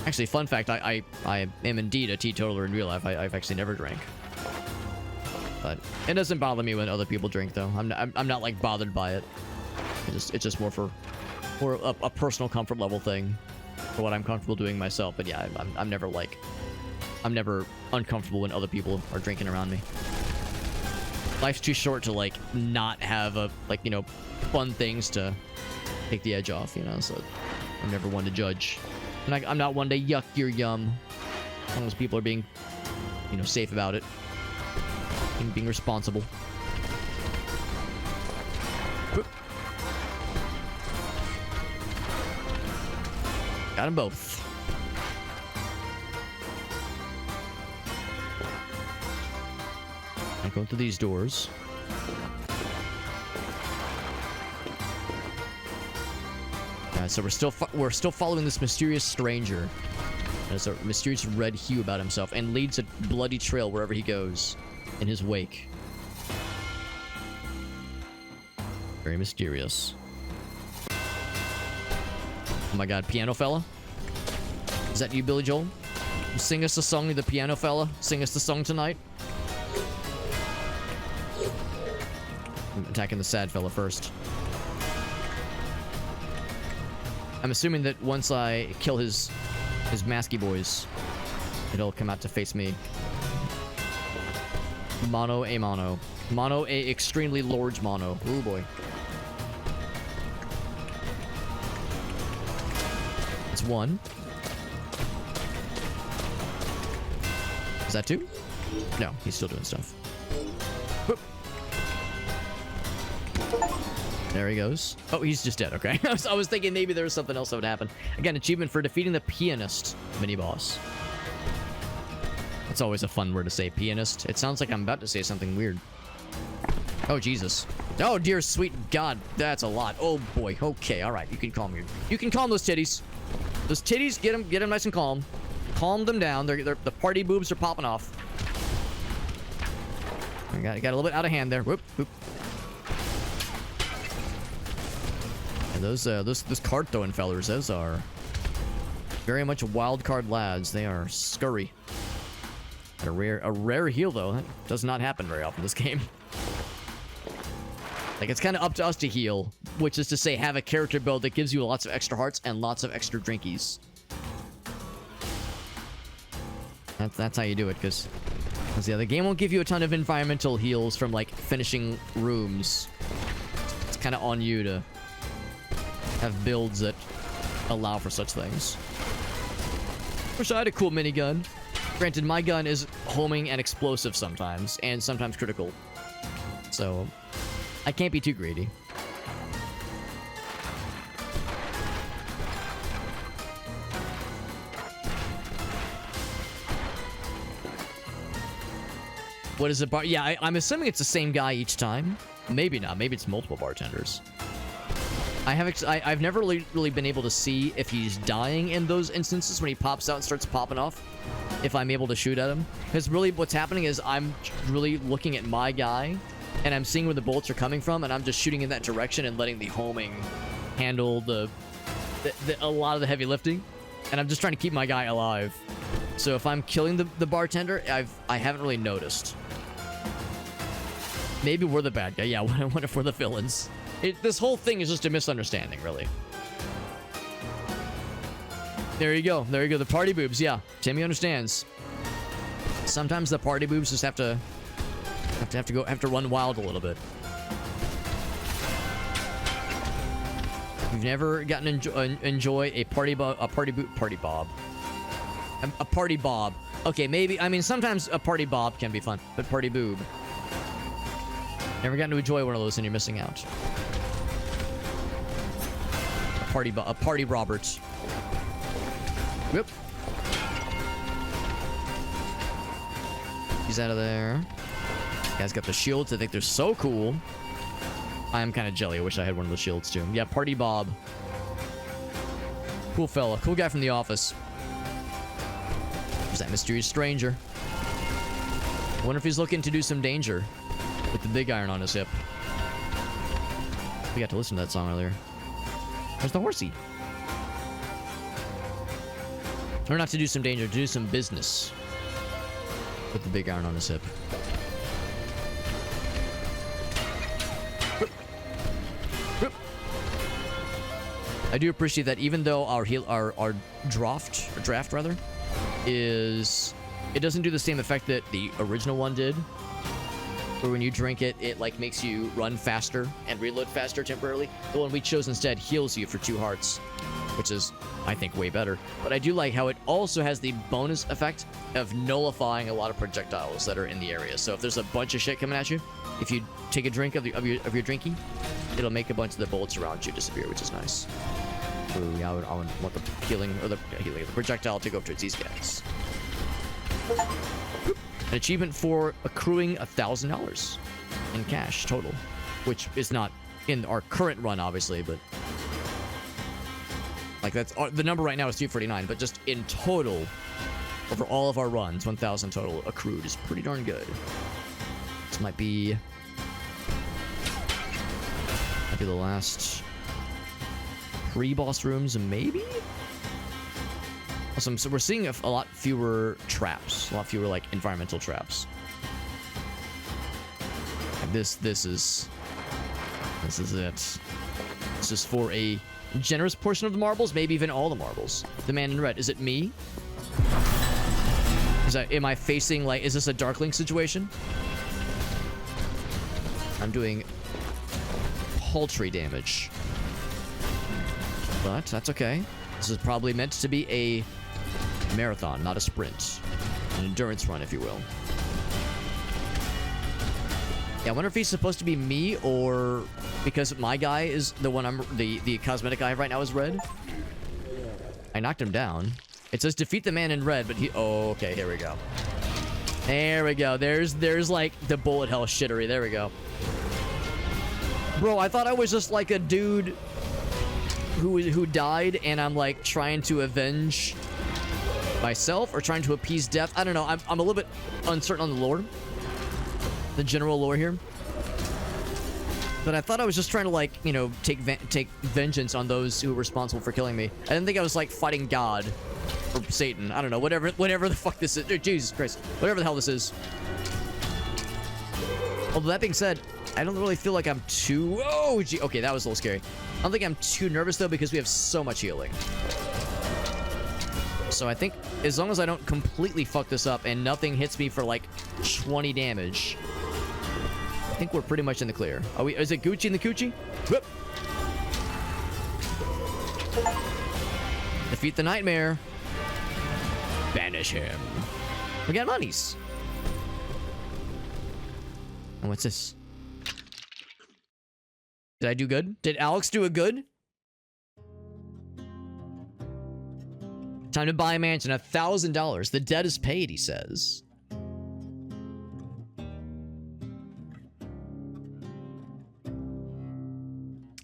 Actually, fun fact, I am indeed a teetotaler in real life. I've actually never drank. But it doesn't bother me when other people drink, though. I'm not like bothered by it. It's just more for a personal comfort level thing, for what I'm comfortable doing myself. But yeah, I'm never uncomfortable when other people are drinking around me. Life's too short to like not have fun things to take the edge off, so I'm never one to judge. And I'm not one to yuck your yum. As long as people are being, safe about it. And being responsible. Got them both. I'm going through these doors. So we're still following this mysterious stranger. Has a mysterious red hue about himself and leads a bloody trail wherever he goes in his wake. Very mysterious. Oh my god, piano fella? Is that you, Billy Joel? Sing us a song, the piano fella. Sing us the song tonight. I'm attacking the sad fella first. I'm assuming that once I kill his masky boys, it'll come out to face me. Mono a mono. Mono a extremely large mono. Ooh boy. It's one. Is that two? No, he's still doing stuff. Whoop. There he goes. Oh, he's just dead. Okay. I was thinking maybe there was something else that would happen. Again, achievement for defeating the pianist mini-boss. That's always a fun word to say, pianist. It sounds like I'm about to say something weird. Oh, Jesus. Oh, dear sweet God. That's a lot. Oh, boy. Okay, all right. You can calm you can calm those titties. Those titties, get them nice and calm. Calm them down. The party boobs are popping off. I got a little bit out of hand there. Whoop, whoop. And those card throwing fellers, those are very much wild card lads. They are scurry. A rare heal though. That does not happen very often in this game. Like, it's kind of up to us to heal, which is to say have a character build that gives you lots of extra hearts and lots of extra drinkies. That's how you do it, because yeah, the game won't give you a ton of environmental heals from like finishing rooms. It's kind of on you to have builds that allow for such things. Wish I had a cool minigun. Granted, my gun is homing and explosive sometimes, and sometimes critical. So, I can't be too greedy. What is it? Yeah, I'm assuming it's the same guy each time. Maybe not. Maybe it's multiple bartenders. I've never really been able to see if he's dying in those instances when he pops out and starts popping off. If I'm able to shoot at him. Because really what's happening is I'm really looking at my guy and I'm seeing where the bullets are coming from and I'm just shooting in that direction and letting the homing handle a lot of the heavy lifting. And I'm just trying to keep my guy alive. So if I'm killing the bartender, I haven't really noticed. Maybe we're the bad guy. Yeah, what if we're the villains? This whole thing is just a misunderstanding, really. There you go. There you go. The party boobs. Yeah, Timmy understands. Sometimes the party boobs just have to run wild a little bit. You've never gotten enjoy a party bob. Okay, maybe. I mean, sometimes a party bob can be fun, but party boob. Never gotten to enjoy one of those, and you're missing out. A party Roberts. Whoop. He's out of there. Guys got the shields. I think they're so cool. I am kind of jelly. I wish I had one of those shields too. Yeah, Party Bob. Cool fella. Cool guy from the office. There's that mysterious stranger. I wonder if he's looking to do some danger with the big iron on his hip. We got to listen to that song earlier. There's the horsey. Or not to do some danger, to do some business with the big iron on his hip. I do appreciate that even though our draft rather is, it doesn't do the same effect that the original one did, where when you drink it, it like makes you run faster and reload faster temporarily. The one we chose instead heals you for 2 hearts, which is, I think, way better. But I do like how it also has the bonus effect of nullifying a lot of projectiles that are in the area. So if there's a bunch of shit coming at you, if you take a drink of your drinking, it'll make a bunch of the bullets around you disappear, which is nice. Ooh, yeah, I would want the healing, or the projectile to go towards these guys. An achievement for accruing $1,000 in cash total, which is not in our current run, obviously, but like that's the number right now is 249, but just in total, over all of our runs, 1,000 total accrued is pretty darn good. This might be the last pre-boss rooms, maybe. Awesome. So we're seeing a lot fewer traps, a lot fewer like environmental traps. And this is This is it. This is for a generous portion of the marbles, maybe even all the marbles. The man in red. Is it me? Am I facing, like, is this a Darkling situation? I'm doing paltry damage. But that's okay. This is probably meant to be a marathon, not a sprint. An endurance run, if you will. Yeah, I wonder if he's supposed to be me, or because my guy is the one the cosmetic guy right now is red. I knocked him down. It says defeat the man in red, but he... Oh, okay, here we go. There we go. There's like the bullet hell shittery. There we go. Bro, I thought I was just like a dude who died, and I'm like trying to avenge myself or trying to appease death. I don't know. I'm a little bit uncertain on the lore. The general lore here. But I thought I was just trying to, like, you know, take vengeance on those who were responsible for killing me. I didn't think I was, like, fighting God or Satan. I don't know. Whatever the fuck this is. Oh, Jesus Christ. Whatever the hell this is. Although that being said, I don't really feel like I'm too... Oh, gee. Okay, that was a little scary. I don't think I'm too nervous, though, because we have so much healing. So I think as long as I don't completely fuck this up and nothing hits me for, like, 20 damage... I think we're pretty much in the clear. Are we? Is it Gucci in the Coochie? Whoop. Defeat the nightmare. Banish him. We got monies. And what's this? Did I do good? Did Alex do a good? Time to buy a mansion. $1,000. The debt is paid, he says.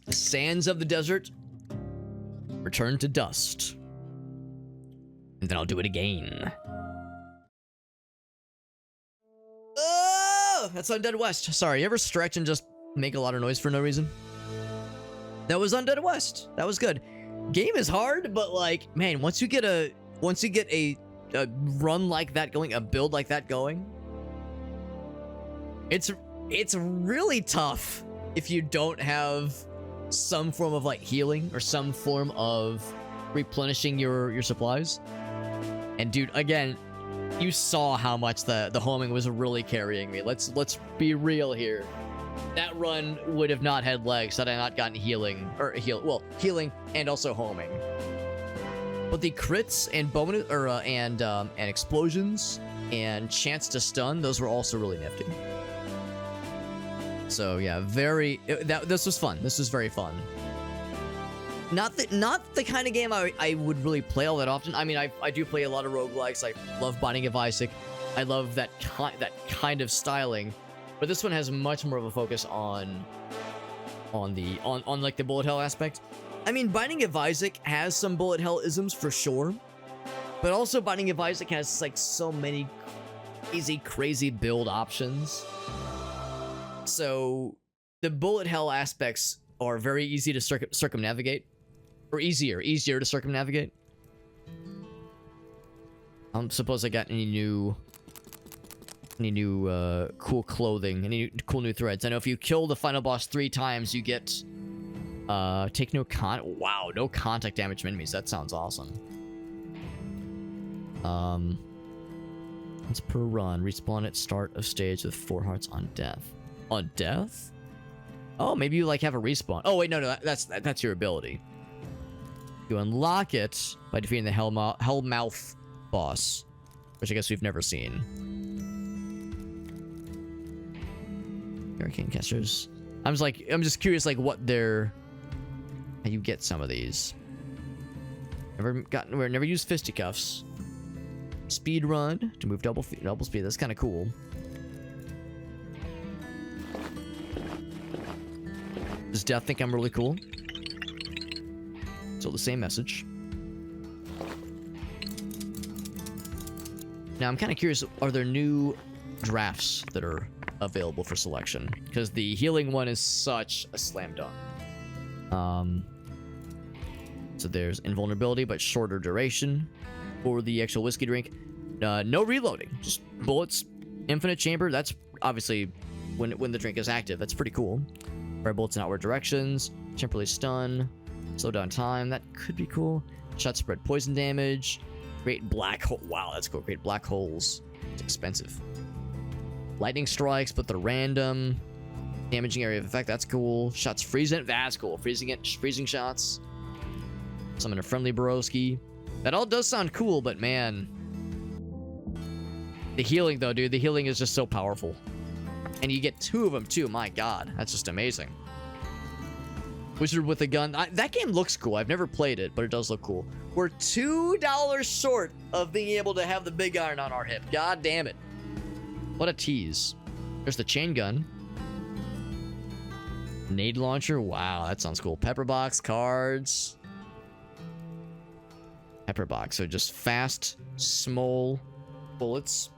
Sands of the desert return to dust, and then I'll do it again. Oh, that's Undead West. Sorry, you ever stretch and just make a lot of noise for no reason? That was Undead West. That was good. Game is hard, but like, man, once you get a run like that going, a build like that going, it's really tough if you don't have some form of like healing or some form of replenishing your supplies. And dude, again, you saw how much the homing was really carrying me. Let's be real here. That run would have not had legs had I not gotten healing healing and also homing. But the crits and bonus and explosions and chance to stun, those were also really nifty. So yeah, this was fun. This was very fun. Not the kind of game I would really play all that often. I mean, I do play a lot of roguelikes. I love Binding of Isaac. I love that kind of styling. But this one has much more of a focus on like the bullet hell aspect. I mean, Binding of Isaac has some bullet hell isms for sure, but also Binding of Isaac has like so many crazy build options. So the bullet hell aspects are very easy to circumnavigate, or easier to circumnavigate. I don't suppose I got any new cool clothing, any cool new threads. I know if you kill the final boss 3 times, you get take no contact damage from enemies. That sounds awesome. Once per run, respawn at start of stage with 4 hearts on death. On death? Oh, maybe you like have a respawn. Oh wait, no, that's your ability. You unlock it by defeating the Hellmouth boss, which I guess we've never seen. Hurricane casters. I'm just curious, like what how you get some of these. Never used fisticuffs. Speed run to move double speed. That's kind of cool. Does Death think I'm really cool? Still the same message. Now I'm kind of curious, are there new drafts that are available for selection? Because the healing one is such a slam dunk. So there's invulnerability, but shorter duration for the actual whiskey drink. No reloading, just bullets, infinite chamber. That's obviously when the drink is active. That's pretty cool. Fire bolts in outward directions. Temporarily stun. Slow down time. That could be cool. Shot spread poison damage. Create black hole. Wow, that's cool. Create black holes. It's expensive. Lightning strikes, but they're random. Damaging area of effect. That's cool. Shots freezing. That's cool. Freezing shots. Summon a friendly Borowski. That all does sound cool, but man. The healing, though, dude. The healing is just so powerful. And you get 2 of them, too. My god. That's just amazing. Wizard with a gun. That game looks cool. I've never played it, but it does look cool. We're $2 short of being able to have the big iron on our hip. God damn it. What a tease. There's the chain gun. Nade launcher. Wow, that sounds cool. Pepper box, cards. Pepper box. So just fast, small bullets.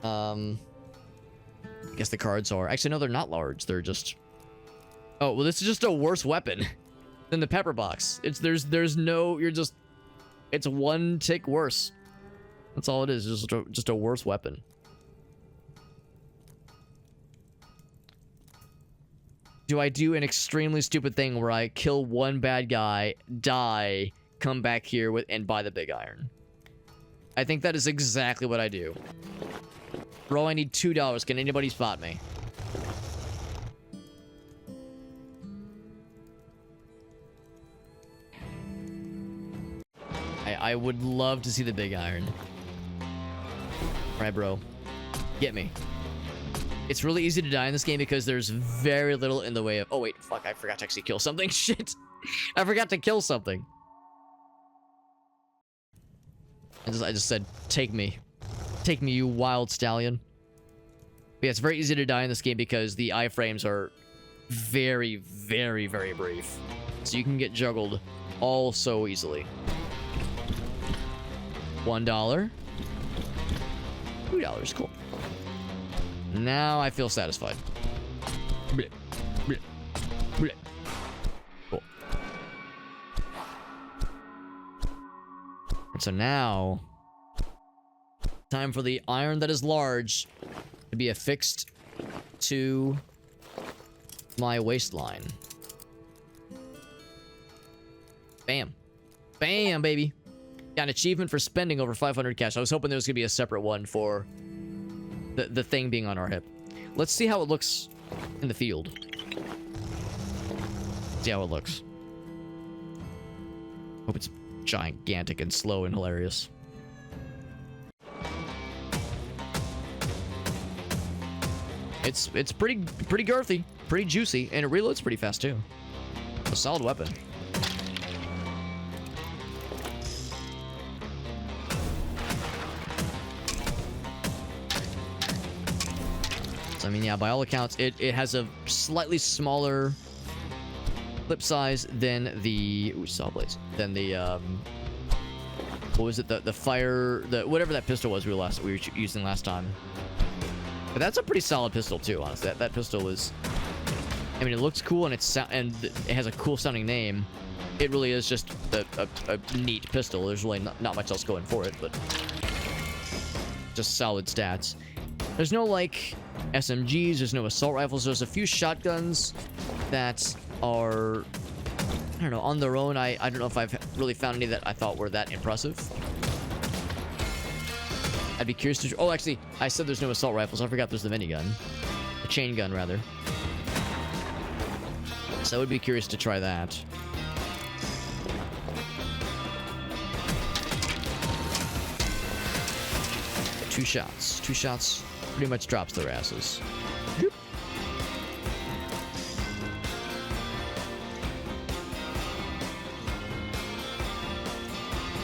I guess the cards are... Actually, no, they're not large. They're just... Oh, well, this is just a worse weapon than the pepper box. There's no... You're just... It's 1 tick worse. That's all it is. Just a worse weapon. Do I do an extremely stupid thing where I kill 1 bad guy, die, come back here and buy the big iron? I think that is exactly what I do. Bro, I need $2. Can anybody spot me? I would love to see the big iron. Alright, bro. Get me. It's really easy to die in this game because there's very little in the way of... Oh, wait. Fuck. I forgot to actually kill something. Shit. I forgot to kill something. I just said, take me. Take me, you wild stallion. But yeah, it's very easy to die in this game because the iframes are very, very, very brief. So you can get juggled all so easily. $1. $2. Cool. Now I feel satisfied. Blech, blech, blech. Cool. And so now, time for the iron that is large to be affixed to my waistline. Bam. Bam, baby. Got an achievement for spending over 500 cash. I was hoping there was going to be a separate one for the thing being on our hip. Let's see how it looks in the field. See how it looks. Hope it's gigantic and slow and hilarious. It's pretty girthy, pretty juicy, and it reloads pretty fast too. A solid weapon. I mean, yeah, by all accounts, it has a slightly smaller clip size than the... Ooh, saw blades. Than the, what was it? The fire... whatever that pistol was we were using last time. But that's a pretty solid pistol, too, honestly. That pistol is... I mean, it looks cool, and it has a cool sounding name. It really is just a neat pistol. There's really not much else going for it, but... just solid stats. There's no, like... SMGs, there's no assault rifles. There's a few shotguns that are, I don't know, on their own. I don't know if I've really found any that I thought were that impressive. I'd be curious to... Oh, actually, I said there's no assault rifles. I forgot there's the minigun. The chain gun, rather. So I would be curious to try that. Two shots. Two shots. Pretty much drops their asses. Yep.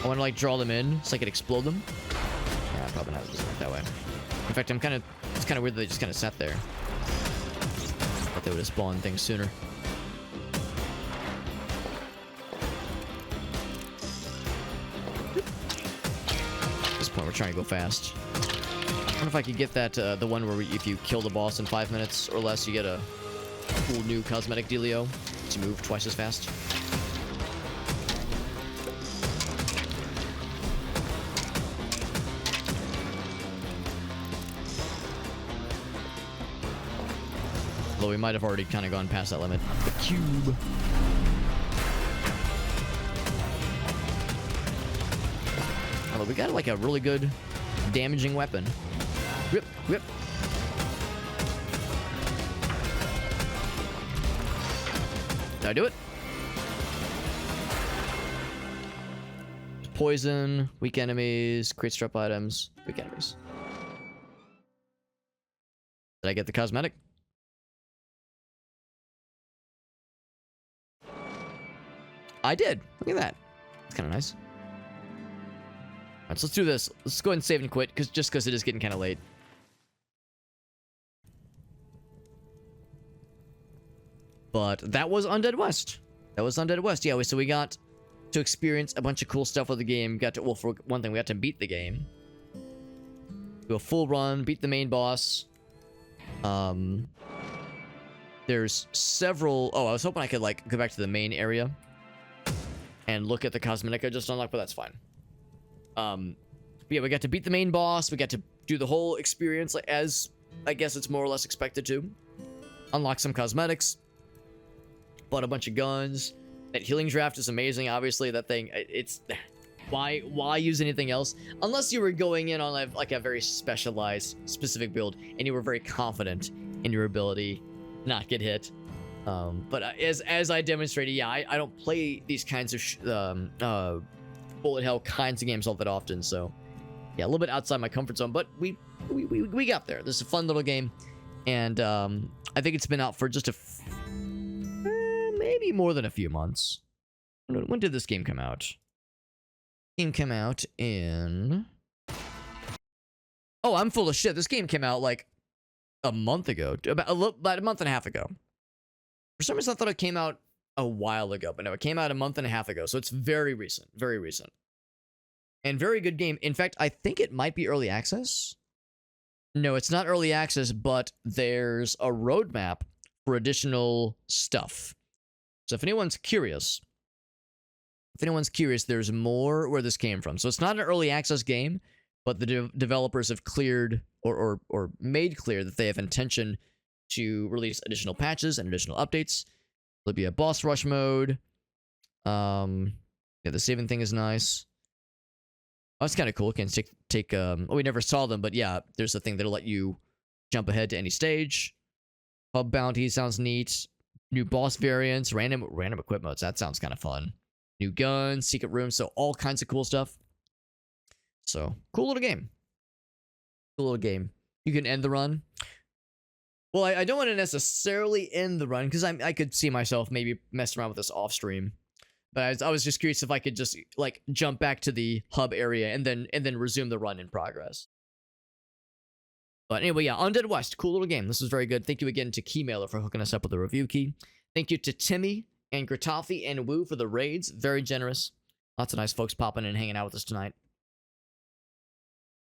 I want to like draw them in so I could explode them. Yeah, probably not that way. In fact, it's kind of weird that they just kind of sat there. Thought they would have spawned things sooner. At this point, we're trying to go fast. I wonder if I could get that, the one where if you kill the boss in 5 minutes or less, you get a cool new cosmetic dealio to move twice as fast. Although we might have already kind of gone past that limit. The cube. Although we got like a really good damaging weapon. Rip, rip. Did I do it? Poison, weak enemies, create strep items, weak enemies. Did I get the cosmetic? I did. Look at that. That's kind of nice. Alright, so let's do this. Let's go ahead and save and quit, just because it is getting kind of late. But that was Undead West. That was Undead West. Yeah, so we got to experience a bunch of cool stuff with the game. Got to, well, for one thing, we got to beat the game. Do a full run, beat the main boss. There's several... Oh, I was hoping I could, like, go back to the main area and look at the cosmetic I just unlocked, but that's fine. But yeah, we got to beat the main boss. We got to do the whole experience, like, as I guess it's more or less expected to. Unlock some cosmetics. Bought a bunch of guns. That healing draft is amazing, obviously. That thing, it's... Why use anything else? Unless you were going in on like a very specialized, specific build, and you were very confident in your ability to not get hit. But as I demonstrated, yeah, I don't play these kinds of bullet hell kinds of games all that often, so yeah, a little bit outside my comfort zone. But we got there. This is a fun little game, and I think it's been out for just maybe more than a few months. When did this game come out? Game came out in... Oh, I'm full of shit. This game came out like a month ago. About a month and a half ago. For some reason, I thought it came out a while ago. But no, it came out a month and a half ago. So it's very recent. Very recent. And very good game. In fact, I think it might be early access. No, it's not early access, but there's a roadmap for additional stuff. So if anyone's curious... there's more where this came from. So it's not an early access game, but the developers have cleared or made clear that they have intention to release additional patches and additional updates. There'll be a boss rush mode. Yeah, the saving thing is nice. Oh, it's kind of cool. It can take we never saw them, but yeah, there's a thing that'll let you jump ahead to any stage. Hub bounty sounds neat. New boss variants, random equip modes. That sounds kind of fun. New guns, secret rooms, so all kinds of cool stuff. So, cool little game. Cool little game. You can end the run. Well, I don't want to necessarily end the run, because I could see myself maybe messing around with this off stream. But I was just curious if I could just, like, jump back to the hub area and then resume the run in progress. But anyway, yeah, Undead West, cool little game. This was very good. Thank you again to Keymailer for hooking us up with a review key. Thank you to Timmy and Gratafi and Woo for the raids. Very generous. Lots of nice folks popping in and hanging out with us tonight.